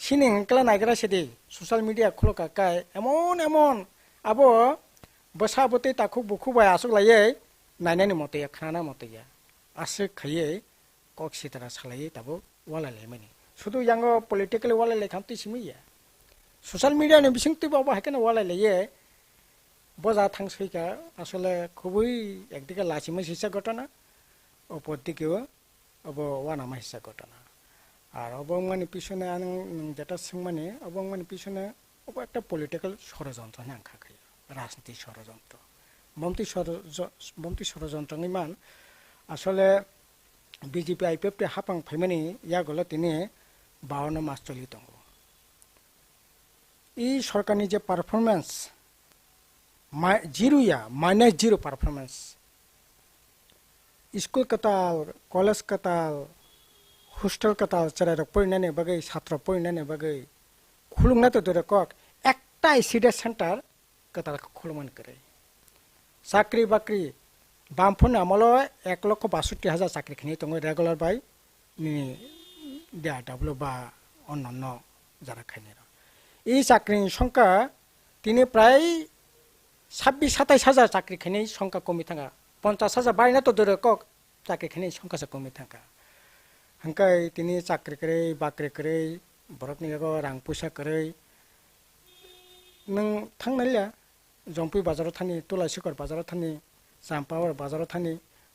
সিনি হেंकला नायग्रा सेदि সোশ্যাল মিডিয়া খুলো কাকায় এমন এমন আবো বসাবতে তাকু বুকুবাय আসুক লাयै নাইনানি মতে খানা মতে আছে খাইয়ে কক সিতারা সালাই তাবো ওয়ালাইলাই মানে শুধু ইয়াঙ্গ পলিটিক্যালি ওয়ালাইলাই খামতি সিমিয়া সোশ্যাল মিডিয়া নে বিসিংতি বাবা হাকেন ওয়ালাইলাইয়ে বজা থাংসইকা আসলে খুবই একদিকে লাচিমা হিসা ঘটনা অপরদিকেও অব ওয়ানামা হিসা ঘটনা আর অবংমানি পিছনে যেটা মানে অবংমানি পিছনে একটা পলিটিক্যাল ষড়যন্ত্র নাঙ্কা খাই রাজনীতি ষড়যন্ত্র বমতি ষড়যন্ত্র ইমান আসলে বিজেপি আইপিএফটি হাপাং ফাইমানি ইয়াগুলো তিনি 52 মাস চলি দङ এই সরকারনি যে পারফরমেন্স জিরোয়া -0 পারফরমেন্স স্কুল कताल कॉलेज कताल हॉस्टल कताल चराय पढ़ने बगै छात्र पढ़ने बगै खुलुंगना तो दरे कक एकटा आईसीडीएस सेंटर कताल खुलुमन करे चाकरी बाकरी बामफोन आमल 1,62,000 चाकरी खनि दङ रेगुलार बाय नि DRW বা অন্যান্য যারা খাইনে এই চাকরির সংখ্যা তিনি প্রায় 26-27,000 চাকরি খাইনে সংখ্যা কমি থাকা 50,000 बायना तो दरे कक चाकरी खनि संख्या कमी थांका हंकाय तिनी चाकरी करे बाकरी करे बरकनि रां पैसा करे नों थांनायला जंपी बाजाराव थानि तुलासिकर बाजाराव थानि जामपावर बाजाराव थानि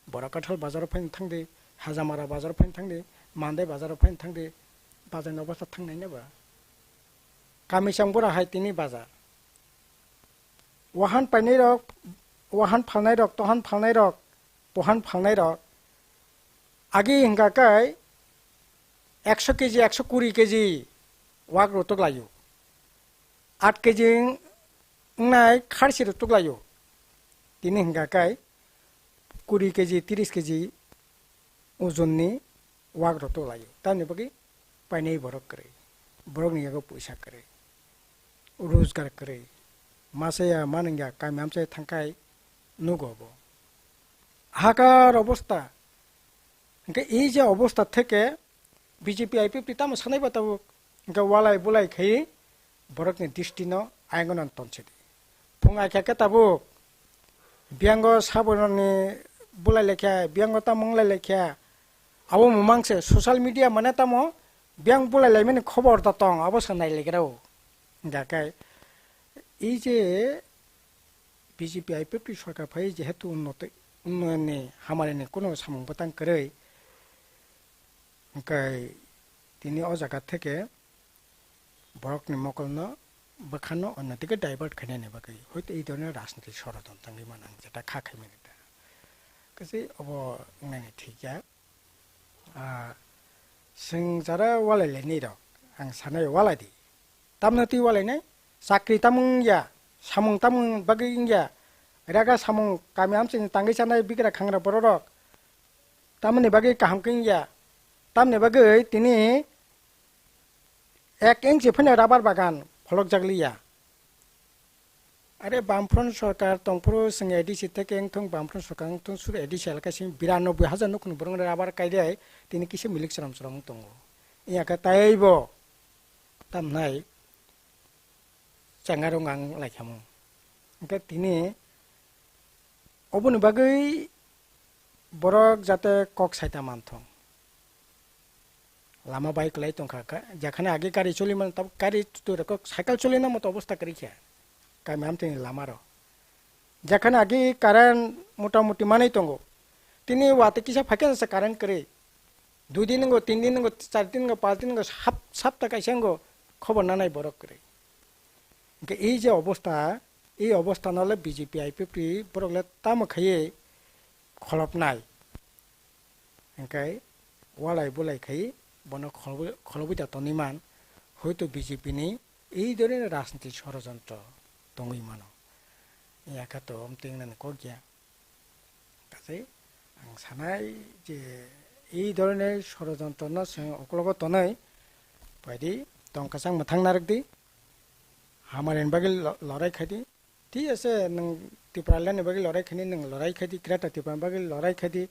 बराकाठल बाजाराव फैनो थांदे हाजामारा बाजाराव फैनो थांदे मान्दाय बाजाराव फैनो थांदे बाजारनि अबस्था थांनायनोबा कामिसांबरा हाय तिनी बाजार वाहन पाइनाय रक वाहन फालनाय रक तहन फालनाय रक बहान फालनाय रक आगे हिंगाकाय 100 केजी 120 केजी वाक रोतक लायो 8 केजी नाय खारसि रोतक लायो तिनी हिंगाकाय 20 केजी 30 केजी ओजननि वाक रोतक लायो तानि बगै पाइनाय बरक करे बरकनि यागो पैसा करे रोजगार करे मासेया मानंगा कामियामसे थांकाय नुगबो हाकार अवस्था এই যে অবস্থা থেকে বিজেপি আইপিএফ তাম সানাই বাতাবো ওয়ালাই বুলাই খাই বরকনি দৃষ্টি ন আইগনন তনসেদি ফুঙাই খাকে তাবো বিয়াঙ্গ সাবরনি বুলাই লেখা বিয়াঙ্গ তামংলাই লেখা আবো মুমাংসে সোশ্যাল মিডিয়া মানে তামো বিয়াং বুলাই লাইমেনি খবর দতং আবো সানাই লেগরাও গাকাই এই যে বিজেপি আইপিএফ সরকার ফাই যেহেতু উন্নয়নে হামারেনে কোনো সামং বাতাং করে তিনি ও জায়গা থেকে বরকনি মকলন বখানো অন্যদিকে ডাইভার্ট খাইনে নেবাকে হয়তো এই ধরনের রাজনীতির ষড়যন্ত্র বিমান যেটা খাখাই মেনেটা কাজে অব নাইনে ঠিক जों যারা ওয়ালাইলাইনি রক आं सानाय वालायदि तामनति वालायनाय साख्रि तामुंया सामुं तामुं बागैया रागा सामुं कामि आमसिन तांगै सानाय बिग्रा खांग्रा बररक तामनि बागै काहामकिया तामनि बागै तिनि 1 इंच फैनाय राबार बागान फलक जागलिया अरे बामफ्रन सरकार तंफ्रो जों एडिसि থেকে थं बामफ्रन सरकार थं सुर एडिसि अलकासि 92,000 नखुन बरं राबार कायदाय तिनि किसे मिलिक सराम सराम दङ इयाका तायबो तामनाय jangarong ang laikhamu engke tini oboni bagai borok jate kok saita manthong lama baik lai tongkha jakhane age gari choliman tab gari tutur kok cycle cholina mot obostha karikhya kami amtini lamaro jakhane age current motamoti manai tongo tini wate kisa phaken sa current kare 2 दिन ngo 3 दिन ngo 4 दिन ngo 5 दिन ngo sapta kaisengo khobor nanai borok kare এই যে অবস্থা এই অবস্থা নলে বিজেপি আইপিপি বরগলে তাম খাইয়ে খলপ নাই একাই ওয়ালাই বুলাই খাই বন খলবিতা তনিমান হয়তো বিজেপি নি এই ধরনের রাজনীতি ষড়যন্ত্র দঙই মানো ইয়াকা তো আমতিং নান কগিয়া কাছে আং সানাই যে এই ধরনের ষড়যন্ত্র না অকলগত নয় বাইদি টংকাসাং মথাং নারকদি হামারেন বাকি লড়াই খাইদি ঠিক আছে নং ত্রিপুরাল্যান্ড বাকি লড়াই খাইনি নং লড়াই খাইদি গ্রেটার ত্রিপুরা বাকি লড়াই খাইদি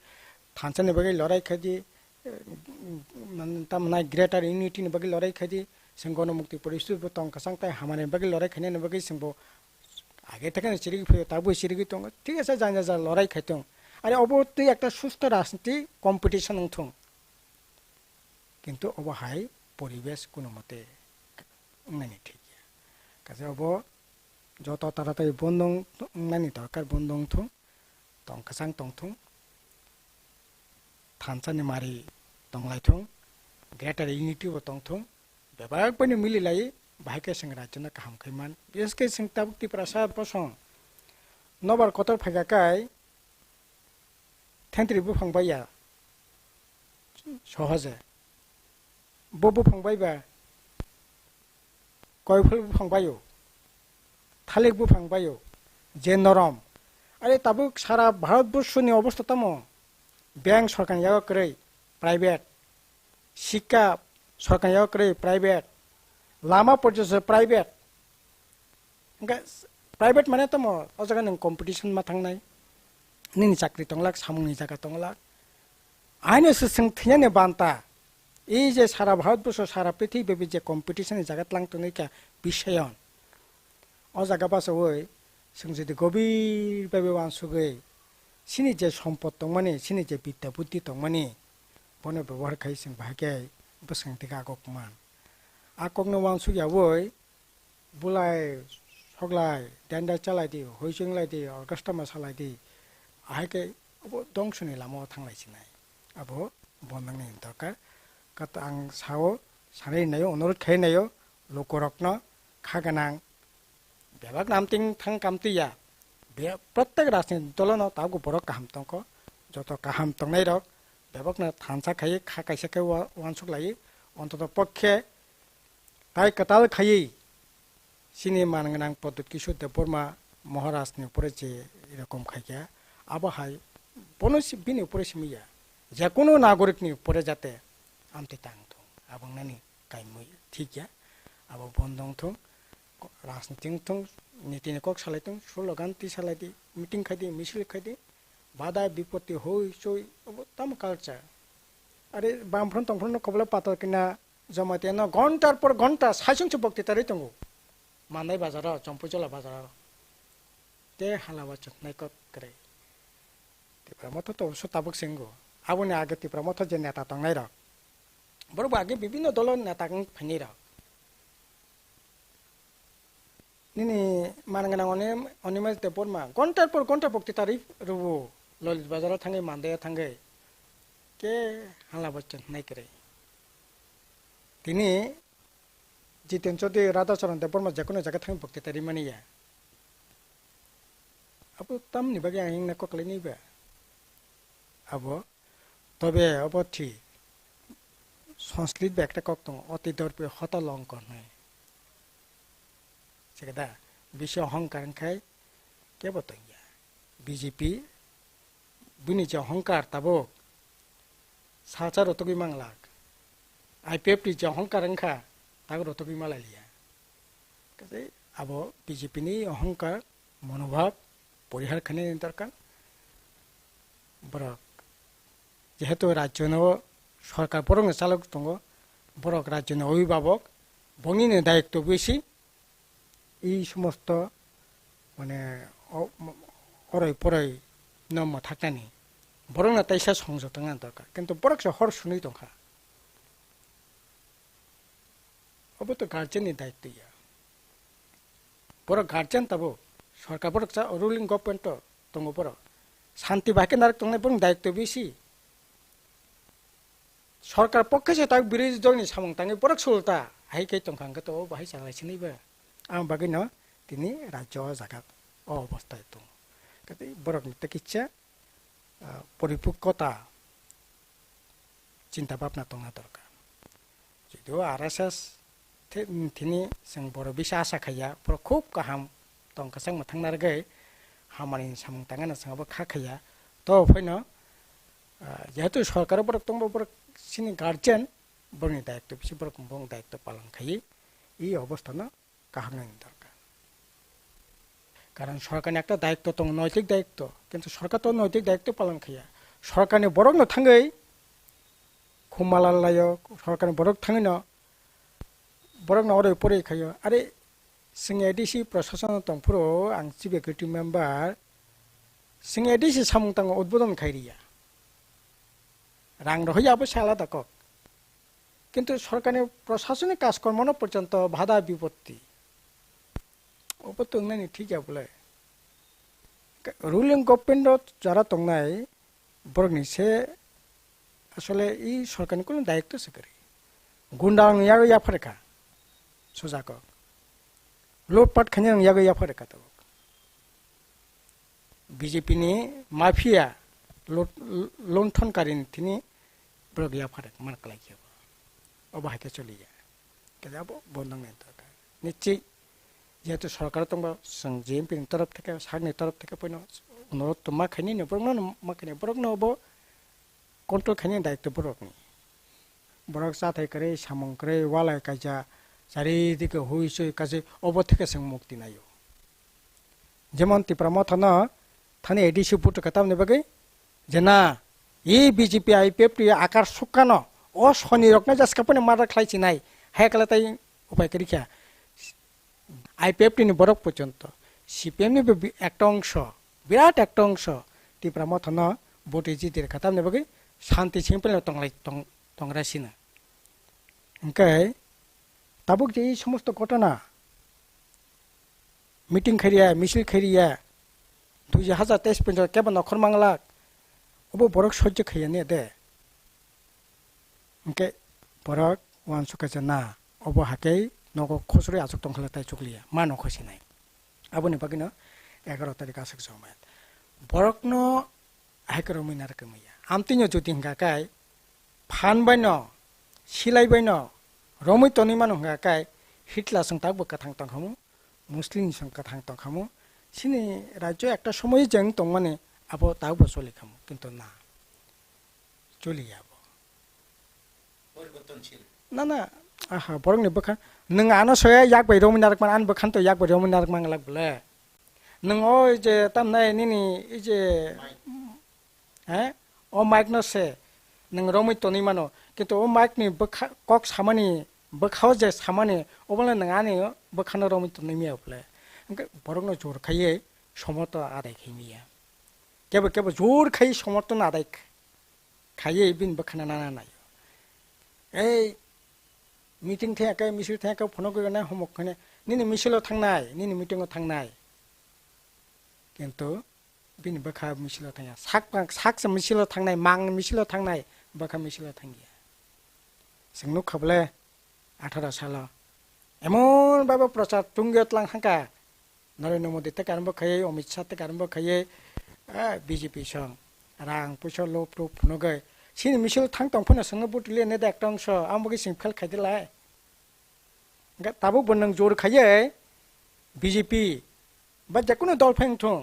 থানসানি बागै लड़ाई खादी तमनाय ग्रेटर यूनिटी नि बागै लड़ाई खादी जों गणमुक्ति परिषद बतंग कसंगताय हामानि बागै लड़ाई खाने बागै जोंबो आगे থেকে চিরিগি ফিরে তাবো চিরিগি দङ ঠিক আছে জানা যা লড়াই খাইতং আরে অবশ্যই একটা সুস্থ রাজনীতি কম্পিটিশন থং কিন্তু অবহাই পরিবেশ কোনো মতে নানি ঠিক কাজে অব যত তাড়াতাড়ি বন্ধং নানি দরকার বন্ধং থং তং কাসাং তং থং थानसानि मारि दंलायथं ग्रेटार यूनिटी बो दंथं बेबाग पनि मिलिलाय बाहायके जों राज्यना गाहाम खैमान बिसके जों ताबुक्ति प्रसाद बसं नबार कतर फायगाकाय थेंट्रि बुफांबाया सहजे बबो फांबायबा गयफुल बुफांबायो थालिर बुफांबायो जे नरम आरे ताबुक सारा भारतबर्षनि अवस्था तमो बैंक सरकार याव करे प्राइवेट शिक्षा सरकार याव करे प्राइवेट लामा पर्यटन प्राइवेट प्राइवेट माने तमो अजगा नों कम्पिटिशन मा थांनाय नोंनि चाकरि तंलाक सामुनि जागा तंलाक आइनो सों थियाने बान्ता এই যে সারা ভারতবর্ষ সারা পৃথিবী যে কম্পিটিশনে জায়গা লাংতনিকা বিষয়ন অ জায়গা পাশে ওই जों যদি গভীরভাবে আনসুগে सिनि जे सम्पद दंमानि सिनि जे विद्या बुद्धि दंमानि बनो व्यवहार खाइ जों बाहागे बसंति आगकमान आगकनो वानसुगियावै बुलाय सगलाय डेन्डा चालायदि होइजोंलायदि अर्केस्ट्रा सालायदि आहायके दंसनि लामाव थांलायसिनाय आबो बननांनि दरकार कत आं सावो सानैनायो अनुरोध खायनायो लोकरत्न खागोनां बेबाग नामथिं थां कामतिया प्रत्येक राजनीतिक दलनो ताबो बरक गाहाम तंक जत गाहाम तंनाय रक बेबकनो थानसा खायै खायसेखे वानसुक लायो अन्तत पक्षे ताय कताल खायै सिनि मानगोनां पद्धत किशोर देबबर्मा महाराजनि उपरे जे एरकम खायया आबहाय बनसि बिनि उपरे सिमिया जेकुनु नागरिकनि उपरे जाते आमति तांथं आबंनानि कायमुय ठीक या आबो बन्दं थं राजनीतिक थं नीति कक सालायथं स्लोगान ती सालायदि मीटिंग खायदि मिছিল खायदि बाधा विपत्ति होय सय तम कालचार अरे बामफ्रन तंफ्रन कबला पातर किना जमाते न घंटार पर घंटा साइसंसो बक्तितारै दंगो मानाय बाजार चम्पुजला बाजार ते हालावा चतनाय कक करे तिप्रा मथ तो सताबक सिंगो आबोनि आगे तिप्रा मथ जे नेता तंनाय र बरबो आगे विभिन्न दल नेता फाइनै र निनी मानगना अनिमेल देबबर्मा घंटार पर घंटा बक्तितारै रुबो ललित बाजाराव थाङै मान्दाया थाङै के हाला बच्चन नाय करे तिनी जितेन चौधरी राधाचरण देबबर्मा जेकुनु जागा थाङै बक्तितारै मानिया अब तमनि बागे आं ना ककलैनिबा अब तबे अब थि संस्कृत बेकटा कक दं अति दर्पे हत लंकन है सेदा विषय अहंकार खाय के बताइया बीजेपी बिनि जे अहंकार तबो साचा रतगि मांगलाक आईपीएफ टी जे अहंकार खा ताग रतगि मालालिया कते अब बीजेपी नि अहंकार मनोभाव परिहार खाने दरकार बरक जेहेतु राज्यनो सरकार बरं चालक दङ बरक राज्यनि अभिभावक बंगिनि दायित्व बेसि এই সমস্ত মানে অরই পরই নম থাকনানি বরং না তাইসা সংযত না দরকার কিন্তু বরকসে হর শুনি দংখা অব তো গার্জেননি দায়িত্ব ইয়া বড় গার্জেন তাবো সরকার বড় রুলিং গভর্নমেন্ট দङ বড় শান্তি বাকে নারক দংনাय বরং দায়িত্ব বেশি সরকার পক্ষে তাক বিরোধী দলনি সামং তাङै বরক सुलता हायकै दंखांगो तो बाहाय सालायसिनैबा आं बागैनो दिनै राज्य जागा अवस्था दं कते बरकनि तकिच्छा परिपक्वता चिन्ता भाबना दंना दरकार जुदिও आरएसएस थिनि जों बर' बिसा आसा खाया बर खुब गाहाम दंखासां मथांनारगै हामानि सामं ताङाना साङाबो खाखाया तो फैनो যেহেতু সরকারের বড় তোমার বড় সিনি গার্জেন বড়নি দায়িত্ব বেশি বড় বং দায়িত্ব পালন খাই এই অবস্থান কাহার দরকার কারণ সরকারের একটা দায়িত্ব তো নৈতিক দায়িত্ব কিন্তু সরকার তো নৈতিক দায়িত্ব পালন খাইয়া সরকারের বড় ন থাঙ্গই খুমালাল্লায় সরকারের বড় থাঙ্গই ন বড় ন ওরে পরে খাইयो আরে सिंह एडिसी प्रशासन तंफुरो आं सिबिकिटी मेम्बार सिंह एडिसी सामुंतांग उद्बोधन खाइरिया रां रहियाबो सालादा कक किन्तु सरकारनि प्रशासनिक काजकर्मनो पर्यन्त बाधा विपत्ति अबो तंनायनि ठीक बोले रुलिंग गभर्नमेंट যারা तंनाय बरगनि से আসলে এই সরকারनि কোনো দায়িত্ব সকরি গুন্ডা ইয়াগো ইয়াফারকা সুজাক लुटपाट खाने यागो याफार कातो बीजेपी ने माफिया लुंठनकारी थिनी ब्रग याफार मार्क लाइयो अब हाके चलिया के जाबो बंदं ने तो निश्चय जेहेतु सरकार तो सं जेएमपी तरफ থেকে সাগনি तरफ থেকে পয়নো অনুরোধ তো মা খাইনি নে বরং মা খাইনি বরং নবো কন্ট্রোল খাইনি দায়িত্ব বরং বরং সাথাই করে সামং করে ওয়ালাই কাজা চারিদিকে হুইসই কাজে অব থেকে जों মুক্তি নাইও যেমন তিপ্রাম থানা থানে এডিসি পুট কাতাম নেবাগে যে না এই বিজেপি আইপিএফ টি আকার সুকানো ও শনি রকনা জাসকাপনে মারা খাইছি নাই হেকলা তাই উপায় করিখা আইপিএফ টি বরক পর্যন্ত সিপিএম নি একটা অংশ বিরাট একটা অংশ তিপ্রাম থানা বটি জিতের কাতাম নেবাগে শান্তি সিম্পল টংলাই টংরাসিনা ওকে তাবুক যে এই সমস্ত ঘটনা মিটিং খাইয়া মিছিল খাইয়া 2023 পর্যন্ত কেবল নখর মাংলাক অব বরক সহ্য খাইয়া নে দে ওকে বরক ওয়ান সুকাছে না অব হাকেই নগ খসরে আচক টংখলা তাই চুকলিয়া মা নখসি নাই আবনি বাকিন 11 তারিখ আসক সময় বরক ন হাইকর মিনার কমিয়া আমতিনো যদি গাকাই ফান বাইন সিলাই বাইন रमै तनिमान हंगाकाय हिटला संताक बकाथां तंखामु मुस्लिम संकाथां तंखामु सिनि राज्य একটা সময় जों तंमाने आबो ताबो चलिखामु किन्तु ना चलियाबो परिवर्तनशील ना ना आहा बरंनि बखा नों आनो सया याक बाय रमै नारकमान आन बखान तो याक बाय रमै नारकमान लागबले नों ओ जे तामनाय निनि इ जे ओ माइक न से नों रमै तनिमानो किन्तु ओ माइकनि बखा कक सामानि बखाव जे सामानि अबले नङानि बखानो रमै तनिमिया बले बरंनो जोर खायै समर्थ आदाय खैमिया केबो केबो जोर खायै समर्थन आदाय खायै बिन बखाना नाना नाय ए मिटिं थायाखै मिसिल थायाखै फनो गयना हमक खने निनि मिसिलो थांनाय निनि मिटिंआव थांनाय किन्तु बिन बखा मिसिलो थाया साक मिसिलो थांनाय मां मिसिलो थांनाय बखा मिसिलो थांगिया जों नुखाबले 18 साल एमन बाबा प्रचार तुंगियत लांहांका नरेन्द्र मोदी ते आरम्भ खायै अमित शाह ते आरम्भ खायै बीजेपी सं रां पैसा लोप लोप फुनगै सिनि मिसिल थां तंफनो संग बुटले ने दा एकटा अंश आमबगे सिं फेल खायदिलाय गा ताबो बननों जोर खायै बीजेपी बा जेकुनो दल फेंथों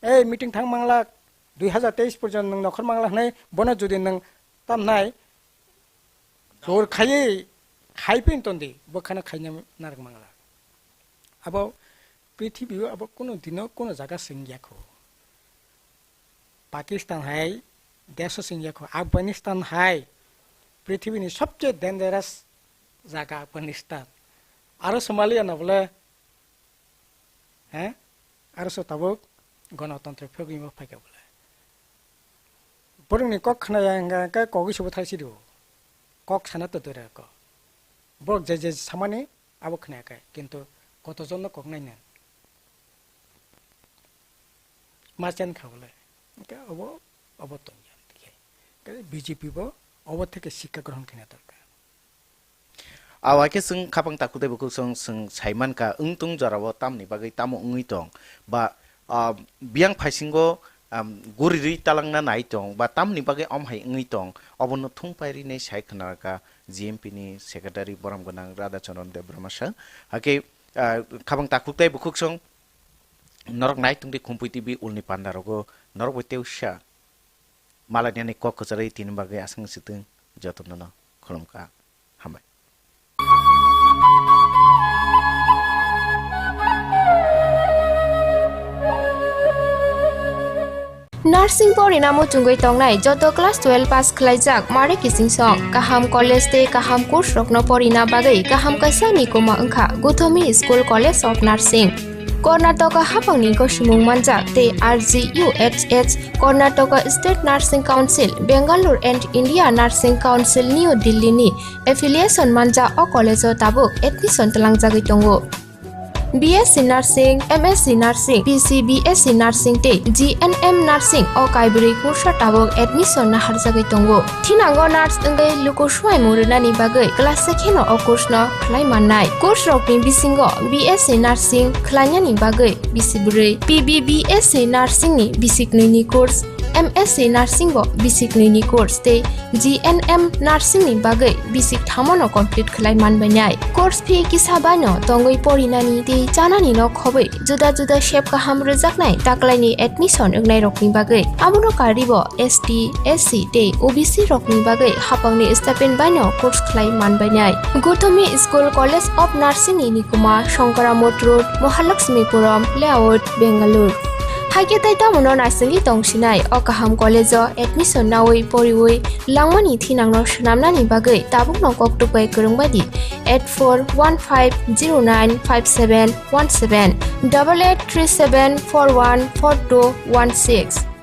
ए मिटिं थां मांला 2023 पर्यन्त नों नखर मांला हनै बना जुदि नों तामनाय जोर खायै खाइपेन तंदि बखाना खाइना नारक मांला अब पृथ्वी अब कोनो दिन कोनो जागा सिंगियाखौ पाकिस्तान हाय देश सिंगियाखौ अफगानिस्तान हाय पृथ्वीनि सबसे डेंजरस जागा अफगानिस्तान आरो सोमालिया नबले आरो सताबक गणतन्त्र फगिमो फाइका बोले बरंनि कक खनाया का कगिसबो थासिदो कक साना तो दरा को बरक जे सामाने आबो खनायाखै किन्तु कतजन कक नायनो माचेन खाबले के अब तो बीजेपी बो अब থেকে শিক্ষা গ্রহণ কিনা দরকার आवाके जों खापां ताकुते बखौ जों साइमान का उंतुं जराव तामनि बागै तामो उंगै दं बा बियां फाइसिंगो गुरिरि तालांना नाय दं बा तामनि बागै अमहाय उंगै दं अबनो थुंपायरि ने सायखनारका जीएमपी नि सेक्रेटारि बराम गोनां राधा चरण देब्रमासा हाके खापां ताकुते बखौ जों नरक नाय तुंदि खुम्पुइ टिभि उलनि पान्दारगो नरक बतेउसा malanya ni kok kecari tin bagai asing situng jatuh nono kolomka hambai. Nursing porina mo tunggoy tongnai joto class 12 pass khlaijak mare kising song kaham college te kaham course rokno porina bagai kaham kaisa ni koma angkha Guthomi School College of Nursing Karnataka hapangni ko simung manjak te RGUHH Karnataka State Nursing Council Bangalore and India Nursing Council New Delhi ni affiliation manja o college o tabuk admission talangjagoi tongo BSc Nursing, MSc Nursing, PC BSc Nursing te GNM Nursing o kaibri course tabok admission na harjagai tongo. Thinango nurse engai luko swai muruna ni bagai class 2 o course no khlai mannai. Course rokni bisingo BSc Nursing khlaina ni bagai bisibrai. PBBSc Nursing ni bisik ni course MSc Nursing bo basic ni course te GNM Nursing ni bagai basic thamono complete khlai manbainai course fee kisabano tongoi porinani te chanani no khobai juda juda shape ka hamro jaknai taklaini admission engnai rokni bagai amono karibo ST SC te OBC rokni bagai hapangni stipend baino course khlai manbainai Guthomi School College of Nursing ni nikuma Shankaramot Road Mahalakshmipuram Layout Bangalore Haike taita mono nasengi tongsinai o kaham college o admission nawai poriwai langmani thinangno shnamnani bagai tabuk no koktupai kurungbadi 8415095717 8837414216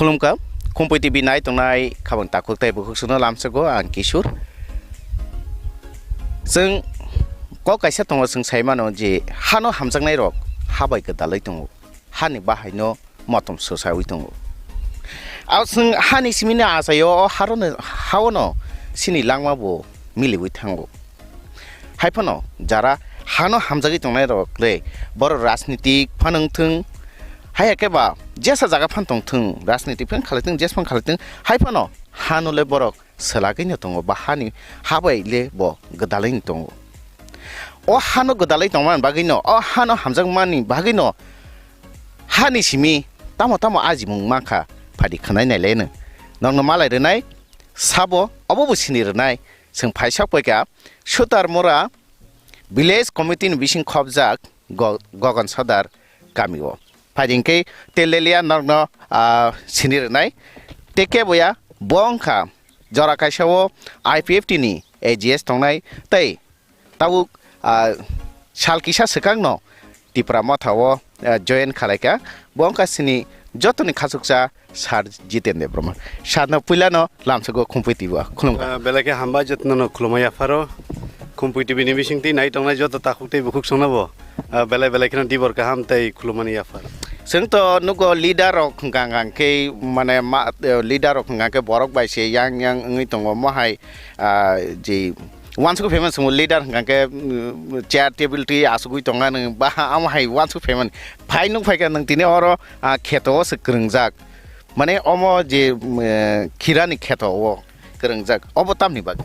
Khulumka Khumpui TV nai tongnai khabang takuk tai bukhuk suno lamsago ang Kishur जों ko kaisa tongo जों saimano je hano hamjangnai rok habai ka dalai tongo hani bahaino motom sosawi tongo aw जों hani simini asayo harono hawono sini langma bo miliwi thango haifano jara hano hamjagi tongnai rok le bor rajnitik phanangthung hayakeba jesa jaga phantong thung rajnitik phan khalatung jesphang khalatung haifano hano le borok selagino tongo ba hani habai le bo gadalai tongo o hano gadalai tongman bagino o hano hamjagmani bagino hani simi tamo tamo ajimung mangkha फादि खनाय नायलायनो नंनो मालाय रनाय साबो अबो सिनि रनाय जों फाइसा पैका सुतार मोरा village committee बिसिं खबजाक गगन सदार गामिओ फादिंके तेलेलिया नंनो सिनि रनाय टेके बया बंखा जरा काइसाओ IPFT नि AGS तंनाय तै ताउ सालकिसा सकांनो टिप्रा मथाओ जयन खालायका बंखा सिनि जतनि खासुकसा सार जितेन्द्र ब्रह्म सारनो पुइलानो लामसगो खुम्पुइ टिबा खुलुम बेलाके हामबा जतनो खुलुमाया फारो खुम्पुइ टिबि नि बिसिंति नाय तंनाय जत ताखुकते बुखुक संनाबो बेला बेलाके दिबर का हाम तै खुलुमानि याफार जोंथ' नुगो लिडार गांगांके माने लिडार गांगांके बरक बायसे yang ngै दङ महाय जे वान्सको फेमस लिडार गांके चेयार टेबल टी आसुगुइ दङ न बा आमहाय वान्सको फेमस फाइनु फाइका नों तिने अर खेतो सक्रंजाक माने अमो जे खिरानि खेतो करंजाक अब तामनि बाग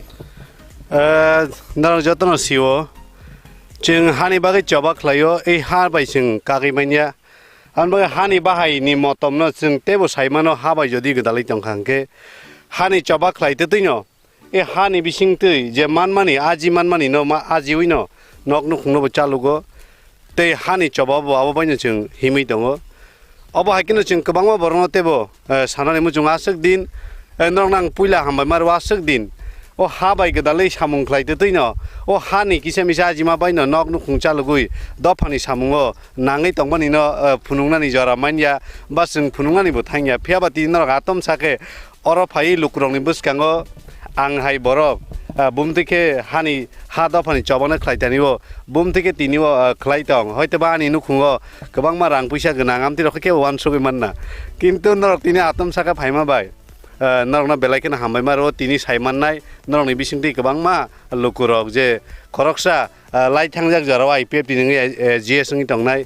नरं जतन सिओ जों हानि बागै जबा खलायो ए हा बायसिं कागैमानिया आनबो हानि बाहायनि मतमनो जों तेबो साइमानो हाबाय जदि गदालै दंखांके हानि जबा खलायते दैनो ए हानि बिसिंतै जे मानमानि आजि मानमानि न मा आजि उइनो नकनु खुंनोबो चालुगो तै हानि जबाबो आबो बायनो जों हिमै दङ अब हाकिनो जों गोबांबा बरनो तेबो सानानै मुजुं आसक दिन नरनां पुइला हामबाय मार आसक दिन ओ हाबाय गदालै सामुं खलायते दैनो ओ हानि किसे मिसा आजिमा बायनो नकनु खुं चालुगुइ दफानि सामुङो नाङै तंबानि न फुनुंनानि जरा मानिया बा जों फुनुंनानिबो थांया फियाबाति नरक आतम साके अर फाइ लुकुरंनि बुसकाङो आंहाय बरक बुमतिके हानि हा दफानि चबानो खलायतानिबो बुमतिके तिनिबो खलायतं हयतोबा आनि नुखुङो गोबांमा रां फैसा गोनां आमति रखके वान सगै मानना किन्तु नरक तिनि आतम साका फाइमा बाय नरना बेलायके हामबाय मारो तिनि साइमाननाय नरनि बिसिंति गोबांमा लुकुरक जे खरकसा लाइ थांजाक जराव IPFT नङै GS नङै तंनाय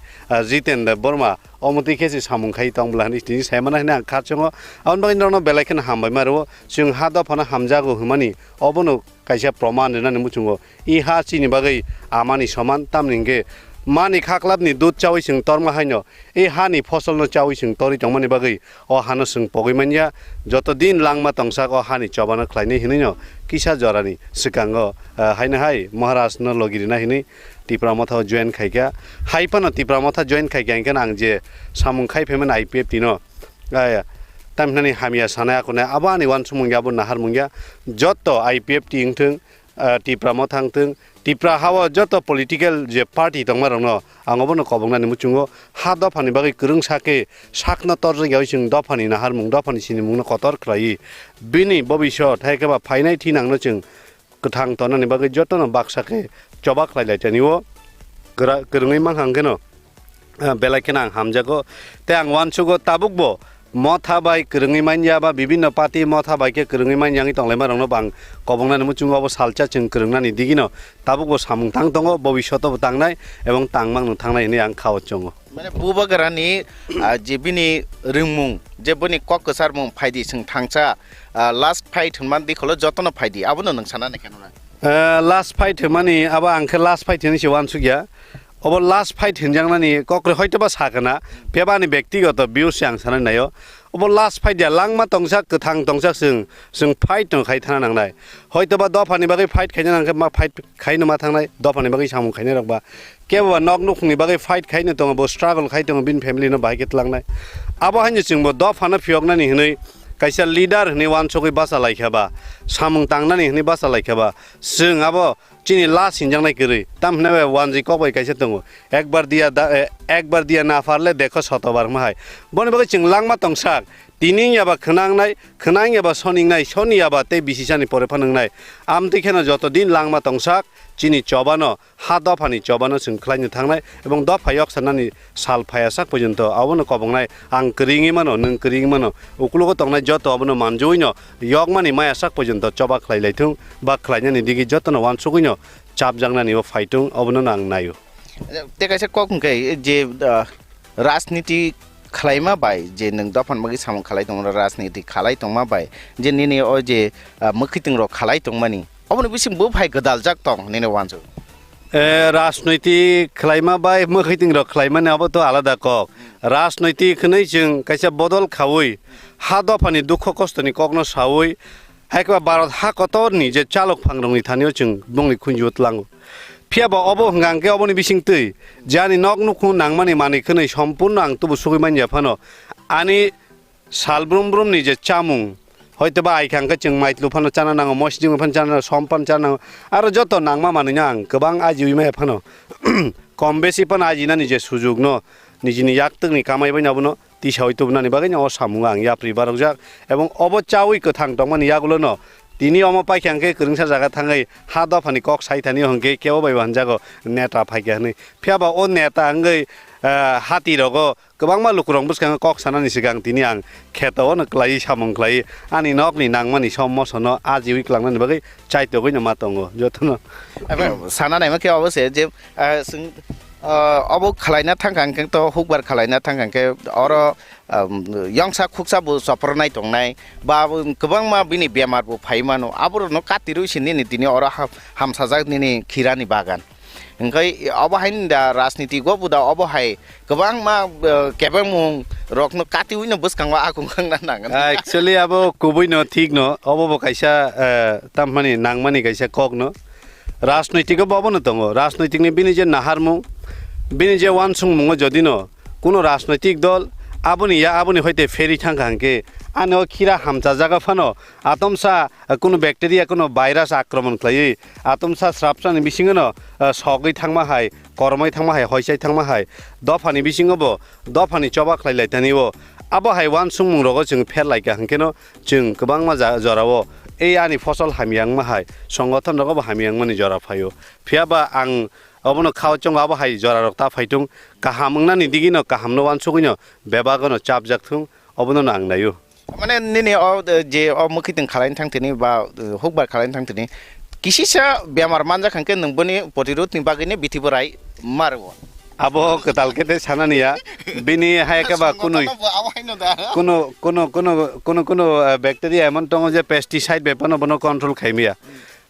जितेन्द्र बर्मा अमति केसि सामुंखाय तंब्लानि तिनि साइमाननाय आं खाचङो आउन बागै नरना बेलायके हामबाय मारो जों हा दफाना हामजागो हुमानि अबनो काइसा प्रमाण होननानै मुचुङो इ हा चिनि बागै आमानि समान तामनिंगे मानि खाक्लाबनि दूध चावै जों तरमा हायनो ए हानि फसलनो चावै जों तरि तंमानि बागै अ हानो जों पगैमानिया जत दिन लांमा तंसाक अ हानि चबानो खलायनै हिनैनो किसा जरानि सिकांगो हायनो हाय महाराज न लगिरिना हिनै टिप्रा मथा जॉइन खायगा हायपानो टिप्रा मथा जॉइन खायगा इंकन आं जे सामुं खायफेमन IPFT न तामनानि हामिया सानायाखने आबानि वान सुमुंयाबो नाहार मुंया जत IPFT इंथों टिप्रा मथांथों टिप्रा हावा जत पलिटिकल जे पार्टी दंमारनो आंबोनो कबंनानि मुचुङो हा दफानि बागै गोरों साके साखना तरजगायाव जों दफानि नाहार मुं दफानि सिनि मुंनो कतर खलायि बिनि भबिष्य थायकेबा फाइनाय थिनांनो जों गोथां तनानि बागै जतनो बाक्साके चबा खलायलायतानिओ गोरोङै मांहांगेनो बेलायकेना आं हामजागो ते आं वानसुगो ताबुकबो मथा बाय गोरोङै मानियाबा विभिन्न पार्टी मथा बायके गोरोङै मानियाङै तंलायमारनो बां कबंनानि मुचुङाबो सालचा जों गोरोंनानि दिगिनो ताबुकबो सामुं थां दङ भबिष्यतबो थांनाय एवं तांमांनो थांनाय होननाय आं खावचङो माने बुबागरानि जेबिनि रोंमुं जेबनि ककसार मुं फायदि जों थांचा लास्ट फाइट होनमान दिखौल जतनो फायदि आबनो नों साना नेखाना लास्ट फाइट माने अब आंखे लास्ट फाइट होनैसो वानसुगिया अब लास्ट फाइट हिनजांनानि कक्रे हयतोबा सागोना पेबानि व्यक्तिगत बिउस आं सानाय नायो अब लास्ट फाइट या लांमा तंसा गोथां तंसा जों फाइट दं खाय थाना नांनाय हयतोबा दफानि बागै फाइट खायनो नांखे मा फाइट खायनो मा थांनाय दफानि बागै सामु खायनो रंबा केबा नक नुखनि बागै फाइट खायनो दङ बो स्ट्रागल खाय दङ बिन फेमिलिनो बायकेट लांनाय अब हायनो जोंबो दफाना फियगनानि हिनै कायसा लिडार हनै वानसगै बासा लायखाबा सामुं तांनानि हनै बासा लायखाबा जों अब चिनि लास्ट हिनजांनाय गरै ताम हनै वानजि कबाय कायसा दङ एक बार दिया ना फारले देखो शतबार माहाय बनि बागै जों लांमा तंसाक तिनि याबा खोनां याबा सनि याबा ते बिसिसानि परे फानंनाय आमतिखेनो जत दिन लांमा तंसाक चिनि चबानो हा दफानि चबानो जों खलायनो थांनाय एबं दफायक साननानि साल फायासाक पर्यन्त आवनो कबंनाय आं करिङि मानो नों करिङि मानो उकुलुगो तंनाय जत आवनो मानजोइनो यगमानि मायासाक पर्यन्त चबा खलायलायथुं बा खलायनानि दिगि जतनो वानसुगैनो चापजांनानि फाइथुं आवनो आं नायो ते कायसा ककंकै जे राजनीति खलायमा बाय जे नों दफान बागै सामु खलाय दङ राजनीति खलाय दंमा बाय जे निने ओ जे मखितिं र खलाय दंमानि अबनो बिसिम बो फाय गदाल जाक तंग नेने वानजो राजनैतिक खालायमा बाय मोखैथिं र खालायमानाबोथ' आलादा कक राजनैतिकखौनो जों खायसे बदल खावै हा दफानि दुख खस्थ'नि ककनो सावै हायकबा भारत हा कतरनि जे चालक फांरंनि थानायाव जों बुंनि खुंजुत लाङो फियाबा अबो हंगांके अबनि बिसिंतै जानि नक नुखु नांमानि मानिखनै सम्पूर्ण आं तुबु सुगैमान जाफानो आनि सालब्रुम ब्रुमनि जे चामुं হয়তোবা আইখাंखौ जों माइथलु फानो जानो नांगौ मस्जिद फानो जानो सम्पान जानो नांगौ आरो যত नांमा मानिनो आं गोबां आजिउमै फानो कम बेसि फानो आजिना निजे सुजुग न निजिनि याक्तनि कामायबाय नाबनो तिसा हयतोबनानि बागै न सामुं आं याप्रि बारकजाक এবং অবচাউই কথাং দংমানি यागुलो न তিনি অম পাইখাंखे गोरोंसा जागा थाङै हा दफानि कक साइथानि हंगे केव बायबान जागो नेता फाइखा हनै फियाबा अ नेता हंगै हाति रगो गोबां मालुकुरं बुसखां कक सानानि सिगां तिनि आं खेतावनो क्लाइ सामुं क्लाइ आनि नकनि नांमानि सममसन आजिउइ क्लांनानि बागै चाइतोगै न मातंगो जतनो साना नायमा के अबसे जे अब खालायना थांखांखे तो हुकबार खालायना थांखांखे अर यंसा खुक्साबो सफरनाय दंनाय बा गोबां मा बिनि बेमारबो फाइमानो आबरनो कातिरु सिनि दिनि अर हामसाजाकनि खिरानि बागान ओंखाय अबहायनि दा राजनीतिगो बुदा अबहाय गोबां मा केबे मुं रकनो कातिउइनो बसखांवा आकुंखांना नांगोन एक्चुअली अब कुबैनो ठीक न अबबो कायसा ताममानि नांमानि कायसा ककनो राजनैतिक बबनो दङ राजनैतिकनि बिनि जे नाहारमुं बिनि जे वानसुं मुङो जदिनो कुनो राजनैतिक दल आबुनि हयते फेरि थांखांके आनो खिरा हामचा जागा फानो आतमसा कुनो बैक्टेरिया कुनो भाइरास आक्रमण खालायै आतमसा स्राबसानि बिसिङनो सगै थांमा हाय करमै थांमा हाय हयसाय थांमा हाय दफानि बिसिङबो दफानि चबा खालायलायतानिबो आबहाय वानसुं मुंरगो जों फेरलायका हांकेनो जों गोबां मा जरावो এই আনি ফসল হামিয়াং মাহাই সংগঠন রগব হামিয়াং মানি জরা ফাयो फियाबा आं अबनो खावचंग आबहाय जरा रक्ता फाइथुं काहामंनानि दिगिनो काहामनो वानसुगिनो बेबागनो चाप जाकथुं अबनो नांनायो माने निने अ जे अ मुखितिं खालायनो थांथेनि बा हुकबार खालायनो थांथेनि किसिसा बेमार मानजाखांके नोंबोनि प्रतिरोधनि बागैने बिथिबराय मारगो abo ketal kete sanania bini hai ke ba kuno bacteria emon tongo je pesticide bepano bono control khaimia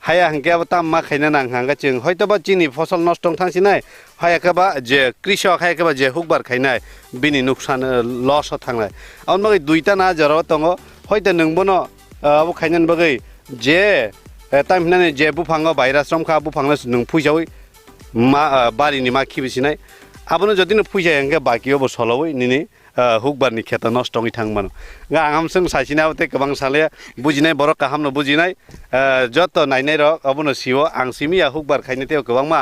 haya hangke ba tam ma khaina nang hanga ching hoyto ba chini fosol nostong thangsinai haya ke ba je krishok haya ke ba je hukbar khainai bini nuksan loss thangnai on bagai duita na jaro tongo hoyto ningbono abo khainan bagai je tam hinane je bufango virus rom kha bufangna nung phuijawi ma bari ni ma khibisinai abano jodino phuija hangke baki obo soloi nini हुकबारनि खेता नष्टङै थांमान गा आंहामसं सासिनाबते गोबां साले बुजिनाय बर काहामनो बुजिनाय जत नायनाय र अबनो CO आं सिमिया हुकबार खायनेते गोबां मा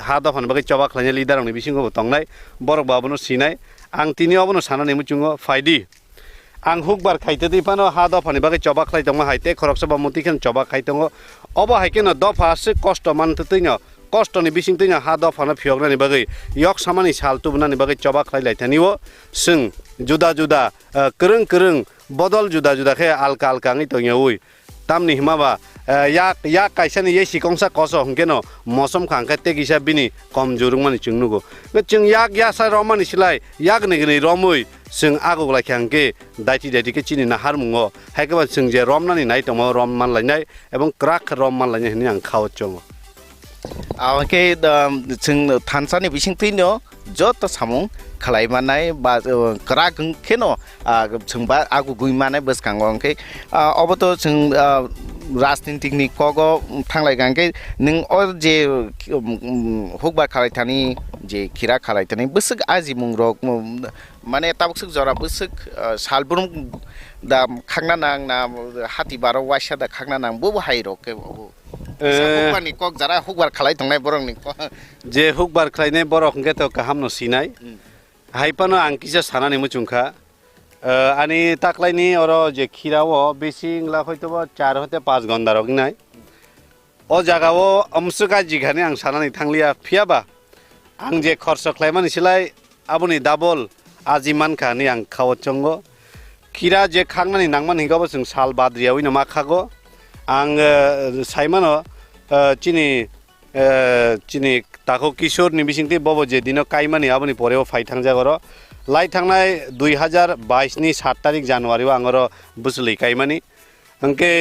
हा दफान बागै चबा खायने लिडारनि बिसिङो तंनाय बर बाबनो सिनाय आं तिनि अबनो सानानै मुचुङो फाइदि आं हुकबार खायते दिपानो हा दफानि बागै चबा खाय दंमा हायते खरकसा बा मुतिखन चबा खाय दङ अब हायकेनो दफासे कष्ट मानतैनो कष्टनि बिसिंतैनो हा दफानो फियगनानि बागै यक सामानि सालतुबनानि बागै चबा खायलायथानिवो जों जुदा जुदा करं बदल जुदा जुदा खे आलका आलकाङै तंयावै तामनि हिमाबा या कायसानि ये सिकंसा कस हंकेनो मौसम खांखे ते गिसा बिनि कम जुरुंमानि चुंनुगो जों या सा रमानि सिलाय याग नेगनि रमै जों आगो लायखांके दाइति के चिनि नाहार मुङो हायकेबा जों जे रमनानि नाय तंगो रम मानलायनाय एबं क्राक रम मानलायनाय हनि आं खावचङो आके जों थानसानि बिसिंतैनो जत सामुं खालायमानाय बा क्रागखेनो जोंबा आगु गुइमानाय बसखांगोंखे अबतो जों राजनीतिकनि कगो थांलायगांके नों अर जे हुकबार खालायथानि जे खिरा खालायथानि बसक आजि मुंरक माने ताबुक जरा बसक सालब्रुम दा खांना नां ना हाति बारो वाइसा दा खांना नां बो हायरके हुकबारनि कक जरा हुकबार खालाय थांनाय बरंनि जे हुकबार खालायनाय बरंखे तो काहामनो सिनाय हाइपानो आं किसा सानानै मुचुंखा आनि ताकलायनि अर जे खिराव बेसिं ला हयतोबा 4 हते 5 घन्टा रगिनाय अ जागाव अमसुका जिगानि आं सानानै थांलिया फियाबा आं जे खर्च खालायमानि सिलाय आबुनि डाबल आजिमान खानि आं खावचंगो खिरा जे खांनानै नांमान हिगाबो जों साल बाद्रियावैनो मा खागो आं साइमानो चिनि ताको किशोरनि बिसिंति बबो जे दिनो काइमानि आबुनि परेव फाइ थांजागर लाई थांनाय 2022 नि 7 तारिख जानुवारियाव आंगर बुसलै काइमानि अंके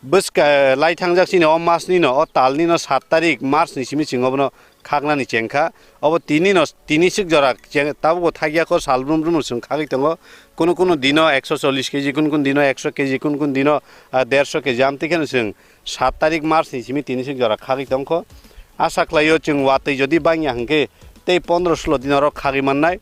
Buska light hangjaksini o masni no o talni no 7 tarik March ni simi singobno khagna ni chengkha obo tini sik jora tabu thagia ko salbrum brum sung khagi tongo kono dino 140 kg kun dino 100 kg kun dino 150 kg amti ken sung 7 tarik March ni simi tini sik jora khagi tongko asa klayo chung watei jodi bangya hangke tei 15-16 dinoro khagi mannai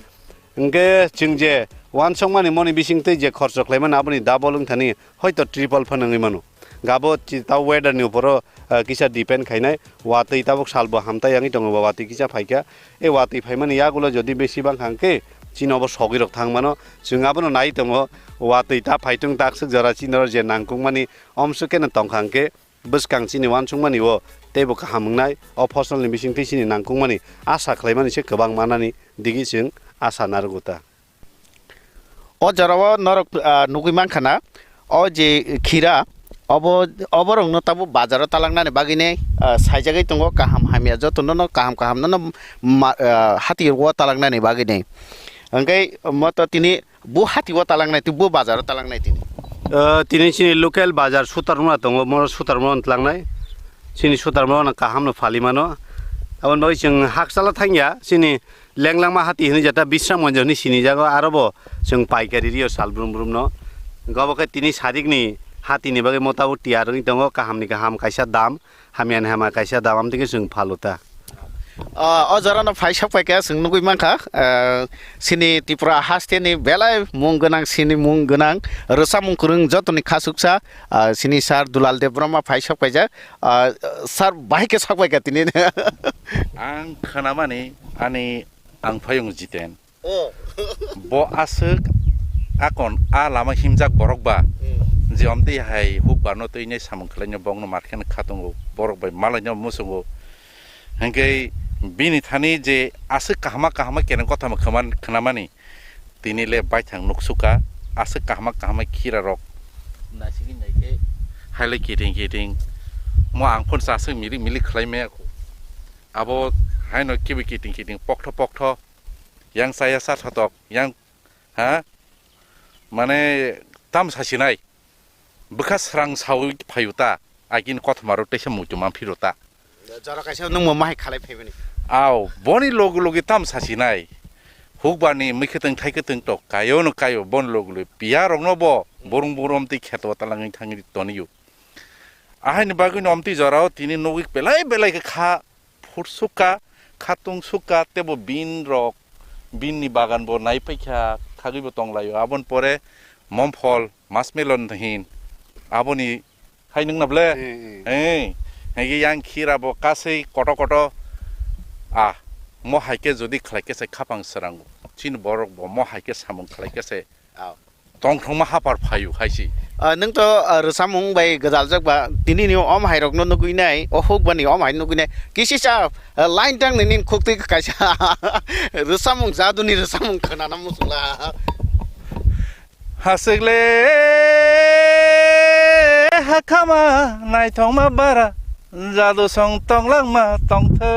hangke chung je wan songmani moni bisingte je khorcho khlaiman aboni double thani hoito triple phanangi manu gabo ta weather ni uporo kisa depend khainai watei tabok salbo hamtai yangi tongo watei kisa phaika e watei phaimani yagulo jodi beshi bang hangke chinobo sogirok thangmano jungabono nai tongo watei ta phaitung taksuk jara chinor je nangkungmani omsuken tongkhangke buskang chini wansungmani o tebo kahamungnai o phosol ni bisingte chini nangkungmani asa khlaimani se kobang manani digi sing asa naruguta o jarawa norok nugui mankhana o je khira oborong no tabu bazaro talangnani bagine saijagai tongo kaham hamia jotono no kaham no hati wo talangnani bagine angkai moto tini bu hati wo talangnai tu bu bazaro talangnai tini sini local bazar sutarmuna tongo mor sutarmuna tlangnai sini sutarmuna kaham no falimano abon bagi sing haksala thangya sini lenglangma hati hini jata bisram monjoni sini jago arobo sing paikari rio salbrum brum no goboke tini sarikni hati ni bagai motabu tiarung tongo kaham kaisa dam hamian hama kaisa dam amtike sung phaluta o jarana phaisa paika sung nugui mankha sini Tripura haste ni belai mung gonang sini mung gonang rosa mung kurung jotoni khasuksa sini sar Dulal Dev Brahma phaisa paija sar bahike sakpaika tini ang khanamani ani ang phayung jiten bo asuk akon a lama himjak borokba je omti hai hukba no toine samung khlaino bongno markhen khatongo borok bai malaino musungo hangei bini thani je asuk kahma kenen kotha ma khamani tinile baithang nuksuka asuk kahma khira rok nasigi naike haile kiting mo ang phon sa sung mili khlaime abo haino kibi kiting poktho yang saya sat hatok yang ha mane tam sasinai bekas rang sawi phayuta agin kothmaru tese mujuma phirota jara kaisa nung mamai khalai phaibani aw boni logi tam sasinai hukbani mikheteng thaiketeng tok kayo bon logi piarong no bo borong ti kheto talangi thangi toniyu ahani bagin omti jarao tini nogik belai ke kha fursuka khatung suka tebo bin ni bagan bo nai paikha khagibo tonglayo abon pore momphol masmelon hin aboni hainung nable hegi yang khira bo kasei koto mo haike jodi khlaike se khapang sarang chin borok bo mo haike samung khlaike se tongthongma hapar phayu haisi nung to rosamung bai gajal jakba tini ni om hairok no nugui nai o hukbani om hai nugui nai kisi sa line tang nin khokti kaisa rosamung jaduni rosamung khana na musula hasegle hakama nai thongma bara jadu song tonglang ma tongthai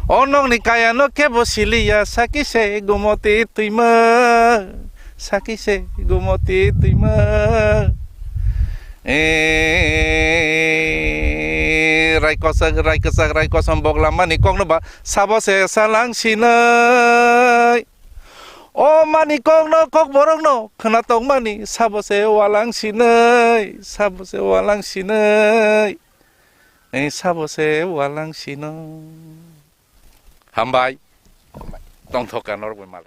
onong ni kaya no kebo silia sakise gumoti tuima raikosak boglamani kong no ba sabose salang sinai o mani kong no kok borong no khana tong mani sabose walang sinai sabose walang sinai hambai tong thokan or boi male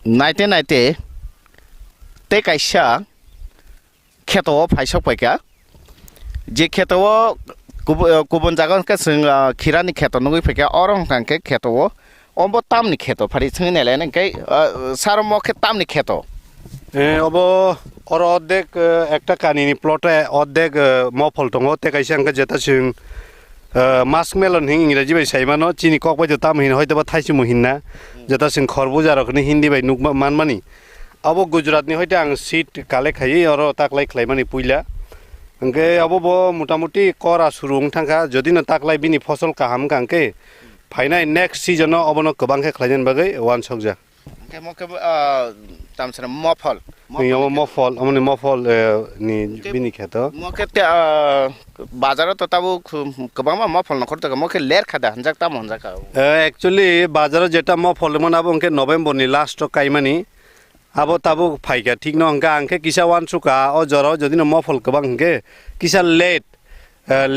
नाइटे ते काइसा खेतोआव फाइसक पाइका जे खेतोआव गुबुन जागा के जों खिरानि खेतो नगै फैका अरं कांके खेतोआव अबो तामनि खेतो फारि जों नायलाय नंकै सार मखे तामनि खेतो अब और अर्धेक একটা কানিনি প্লটে অর্ধেক মফল দङ তে কাইসা আঙ্কা যেটা जों মাস্কমেলন হিং ইংরেজি বাই সাইমানো চিনি কক বাই তাম হিন হয়তো বা থাইসি মহিনা যেটা जों খরবুজা রকনি হিন্দি বাই নুক মানমানি अब गुजरातनि हयते आं सीट कालेक्ट खायो और ताकलाय खालायमानि पुइला अंके अब बो मोटामुटी करा सुरुं थांखा जदिनो ताकलाय बिनि फसल काहाम कांके फाइनाय नेक्स्ट सीजन अबनो गोबांखे खालायन बागै वान सकजा अंके मके तामसरा मफल यो मफल अमने मफल नि बिनि खेतो मके बाजाराव त ताबो गोबांमा मफल नखर त मके लेर खादा हनजाक ताम हनजाका एक्चुअली बाजाराव जेटा मफल मन अब अंके नभेम्बरनि लास्ट काइमानि अब ताबो फाइका ठीक न अंका अंके किसा वान सुका ओ जरो जदिनो मफल गोबां अंके किसा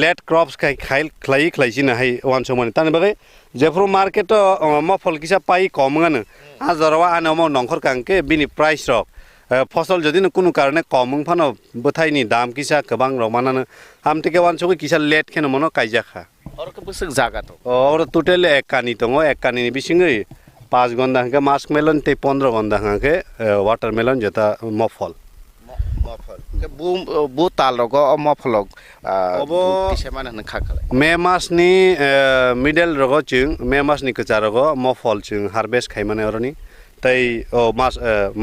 लेट क्रॉप्स खाइ खाइसिन हाय वान समनि तान बागै जेफ्रो मार्केट मफल किसा पाइ कमगानो आ जरवा आनो म नंखर कांके बिनि प्राइस रक फसल जदिनो कुनु कारणे कमं फानो बथाइनि दाम किसा गोबां रमानानो आमतेके वान सकै किसा लेट खेनो मनो काइजाखा और के बसक जागा तो और टोटल एक कानि दङ एक कानिनि बिसिङै 5 गन्दा के मास्क मेलन ते 15 गन्दा के वाटरमेलन जेता मफल के बु ताल रगो मफलक किसे माने खाखालाय मे मासनि मिडल रगो चिं मे मासनि कचा रगो मफल चिं हार्वेस्ट खाइमाने अरनि तै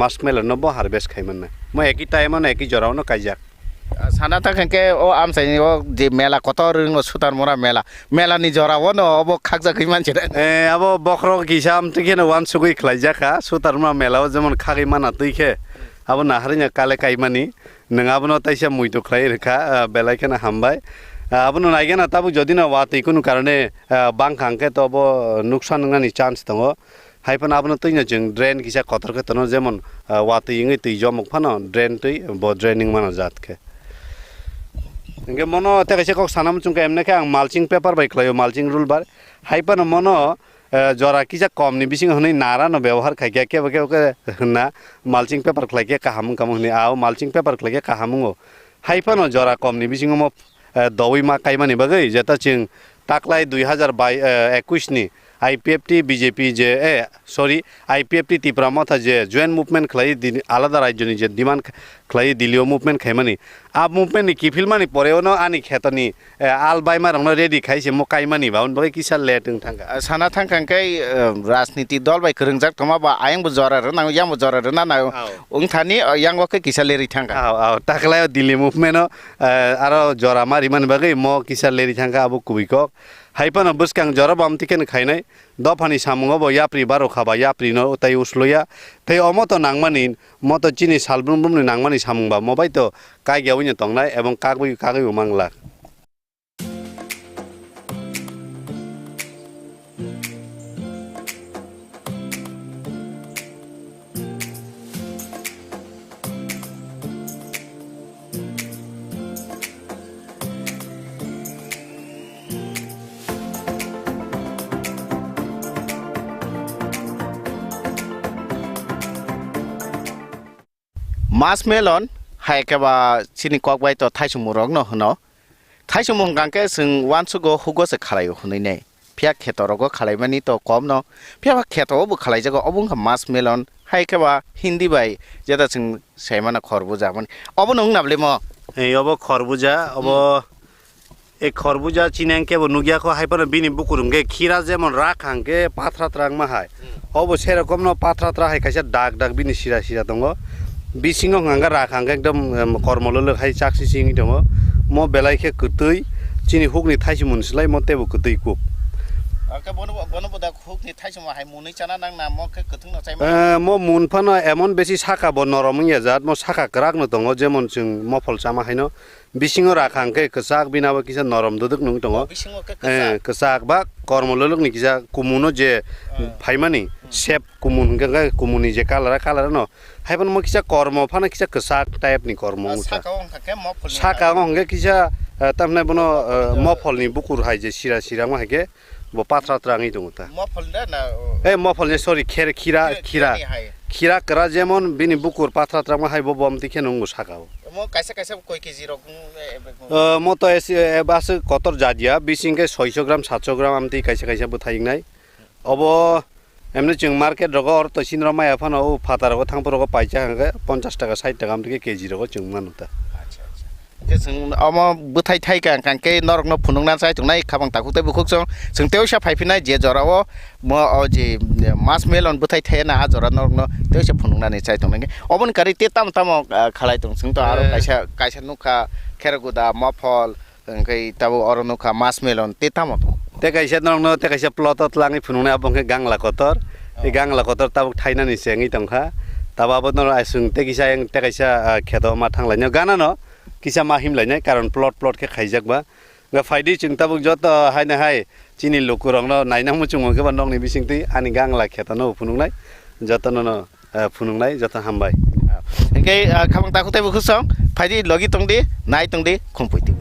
मास्क मेलन नबो हार्वेस्ट खाइमाने म एकी टाइमन एकी जरावनो काइजाक साना थाखाय ओ आमसाइनि ओ जे मेला कत रोंग सुतार मोरा मेला नि जराव न अब खागजाखै मानसि अब बखरो किसाम तकेन वान सुगै खलाइजाखा सुतार मोरा मेलाव जेमन खागै माना तैखे अब नाहारिना काले काइमानि नङाबनो तैसा मुइतो खलाइ रेखा बेलायखेना हामबाय अब नायगेना ताबु जदिना वातै कुनु कारणे बांखांके त अब नुकसान नङानि चान्स दङ हाइफन आबनो तैना जों ड्रेन किसा खतरके तनो जेमन वातै इंगै तै जमक फानो ड्रेन तै ब ड्रेनिंग मानो जातके इंगे मनो ते कैसे को सानाम चुंके एमने के आं माल्चिंग पेपर बाइ खलायो माल्चिंग रूल बार हाइपन मनो जरा किसा कमनि बिसिङ हनै नारा न व्यवहार खाइके के ना माल्चिंग पेपर खलाइके काहाम काम हनै आव माल्चिंग पेपर खलाइके काहामुङो हाइपन जरा कमनि बिसिङ म दवै मा काइमानि बगै जेता चिं ताकलाय 2021 नि आईपीएफटी बीजेपी जे सॉरी आईपीएफटी त्रिपुरा माथा जे जॉइंट मूवमेंट खलाई आलादा राज्यनि जे डिमांड खलाई दिल्लीयाव मूवमेंट खाइमानि आ मूवमेंट नि किफिलमानि परेवनो आनि खेतनि आलबाइमा रंनो रेडी खाइसे म काइमानि बाउन बगै किसा लेटों थांगा साना थांखांकै राजनीति दल बाय खरंजाक थमा बा आयंबो जरा र नांगो यामबो जरा र ना उंथानि यांगोके किसा लेरि थांगा आ ताकलाय दिल्ली मूवमेंट आरो जरा मारि मान बगै म किसा लेरि थांगा अब कुबिको हाइपन बसकां जरब आमतिकेन खाइनाय दफानि सामुङाव याप्रि बारो खाबा याप्रि न तै उसलोया तै अमत नांगमानि मत चिनि सालब्रुमब्रुमनि नांगमानि सामुंबा मबाय तो कागियावैनो तंनाय एवं कागै मांगला मास मेलन हायकेबा चिनि कक बाय तो थाइसुमुरक न हनो थाइसुमुं गांके जों वानसुगो हुगोसे खालायो हुनैने फिया खेतरगो खालायमानि तो कम न फिया खेतोबो खालायजागो अबुंगा मास मेलन हायकेबा हिंदी बाय जेदा जों सायमाना खरबुजा माने अब नों नाबले म ए अब खरबुजा अब ए खरबुजा चिनांके बो नुगियाखो हायपन बिनि बुकुरुंगे खीरा जेमन राखांगे पाथरात्रांग मा हाय अब सेरकम न पाथरात्रा हाय कायसा दाग बिनि सिरा दङ बिसिङाव हांगा राखांगे एकदम कर्मल हाय चाक्सि सिङि दङ म बेलायखे कतै चिनि हुकनि थाइसि मुनसलाय म तेबो कतै कुक आके बनबदा हुकनि थाइसि म हाय मुनै चाना नांना म के कथुं न चाइमा म मुनफाना एमन बेसि साखा ब नरम याजात म साखा करागनो दङ जेमन जों मफल चामा हायनो बिसिङाव राखांगे कसाक बिनाबो किसा नरम ददक नुं दङ कसाक बा कर्मललकनि किसा कुमुनो जे फाइमानि शेप कुमुन गंगा कुमुनि जे कालार न हायबन म किसा कर्म फाना किसा कसाक टाइपनि कर्म साका हंगे किसा तमने बनो मफलनि बुकुर हाय जे सिरा मा हायके ब पाथरात्राङै दङ ता मफल ना ए मफल ने सॉरी खीरा khira kara jemon bini bukur patra trama hai bobom tikhe nungu sakao mo kaisa koi kg rok mo to ebas kotor jadia bisingke 600 gram 700 gram amti kaisa buthaingnai obo emne jeng market rogo or to sinro mai afan o phata rogo thangpo rogo paisa hangke 50 taka 60 taka amti kg rogo jeng manuta जों अमा बुथाय थाय कांके नरक न फुनुंगना साय तंनाय खाबां ताखुते बुखुक जों तेव सा फाइफिनाय जे जराव म जे मास melon बुथाय थाय ना जरा नरक न तेव सा फुनुंगनानै साय तंनाय अबन कारि ते ताम खालाय दं जों तो आरो कायसा नुखा खेरगुदा मफल ओंकै ताबो अर नुखा मास मेलन ते ताम te kaisa nong no te kaisa plotot langi phunungne abongke gangla kotor e gangla kotor tabuk thainani sengi tongkha tababo no asung te kisa yang te kaisa kheto ma thanglaino gana no kisa ma himlainai karon plot ke khaijakba ga faidi chung tabuk joto haina hai chini lokurong no nainang muchung ke bandong ni bisingti ani gangla kheto no phunungnai joto no phunungnai joto hambai engke khabang takute bukhusong faidi logi tongdi nai tongdi Khumpui TV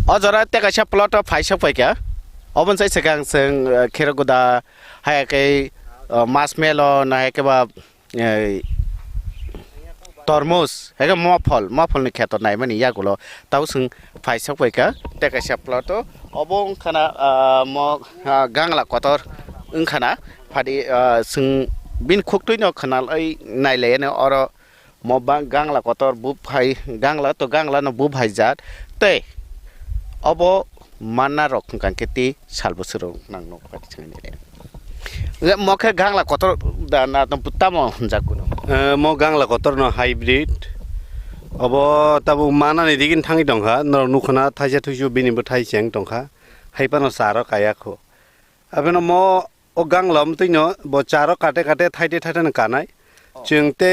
अजरा ते कायसा plot फायसा फैक्या अबन साय सेगां जों खेरगुदा हायाकै मास melon हायकेबा तरमुज हायके मफलनि खेत नाय माने यागुलो ताव जों फायसा फैक्या ते कायसा plot अबं खाना म गांला कतर ओंखाना फादि जों बिन खुक्तुइनो खानाल नायलायनो अर म गांला कतर बु फाय गांला न बु भायजात ते अब माना रक कांकेति साल बोसोर नांनो पाति छने मखे गांला कतर दाना त पुत्ता म जाकुनो म गांला कतर न हाइब्रिड अब ताबु माना नि दिगिन थांगि दंखा न नुखना थाइसे थुइसु बिनिबो थाइसें दंखा हाइपानो सारो कायाखो अबेनो म ओ गांलाम तैनो ब चारो काटे थाइते न कानाय जोंते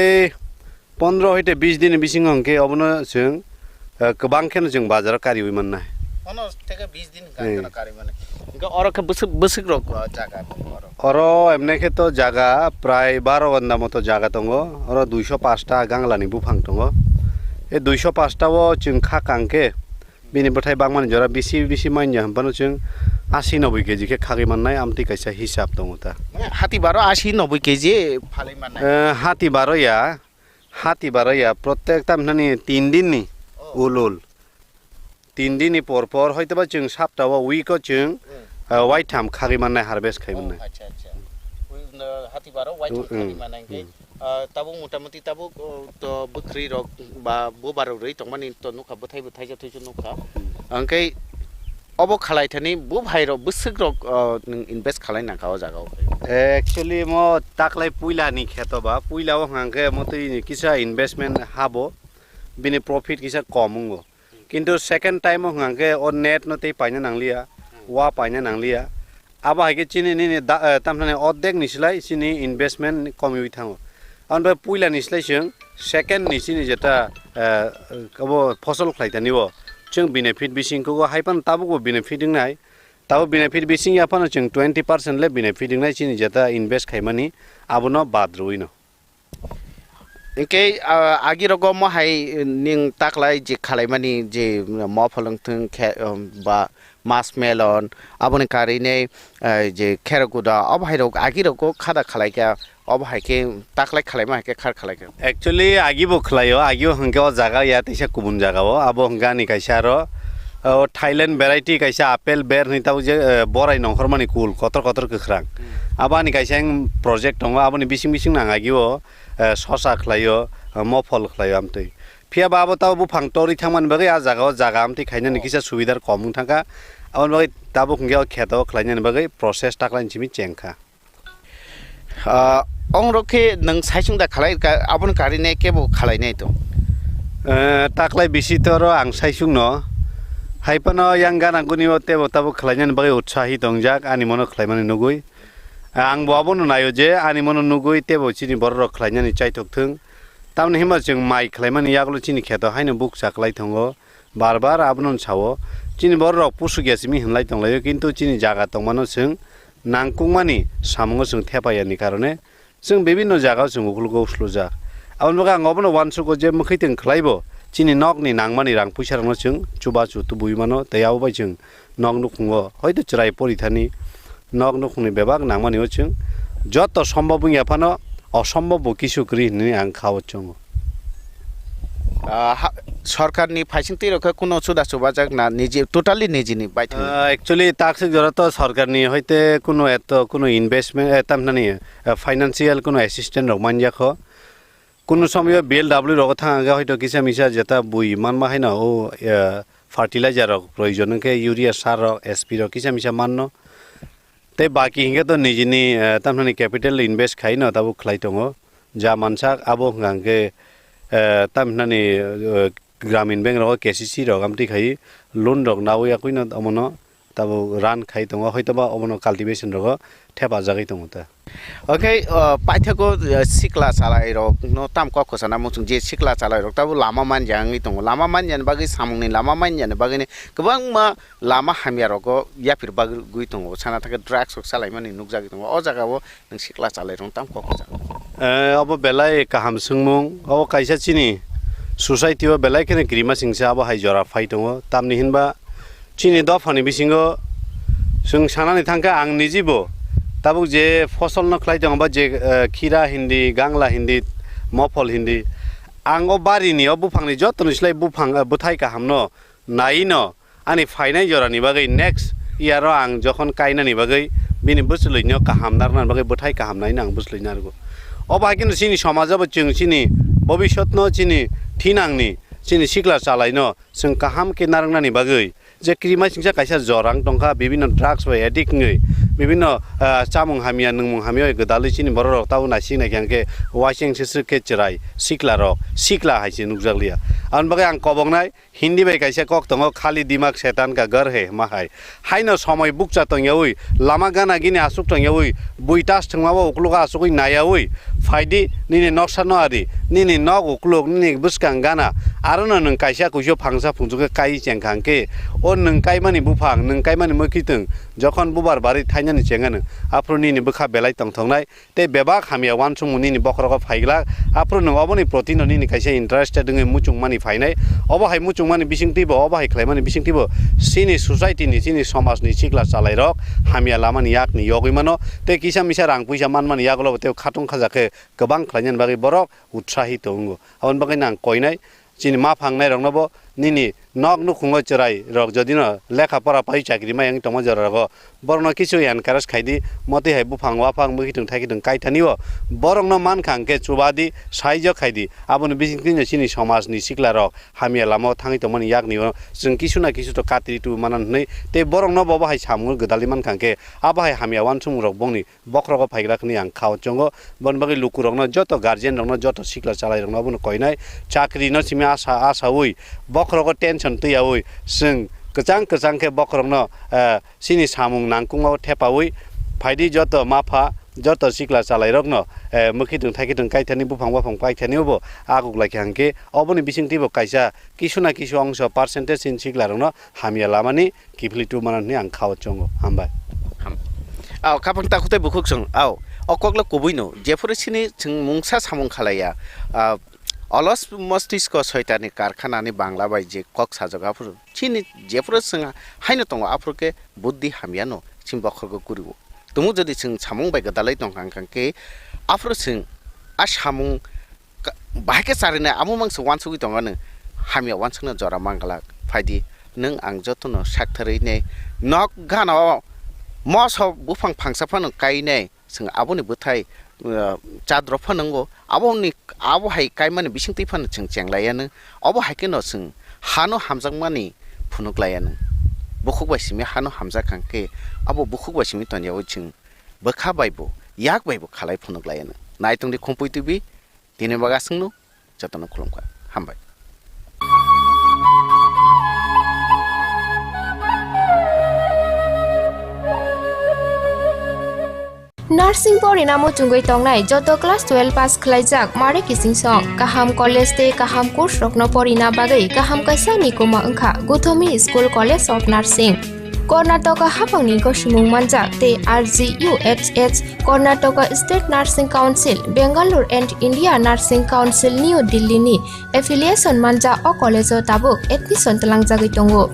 15 हइते 20 दिन बिसिं अंके अबनो जों गोबां खेन जों बाजाराव कारिवै मोननाय ono tega 20 din kan kari mane inka oro ke busuk rok jaga oro emne ke to jaga pray 12 ganda moto jaga tongo oro 205 ta gangla ni bufang tongo e 205 ta wo chung kha kangke bini bothai bangman jora bisi manya hampano chung 80 90 kg ke khagi mannai amti kaisa hisab tongo ta hati baro 80 90 kg phalai mannai hati baro ya protek tam nani 3 din ni ulul 3 दिन पर हयतोबा जों सप्ताहआव उइकआव जों वाइथाम खागि माननाय harvest खायमोन अच्छा हाथि बारो वाइथाम खागि माननाय ताबो मोटामोटी ताबो तो बख्रि रक बा बो बारो रै तंमानि तो नुखा बथाय जाथै नुखा अंकै अब खालायथानि बु भाइरो बुसुक इनभेस्ट खालायना गाव जागाव एक्चुअली म ताकलाय पुइलानि खेतबा पुइलाव हांके मते किसा इनभेस्टमेंट हाबो बिनि प्रॉफिट किसा कमुंगो किंतु सेकंड टाइम हांके ओ नेट नते पाइना नांलिया वा पाइना नांलिया आबा हाके चिनि नि तामने अर्धेक निसलाय चिनि इनभेस्टमेंट कमिवि थाङो आमफ्राय पुइला निसलाय जों सेकंड निसिनि जेता कबो फसल खालायतानिबो जों बेनिफिट बिसिंखौ हाइपान ताबुको बेनिफिट दिंनाय ताबो बेनिफिट बिसिं याफान जों 20% ले बेनिफिट दिंनाय चिनि जेता इनभेस्ट खायमानि आबुनो बाद्रुइनो इनके आगि रगो महाय निं ताकलाय जे खालायमानि जे म फलंथों बा मास मेलन आबुनि कारिने जे खेरगुदा अब हायरग आगि रगो खादा खालायका अब हायके ताकलाय खालायमा हायके खार खालायका एक्चुअली आगिबो खलायो आगिबो हंके जागा या तैसा गुबुन जागाव आबो हंगानि कायसा र थाइलैंड भेराइटी कायसा आपेल बेर निताव जे बराय नंखरमानि कुल कतर कतर गोख्रां आबानि कायसा प्रोजेक्ट दङ आबनि बिसिं बिसिं नाङागिबो ससा खलायो मफल खलायो आमतै फिया बाबो ताव बुफां तरि थांमान बगे आ जागाव जागा आमतै खायनो निकिसा सुबिदार कमुं थांका आबन बगे ताबो हंगे खेतो खलायनो बगे प्रोसेस ताकलाइन सिमि चेंखा अंरखे नों साइसुंदा खालाय आबन कारिने केबो खालायनाय तो ताकलाय बिसितर आं साइसुंनो हाइपानो यां गानांगुनि तेबो ताबो खलायनो बगे उत्साही दंजाक आनि मनो खलायमानि नुगुइ आं बाबो नुनायो जे आनि मनो नुगुइ तेबो चिनि बर खलायनानि चाइथकथों तामने हिमा जों माइ खलायमानि यागलो चिनि खेतो हायनो बुक साखलाय थंगो बार बार आबनो सावो चिनि बर पुसु गेसिमि हनलाय दंलायो किन्तु चिनि जागा दंमानो जों नांकुंमानि सामंगो जों थेपायानि कारणे जों बेबिनो जागा जों उगलगो उसलुजा आबन बगा आंबनो वानसुको जे मखैथों खलायबो चिनि नगनि नांमानि रां फैसारनो जों चुबा चुतु बुइमानो तयाव बाय जों नग नुखुंगो हयतो चराय परिथानि नग नुखुंनि बेबाग नांमानि जों जत सम्भव याफानो असम्भव किसु करि नि आं खावचों सरकारनि फाइसिंति रखे कोनो सुदा सुबा जाक ना निजे टोटली निजिनि बाय एक्चुअली ताक्स जरत सरकारनि हयते कोनो एत कोनो इनभेस्टमेंट तामनानि फाइनान्शियल कोनो असिस्टेंट रमान जाखो कोनो समय बिएलडब्ल्यू रग थांगा हयतो किसा मिसा जेता बुइ मान माहायना ओ फार्टिलाइजार प्रयोजन के यूरिया सार एसपी रो किसा मिसा माननो ते बाकी हिंगे तो निजिनि तामनानि कैपिटल इनभेस्ट खाइनो ताबो खलाय दङो जा मानसा आबो हंगांके तामनानि ग्रामीण बैंक रग केसीसी रग आमति खाइ लोन रग नाव याकुइनो अमनो ताबो रान खाइ दङो हयतोबा अमनो कल्टिवेशन रग थेपा जागाय दङो ता ओके पाइथाको सिक्ला चालाय रग नो ताम क खसाना मुसुं जे सिक्ला चालाय रग ताबो लामा मान जांगि दङ लामा मान जान बागै सामंनि लामा मान जान बागैने गोबां मा लामा हामिया रग या फिर बागै गुइ दङ साना थाके ड्राग्स चालाय माने नुक जागि दङ अ जागावो नों सिक्ला चालाय रग ताम क खसा अब बेलाय काहाम सुंमुं अब कायसा चिनि सोसाइटियाव बेलाय केने ग्रिमा सिंसा अब हाय जरा फाइ दङ तामनि हिनबा चिनि दफानि बिसिङो जों सानानै थांका आं निजिबो ताबुक जे फसल न खलाय दङबा जे खिरा हिन्दी गांला हिन्दी मफल हिन्दी आंगो बारिनि बुफांनि जतनस्लाय बुफां बुथाय काहामनो नायनो आनि फाइनाय जरानि बागै नेक्स्ट इयार आं जखन कायनानि बागै बिनि बुसलैनो काहामनारनानि बागै बुथाय काहामनायनो आं बुसलैनारगो अबा किन्तु चिनि समाजाबो जों चिनि भबिष्यतनो चिनि थिनांनि चिनि सिक्ला चालायनो जों काहाम के नारंनानि बागै जे क्रिमा सिंसा कायसा जरां दंखा बिभिन्न ड्राग्स बा एडिक्ट ngै बिभिन्न चामुं हामिया नंमुं हामिया गदालै चिनि बर रक ताउ नासि नायखांके वासिं सेसु के चराय सिक्ला रक सिक्ला हाइसे नुकजागलिया आन बागै आं कबंनाय हिन्दी बाय कायसा कक दङ खाली दिमाग शैतान का घर है माहाय हाइनो समय बुकचा तंयावै लामा गाना गिने आसुक तंयावै बुइटास थंमाबो उकलुगा आसुकै नायावै फाइदि निनि नक्सानो आरि निनि नग उकलुग निनि बुसकां गाना आरोनो नों कायसा कुइसो फांसा फुंजुके काइ चेंखांके ओ नों काइमानि बुफां नों काइमानि मखितों जखन बुबार बारि थाइनानि चेंगानो आफ्रो निनि बुखा बेलाय तंथंनाय ते बेबा खामिया वानसुं निनि बखरगा फाइग्ला आफ्रो नों अबनि प्रतिनो निनि कायसा इन्टारेस्टेड दङै मुचुं मानि फाइनाय अबहाय मुचुं मानि बिसिंतिबो अबहाय खलायमानि बिसिंतिबो सिनि सोसाइटिनि सिनि समाजनि सिक्ला चालायरक हामिया लामानि याकनि यगैमानो ते किसा मिसा रां पैसा मानमानि यागलो ते खाथुं खाजाके गोबां खलायनानि बागै बरक उत्साहित दङो अबन बागै नां कयनाय चिनि मा फांनाय रंनबो নিনি নক নুখুঙ্গ চরাই রক যদি ন লেখাপড়া পাই চাকরি মাই টমা জরাগো বরং কিছু এনকারেজ খাইদি মতে হাই বুফাং ওয়াফাং মুখিtung থাকিtung কাইথানিও বরং ন মান খাংকে চুবাদি সাইজ খাইদি আবুনি বিसिंनि सिनि समाजनि सिख्ला रक हामिया लामाव थाङै तमनि यागनि जों किसु ना किसु तो कात्रि तु माननै ते बरं न बाबा हाय सामु गदालि मान खांके आबा हाय हामिया वान सुम रक बंनि बख्रग फाइग्राखनि आं खाव चंगो बनबागै लुकुरक न जत गार्जियन रक न जत सिख्ला चालाय रक न बुन कइनाय चाकरि न सिमे आशा उइ बख्रग टेंशन तैया उइ जों गोजां के बख्रग न सिनि सामुं नांकुङाव थेपाउइ फाइदि जत माफा जत सिख्ला चालाय रक न मुखिtung थाकिtung काइथानि बुफां वाफां पाइथानिबो आगुक लाखि हांके अबनि बिसिंतिबो काइसा किसु ना किसु अंश पार्सेन्टेज इन सिख्ला रक न हामिया लामानि किफ्लिटु माननि आं खाव चंगो हामबाय आव खापं ताखुते बुखुक जों आव अकगला कुबुइनो जेफोरसिनि जों मुंसा सामुं खालाया अलस मस्तिष्क सयतानि कारखानानि बांला बायजे कक साजगाफोर चिनि जेफोर जों हायनो दङ आफोरके बुद्धि हामियानो सिम बखरगो गुरुओ तुमु जदि जों सामुं बाय गदालै दं हांखांके आफोर जों आ सामुं बाहायके सारिना आमु मांसो वानसुगि दङानो हामिया वानसुनो जरा मांगला फायदि नों आं जतनो साक्थरैने नक गानाव मस बुफां फांसाफानो काइने जों आबोनि बोथाय चाद्र फानंगो आबो हाय काइमाने बिसिंति फानो जों चेंलायानो अबो हायके न जों हानो हामजांमानि फुनुगलायानो बुखुक बायसिमे हानो हामजा खांके आबो बुखुक बायसिमे तनियाव जों बोखा बायबो याक बायबो खालाय फुनुगलायानो नायतंदि खुम्पुइ टिभि दिने बागासिनो जतनो खुलुमखा हामबाय नार्सिं परिणामो चुंगै तंनाय जत क्लास 12 पास खलाइजाक मारे किसिं सं काहाम कलेज ते काहाम कोर्स रखनो परिना बागै काहाम काisa निकुमा अंखा गुथमी school college of nursing Karnataka हाफांनि गसिमुं मानजाक ते RGUHH Karnataka state nursing council Bengaluru and India nursing council New दिल्लीनि एफिलिएशन मानजा अ कलेज ताबुक एडमिशन तलांजागै दंगो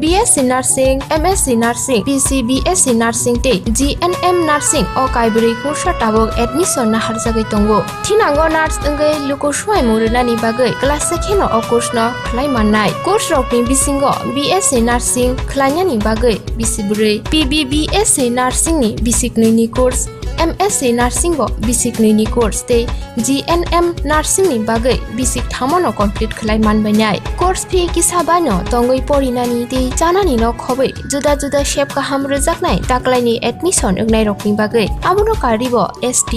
BSc Nursing, MSc Nursing, BSc Nursing te GNM Nursing o kaibri kursa tabok admission na harjagai tongo. Thinango nurse engai luko suai murunani bagai class sekheno o course no khlai mannai. Course rokni bisingo BSc Nursing khlainani bagai bisibrai. PBBSc Nursing ni bisiknini course, MSc Nursing bo bisiknini course te GNM Nursing ni bagai bisik thamono complete khlai manbainai. Course fee kisabano tongoi porinani te janani no khobai juda juda shape kaham rojaknai taklaini admission engnai rokni bagai abuno karibo ST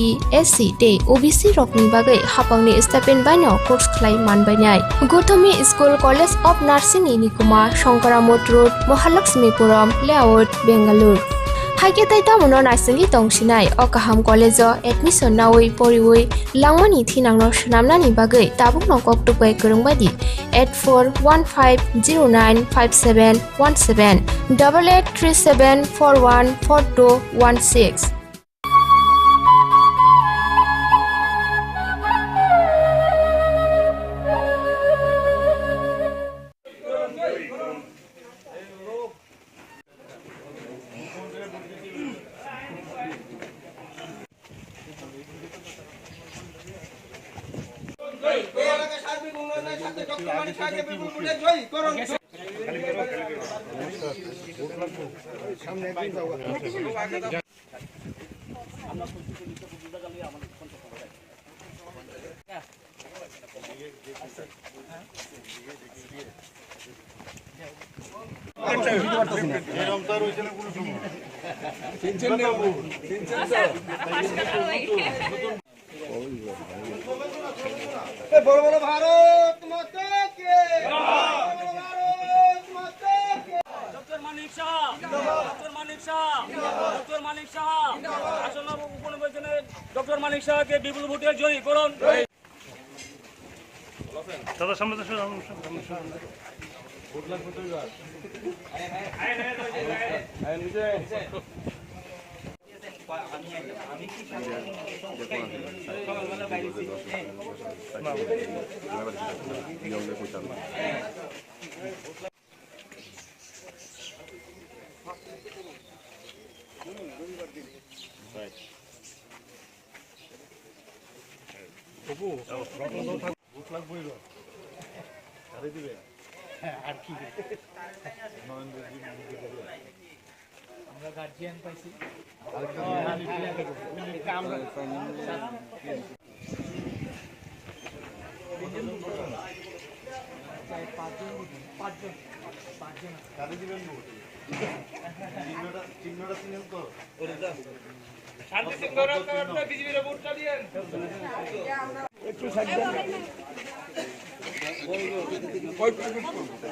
SC te OBC rokni bagai hapangni stipend baino course khlai manbainai. Gothami School College of Nursing ni nikuma Shankaramot Road, Mahalakshmipuram Layout, Bangalore. Haike taita mono nasingi tongsinai o kaham college admission nawi poriwi langmani thinangno shnamnani bagai tabuk no koktupai kurungbadi 8415095717 8837414216. বড় ভারত মাতা কে doctor মানিক শাহ আসন্ন উপনির্বাচনে doctor মানিক শাহকে বিপুল ভোটে জয়ী করুন। দাদা সামনে vote লাগবে তো ভোট লাগবে আর কি আমরা গার্জিয়ান পাইছি শান্তি সিং বিজেপির ভোটটা দিয়েন একটু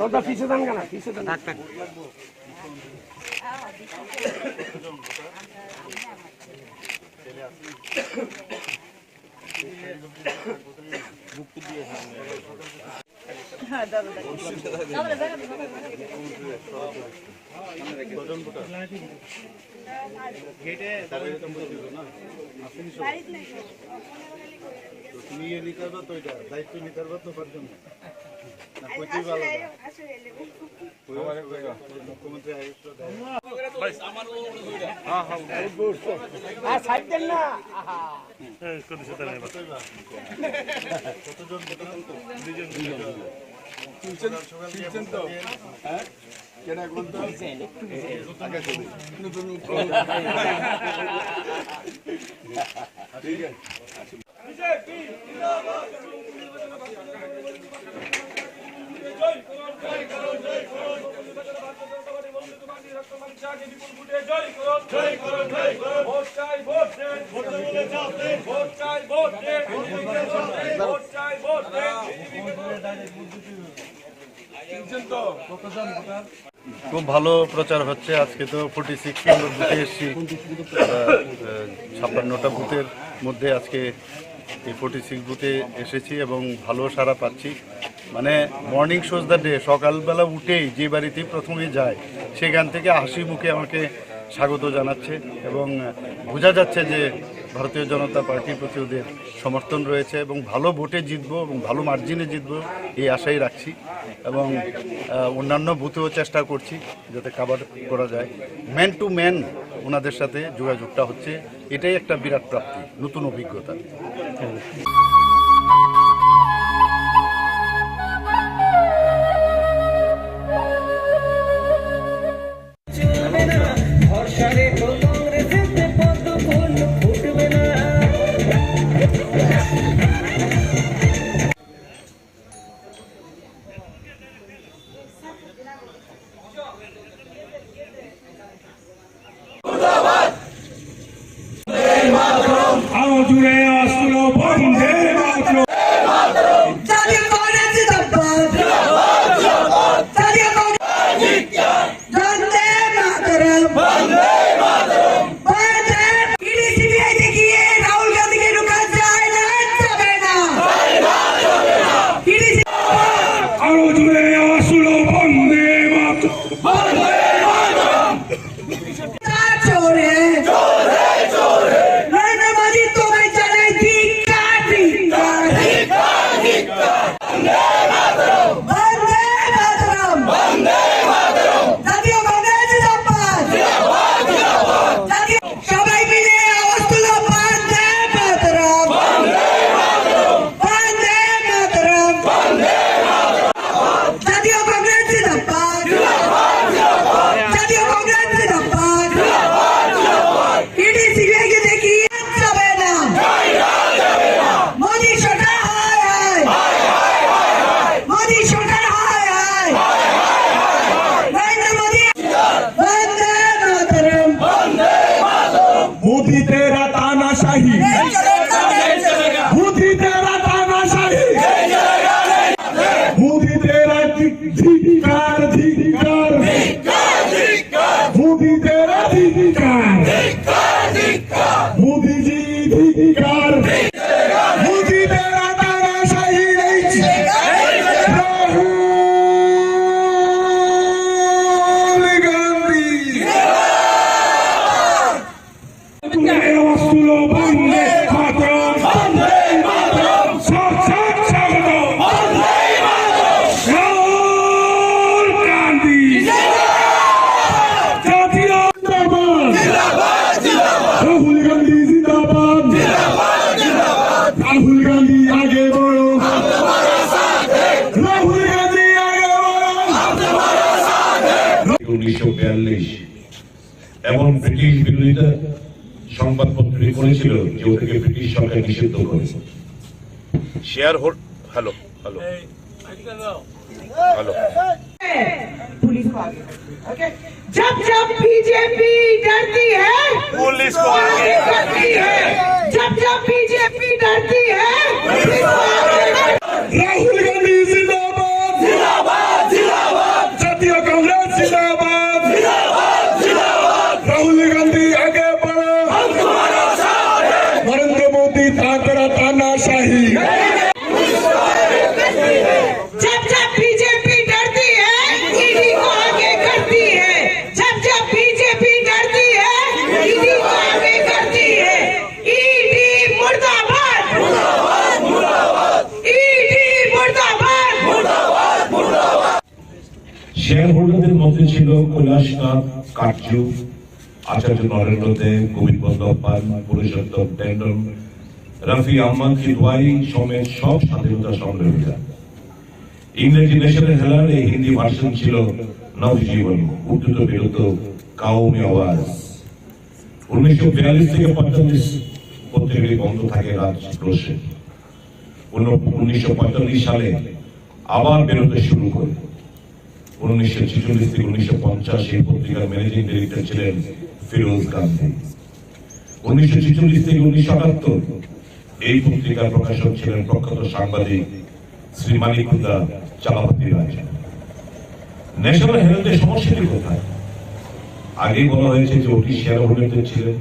তোটা পিছে দান কেন পিছে দান থাক থাক মুক্তি দিয়ে হ্যাঁ দাদা গেটে দাঁড়িয়ে না আসেনি সব তুমি ইয়ে নিতে পারবা তো এটা দায়িত্ব নিতে পারবা তো পারছো না কইতেই ভালো মুখ্যমন্ত্রী সাইড দেন না কতজন দুজন তো হ্যাঁ কেন এখন তো নতুন ঠিক আছে খুব ভালো প্রচার হচ্ছে আজকে তো 46 নম্বর বুথে এসেছি 56টা বুথের মধ্যে আজকে এই 46 বুথে এসেছি এবং ভালো সাড়া পাচ্ছি মানে মর্নিং শোজ দ্য ডে সকালবেলা উঠেই যে বাড়িতেই প্রথমে যায় সেখান থেকে হাসি মুখে আমাকে স্বাগত জানাচ্ছে এবং বোঝা যাচ্ছে যে ভারতীয় জনতা পার্টির প্রতি ওদের সমর্থন রয়েছে এবং ভালো ভোটে জিতবো এবং ভালো মার্জিনে জিতবো এই আশাই রাখছি এবং অন্যান্য বুথেও চেষ্টা করছি যাতে কাভার করা যায় ম্যান টু ম্যান ওনাদের সাথে যোগাযোগটা হচ্ছে এটাই একটা বিরাট প্রাপ্তি নতুন অভিজ্ঞতা Rahul Gandhi Zindabad. এবং ব্রিটিশ বিরোধিতা সংবাদপত্রে করেছিল যে ওটাকে ব্রিটিশ সরকার নিষিদ্ধ করেছে। Share hold hello hello hello police को आगे जब जब बीजेपी डरती है पुलिस को आगे करती है, जब जब बीजेपी डरती है पुलिस को आगे राहुल गांधी जिंदाबाद जिंदाबाद जिंदाबाद जातीय कांग्रेस जिंदाबाद जिंदाबाद जिंदाबाद राहुल गांधी आगे बढ़ो हम तुम्हारा साथ हैं नरेंद्र मोदी ताकरा तानाशाही जब जब बीजेपी डरती है ईडी को आगे करती है, जब जब बीजेपी डरती है ईडी को आगे करती है। ईडी मुर्दाबाद मुर्दाबाद मुर्दाबाद ईडी मुर्दाबाद मुर्दाबाद मुर्दाबाद। শেয়ার হোল্ডারদের মধ্যে ছিল কৈলাসনাথ কাটজু, আচার্য নরেন্দ্র দেব, গোবিন্দ বন্দ্যোপাধ্যায়, পুরুষোত্তম ট্যান্ডন, রফি আহমদ কিদওয়াই সমেত সব স্বাধীনতা সংগ্রামীরা। ইংরেজি ন্যাশনাল হেরাল্ড এই হিন্দি ভার্সন ছিল নবজীবন, উর্দুত বেরোত কাউমি আওয়াজ। 1942 থেকে 45 পত্রিকাটি বন্ধ থাকে রাজরোষে। 1945 সালে আবার বেরোতে শুরু করে। 1946 থেকে 1950 এই পত্রিকার ম্যানেজিং ডিরেক্টর ছিলেন ফিরোজ গান্ধী। 1946 থেকে 1978 এই পত্রিকার প্রকাশক ছিলেন প্রখ্যাত সাংবাদিক শ্রী মানিকুদা চালাপতি রাজ। ন্যাশনাল হেরাল্ডের সমস্যাটি কোথায়? আগেই বলা হয়েছে যে ওটি শেয়ার হোল্ডারদের ছিলেন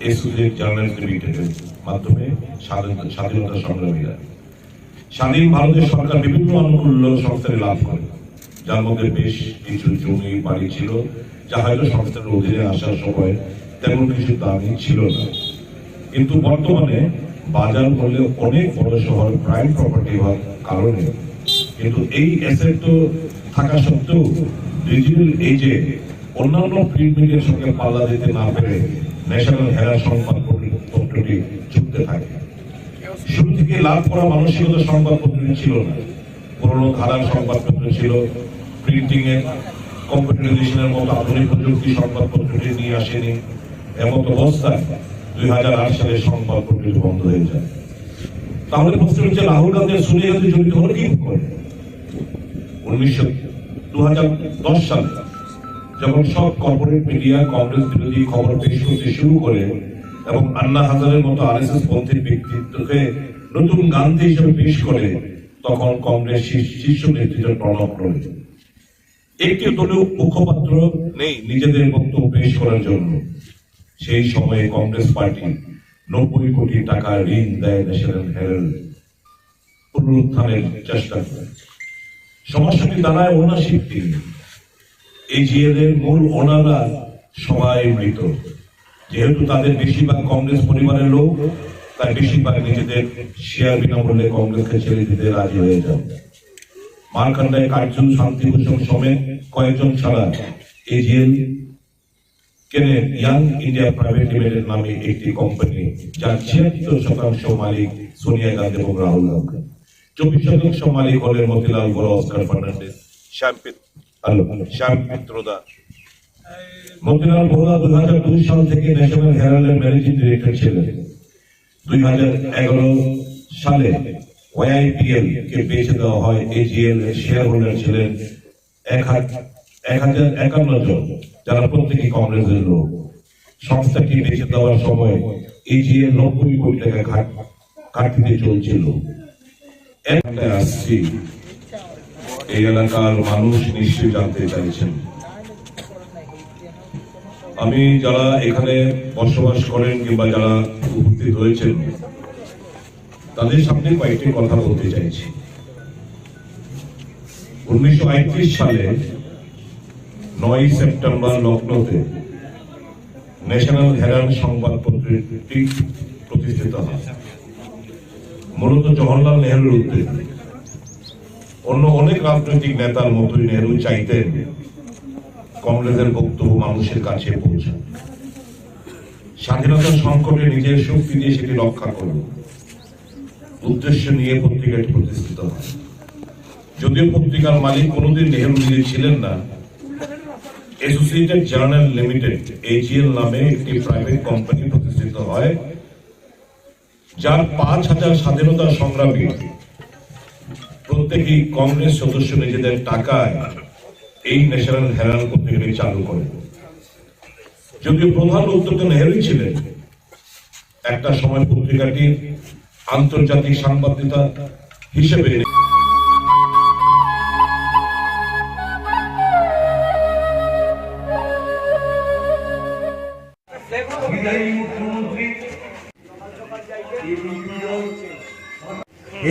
এসোসিয়েট জার্নালিস্ট লিমিটেডের মাধ্যমে স্বাধীনতা সংগ্রামীরা। স্বাধীন ভারতের সরকার বিভিন্ন আনুকূল্য সংস্থায় লাভ করে, যার মধ্যে বেশ কিছু জমি বাড়ি ছিল, যা হয়তো সংস্থার অধীনে আসার সময় তেমন কিছু দামি ছিল না। কিন্তু বর্তমানে বাজার মূল্যে অনেক বড় শহর প্রাইম প্রপার্টি হওয়ার কারণে কিন্তু এই অ্যাসেট তো থাকা সত্ত্বেও ডিজিটাল এজে অন্যান্য প্রিন্ট মিডিয়ার সঙ্গে পাল্লা দিতে না পেরে ন্যাশনাল হেরাল্ড সংবাদপত্রটি চলতে থাকে। শুরু থেকে লাভ করা মানসিকতা সংবাদপত্রটি ছিল না। পুরনো ধারার সংবাদপত্র ছিল, প্রিন্টিং এর কম্পিউটারাইজেশনের মতো আধুনিক প্রযুক্তি সংবাদপত্রটি নিয়ে আসেনি। এমন অবস্থায় 2008 সালে সংবাদপত্রটি বন্ধ হয়ে যায়। তাহলে প্রশ্ন হচ্ছে রাহুল গান্ধী সোনিয়া গান্ধী জড়িত হলো কি করে? 2010 সালে যখন সব কর্পোরেট মিডিয়া কংগ্রেস বিরোধী খবর পেশ করতে শুরু করে এবং আন্না হাজারের মতো আরএসএস পন্থী ব্যক্তিত্বকে নতুন গান্ধী হিসেবে পেশ করে, তখন কংগ্রেস শীর্ষ নেতৃত্বের প্রণব রয়েছে। একটি দলীয় মুখপাত্র নেই নিজেদের বক্তব্য পেশ করার জন্য। সেই সময়ে কংগ্রেস পার্টি 90 কোটি টাকা ঋণ দেয় ন্যাশনাল হেরাল্ড পুনরুত্থানের চেষ্টা করে। সমস্যাটি দাঁড়ায় ওনারশিপ নিয়ে। এই জিএলের মূল ওনারা সবাই মৃত। যেহেতু তাদের বেশিরভাগ কংগ্রেস পরিবারের লোক, তাই বেশিরভাগ নিজেদের শেয়ার বিনামূল্যে কংগ্রেসকে ছেড়ে দিতে রাজি হয়ে যান। মারকান্ডায় কার্জন, শান্তিভূষণ সমেত কয়েকজন ছাড়া এই জিএল কেনে ইয়াং ইন্ডিয়া প্রাইভেট লিমিটেড নামে একটি কোম্পানি, যার 76% মালিক সোনিয়া গান্ধী এবং রাহুল গান্ধী। 24% মালিক হলেন মতিলাল ভোরা, অস্কার ফার্নান্ডেজ, শ্যাম মিত্রদা। মতিলাল ভোরা 2002 সাল থেকে ন্যাশনাল হেরাল্ডের ম্যানেজিং ডিরেক্টর ছিলেন। 2011 সালে ওয়াইপিএল কে বেচে দেওয়া হয়। এজিএল এর শেয়ার হোল্ডার ছিলেন 1051 জন, যারা প্রত্যেকে কংগ্রেসের লোক। সংস্থাটি বেচে দেওয়ার সময় এজিএল 90 কোটি টাকা ঘাটতিতে চলছিল। আসছি, এই এলাকার মানুষ নিশ্চয়ই জানতে চাইছেন। আমি যারা এখানে বসবাস করেন কিংবা যারা উপস্থিত হয়েছেন, তাদের সামনে কয়েকটি কথা বলতে চাইছি। 1938 সালে 9 সেপ্টেম্বর লখনৌতে ন্যাশনাল হেরাল্ড সংবাদপত্রটি প্রতিষ্ঠিত হয়। মূলত জওহরলাল নেহরুর উদ্যোগে। অন্য অনেক রাজনৈতিক নেতার মতোই নেহরু চাইতেন কংগ্রেসের বক্তব্য মানুষের কাছে পৌঁছায়। স্বাধীনতার সংকটে নিজের শক্তি দিয়ে সেটি রক্ষা করব উদ্দেশ্য নিয়ে পত্রিকাটি প্রতিষ্ঠিত হয়। যদিও পত্রিকার মালিক কোনোদিন নেহরু নিজে ছিলেন না, অ্যাসোসিয়েটেড জার্নাল লিমিটেড এজিএল নামে একটি প্রাইভেট কোম্পানি প্রতিষ্ঠিত হয়, যার 5,000 স্বাধীনতা সংগ্রামী প্রত্যেকই কংগ্রেস সদস্য নিজেদের টাকায় এই ন্যাশনাল হেরাল্ড পত্রিকাটি চালু করে। যদিও প্রধান উদ্যোক্তা নেহেরুই ছিলেন, একটা সময় পত্রিকাটির আন্তর্জাতিক সাংবাদিকতা হিসেবে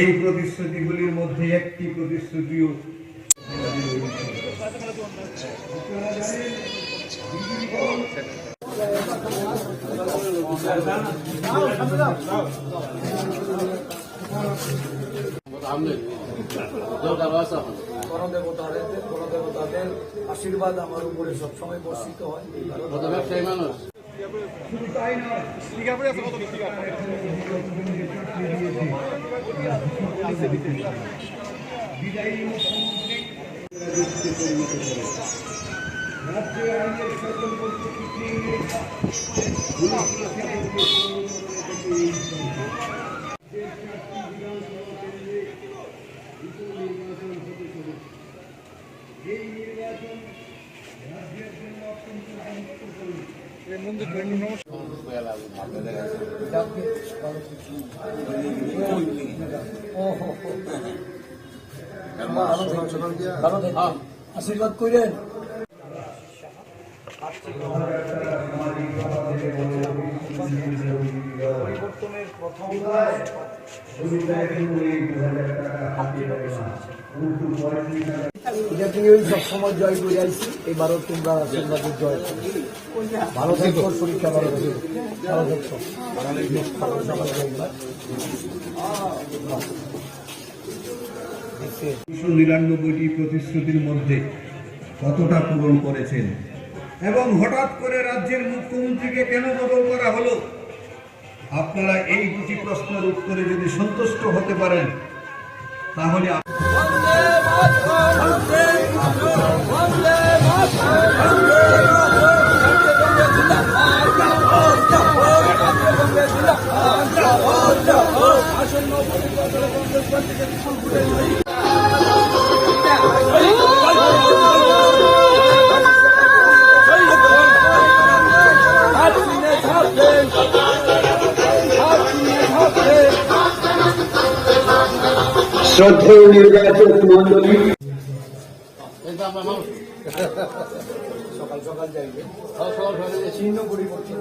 এই প্রতিশ্রুতিগুলির মধ্যে একটি প্রতিশ্রুতিও গণদেবতাদের আশীর্বাদ আমার উপরে সবসময় বর্ষিত হয়। মানুষ শুধু তাই নয়, বিদায়ী মুখ্যমন্ত্রী রাজ্যের আইনের সকল প্রস্তুতি এই নির্বাচন রাজ্যের জন্য অত্যন্ত আশীর্বাদ করেন। পরিবর্তনের প্রথম সবসময় জয় করে আইসি, এবারও তোমরা আশীর্বাদের জয় ভালো থাকো, পরীক্ষা ভালো থাকো, ভালো থাকো। 299টি প্রতিশ্রুতির মধ্যে কতটা পূরণ করেছেন এবং হঠাৎ করে রাজ্যের মুখ্যমন্ত্রীকে কেন বদল করা হলো? আপনারা এই দুটি প্রশ্নের উত্তরে যদি সন্তুষ্ট হতে পারেন তাহলে শ্রদ্ধেয় নির্বাচক মন্ডলী, সকাল সকাল যাইবে, চিহ্ন পরিবর্তন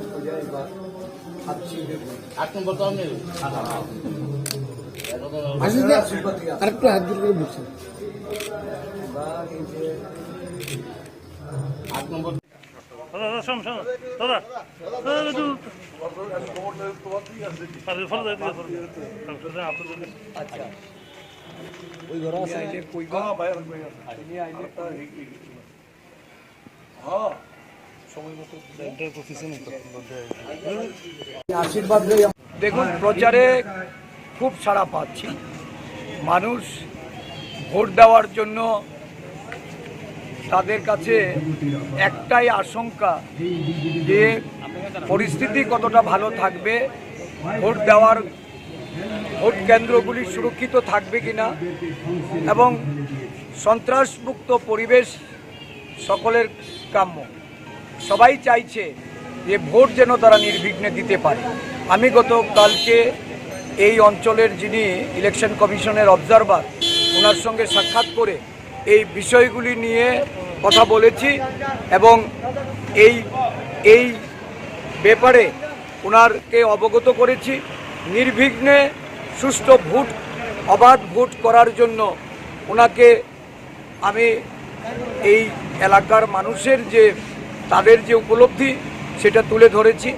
আরেকটু হাত দিলে বলছি 8 নম্বর আচ্ছা ওই ঘর আছে আইলে কই গা বাইরে তিনি আইলে হ্যাঁ সময় মতো সেন্টার প্রফেশন আশীর্বাদ দেখুন, প্রচারে খুব সাড়া পাচ্ছি। মানুষ ভোট দেওয়ার জন্য তাদের কাছে একটাই আশঙ্কা যে পরিস্থিতি কতটা ভালো থাকবে, ভোট দেওয়ার ভোট কেন্দ্রগুলি সুরক্ষিত থাকবে কিনা এবং সন্ত্রাসমুক্ত পরিবেশ সকলের কাম্য। সবাই চাইছে যে ভোট যেন তারা নির্বিঘ্নে দিতে পারে। আমি গতকালকে এই অঞ্চলের যিনি ইলেকশন কমিশনের অবজারভার, ওনার সঙ্গে সাক্ষাৎ করে এই বিষয়গুলি নিয়ে কথা বলেছি এবং এই ব্যাপারে ওনারকে অবগত করেছি। নির্বিঘ্নে সুষ্ঠু ভোট, অবাধ ভোট করার জন্য ওনাকে আমি এই এলাকার মানুষের যে তাদের যে উপলব্ধি সেটা তুলে ধরেছি।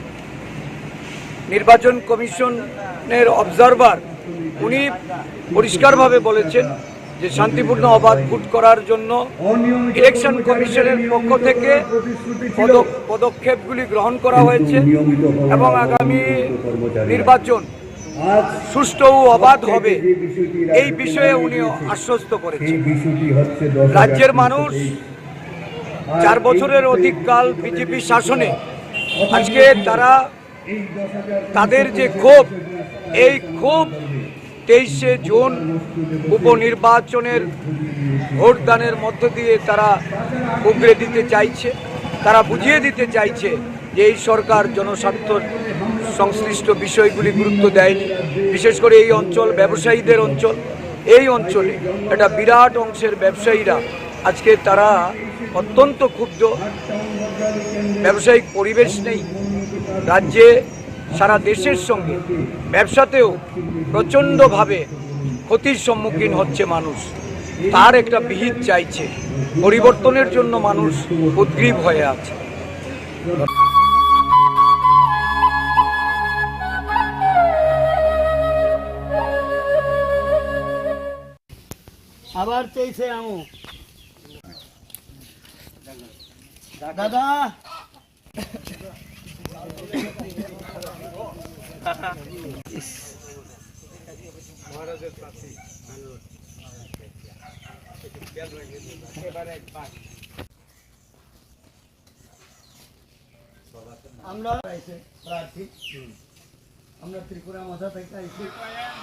নির্বাচন কমিশনের অবজারভার উনি পরিষ্কারভাবে বলেছেন যে শান্তিপূর্ণ অবাধ ভোট করার জন্য ইলেকশন কমিশনের পক্ষ থেকে পদক্ষেপগুলি গ্রহণ করা হয়েছে এবং আগামী নির্বাচন সুষ্ঠু ও অবাধ হবে এই বিষয়ে উনি আশ্বস্ত করেছেন। রাজ্যের মানুষ 4 বছরের অধিক কাল বিজেপি শাসনে আজকে তারা তাদের যে ক্ষোভ, এই ক্ষোভ 23শে জুন উপনির্বাচনের ভোটদানের মধ্য দিয়ে তারা উগরে দিতে চাইছে। তারা বুঝিয়ে দিতে চাইছে যে এই সরকার জনস্বার্থ সংশ্লিষ্ট বিষয়গুলি গুরুত্ব দেয়নি। বিশেষ করে এই অঞ্চল ব্যবসায়ীদের অঞ্চল, এই অঞ্চলে একটা বিরাট অংশের ব্যবসায়ীরা আজকে তারা অত্যন্ত ক্ষুব্ধ। ব্যবসায়িক পরিবেশ নেই রাজ্যে, সারা দেশের সঙ্গে ব্যবসাতেও প্রচণ্ডভাবে ক্ষতির সম্মুখীন হচ্ছে মানুষ। তার একটা বিহিত চাইছে, পরিবর্তনের জন্য মানুষ উদ্গ্রীব হয়ে আছে। আবার চেয়েছে আমু দাদা আমরা প্রার্থী, আমরা ত্রিপুরা মাথা থেকে আইছি।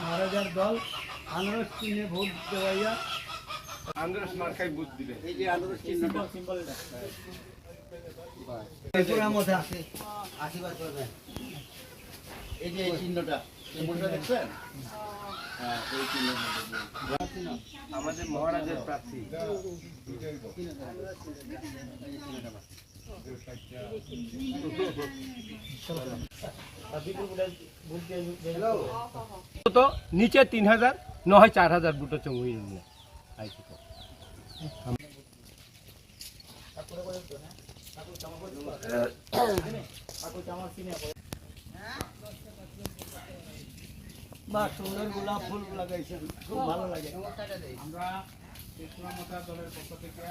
মহারাজার দল আনারস চিহ্নে ভোট দেওয়াইয়া আনারস মার্কায় ভোট দিবে। এই যে আনারস চিহ্নটা সিম্বলটা ত্রিপুরা মাথা আছে, আশীর্বাদ করবেন। এই যে এই চিহ্নটা, সিম্বলটা দেখছেন? হ্যাঁ, এই চিহ্নটা আমাদের মহারাজের প্রার্থী। তো নিচে 3000 না হয় 4000 বুটো চঙ্গুই বা সুন্দর গোলাপ ফুল লাগাইছেন, খুব ভালো লাগে। আমরা মমতা দলের পক্ষ থেকে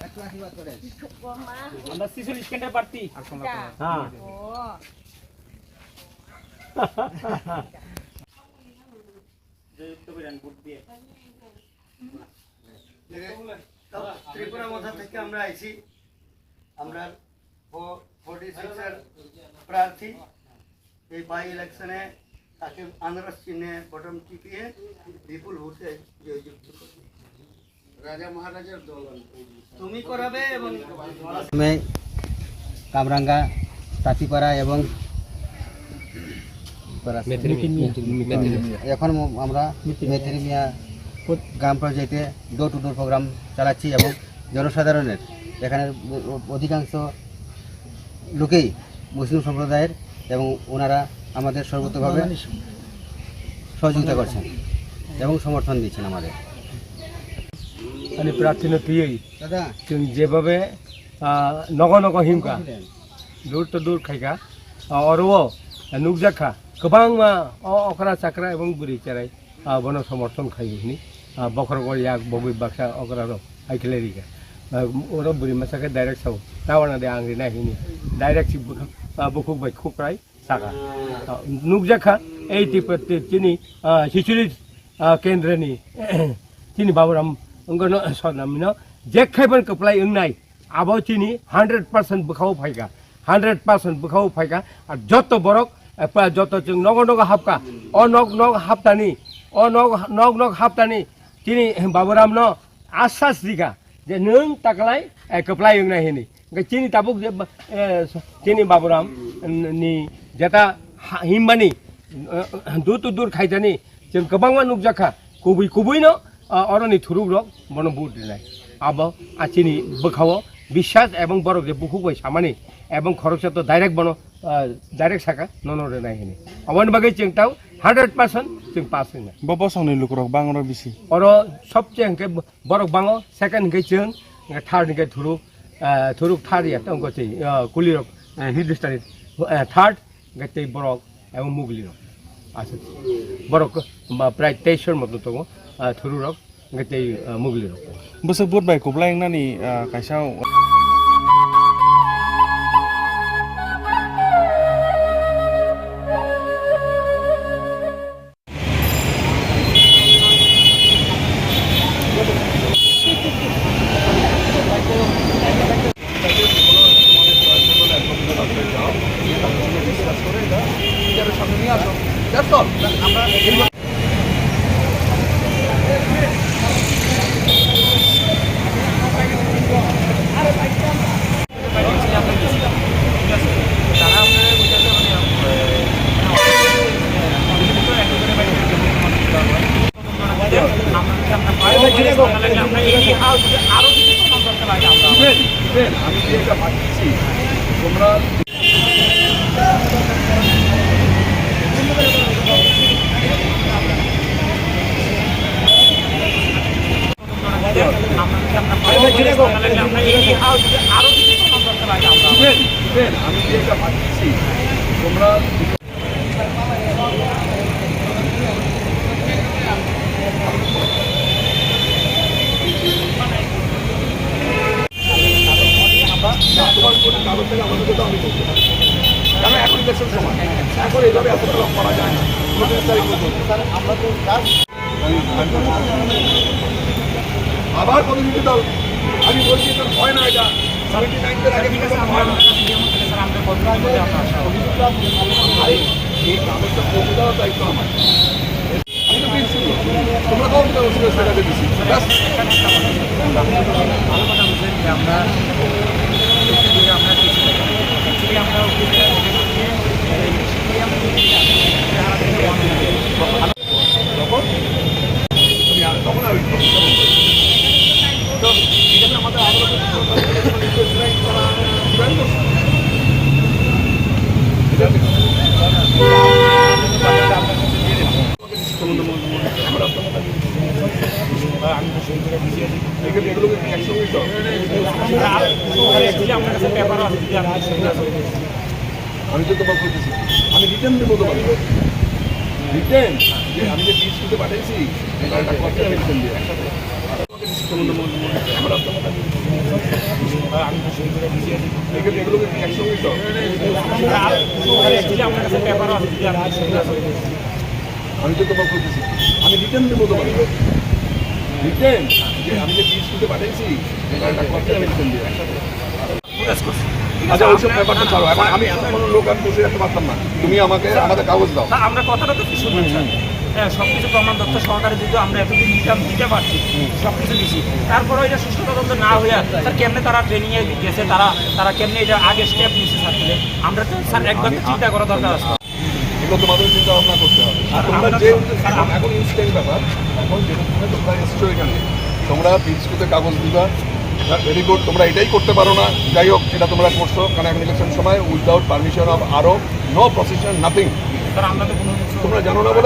একটু আশীর্বাদ করেন। আমরা 46 কেন্দ্রের প্রার্থী। হ্যাঁ ত্রিপুরা মাথা থেকে আমরা আইছি। আমরা 46 এর প্রার্থী। এই বাই ইলেকশনে তাকে আনারস চিহ্নে বটম টিপিয়ে বিপুল ভোটে জয়যুক্ত করবে। রাজা মহারাজার দল তুমি করাবে। এবং কামরাঙ্গা, তাঁতিপাড়া এবং এখন আমরা মেথিরি মিয়া গ্রাম পঞ্চায়েতে ডোর টু ডোর প্রোগ্রাম চালাচ্ছি এবং জনসাধারণের এখানে অধিকাংশ লোকেই মুসলিম সম্প্রদায়ের এবং ওনারা আমাদের সর্বতভাবে সহযোগিতা করছেন এবং সমর্থন দিচ্ছেন আমাদের। अनि प्रार्थी थिए जों जेबाबे नग नग हिमका दूर तो दूर खाइका और वो नुकजाखा गोबां अखरा चाकरा एवं बुरी चेराय बन समर्थन खाइनि बखरगड़ याक बबी बाक्सा अखरा आइखलेरिका और बुरी मासाके डाइरेक्ट साव तावना दे आंग्रि नाहिनि डाइरेक्ट बुखुक बाय खुप्राय साका नुकजाखा 80% चिनि सिचुलित केन्द्रनि चिनि बाबुराम उंगनो सनामिनो जेखायबन कपलाय उंनाय आबो चिनि 100% बखाव फायगा 100% बखाव फायगा और जत बरक जत जों नग नग हाबका अ नग नग हाबतानि अ नग नग हाबतानि चिनि बाबुराम न आश्वास दिगा जे नों ताकलाय कपलाय उंनाय हेनि चिनि ताबुक चिनि बाबुराम नि जेता हिमबानि दूर तो दूर खायजानि जों गोबां नुकजाखा कुबै कुबैनो अरनि थुरुक रक बन बुट दिनाय अब आचिनि बखाव বিশ্বাস এবং বড় যে বহু বই সামানি এবং খরচা তো ডাইরেক্ট বনো ডাইরেক্ট সাকা ননরে নাই হেনি অবন বাগে চিংটাও 100% চিং পাস হইনা বপসংনি লুকরক বাংর বেশি অর সবচেয়ে হংকে বরক বাঙ সেকেন্ড হংকে চিং থার্ড হংকে থুরুক থারিয়া তো হংকে চিং কুলিরক হিন্দুস্তানি থার্ড গতে বরক এবং মুগলিরক আছে বরক প্রায় 23 মতো তো থুরুরক গতে মুগলিরক বসে বুট বাই কোবলাই নানি কাইসাও মিডিয়ার সামনে নিয়ে আসো, দ্যাটস অল। আমরা আমি যে এটা পাঠিয়েছি তোমরা আমি যে এটা পাঠিয়েছি তোমরা তোমার কোনো কাগজ থেকে আমাদের তো আমি করতে পারি, কারণ এখন ইলেকশন সময়, এখন এইভাবে এত লক করা যায় না। আমরা তো আবার প্রতিনিধি দল, আমি বলছি তোর ভয় না, এটা 79 আগে হয় না। এই কাগজটা পৌঁছে দেওয়ার দায়িত্ব আমার। আমি তো দিচ্ছি, তোমরা কম টাকাতে দিচ্ছি। আমরা তখন আমি তো এখানে আমাদের এগুলোকে একসঙ্গে আমি তো তোমার বলতেছি, আমি রিটার্ন দেবো তোমাকে, রিটার্ন আমি যে পিস করতে পাঠিয়েছি রিটার্ন দিয়ে এগুলোকে একসঙ্গে আমি তো তোমার বলতেছি, আমি রিটার্ন দেবো তোমাকে, রিটার্ন আমি যে পিস করতে পাঠিয়েছি রিটার্ন দিয়ে। আচ্ছা ওইসব ব্যাপারটা ছাড়ো, এখন আমি এত কোনো লোক আমি বসে রাখতে পারতাম না, তুমি আমাকে আমাদের কাগজ দাও। আমরা কথাটা তো কি শুনবেন স্যার, হ্যাঁ সবকিছু প্রমাণ তথ্য সহকারে যদি আমরা এতদিন দিতে পারছি, সবকিছু দিছি, তারপরে এটা সুষ্ঠু তদন্ত না হইয়া স্যার কেমনে তারা ট্রেনিংয়ে গেছে, তারা কেমনে এটা আগে স্টেপ নিচ্ছে স্যার, আমরা তো স্যার একবার তো চিন্তা করা দরকার আছে। এগুলো তোমাদের চিন্তা ভাবনা করতে হবে। তোমরা যে এখন ইনস্ট্যান্ট ব্যাপার, এখন যেটা তোমরা এসছো এখানে, তোমরা বিস্কুটে কাগজ দিবা, ভেরি গুড, তোমরা এটাই করতে পারো না, যাই হোক এটা তোমরা করছো, কারণ এখন ইলেকশন সময় উইদাউট পারমিশন অফ আরও নো প্রসেশন নাথিং, তোমরা জানো না বলে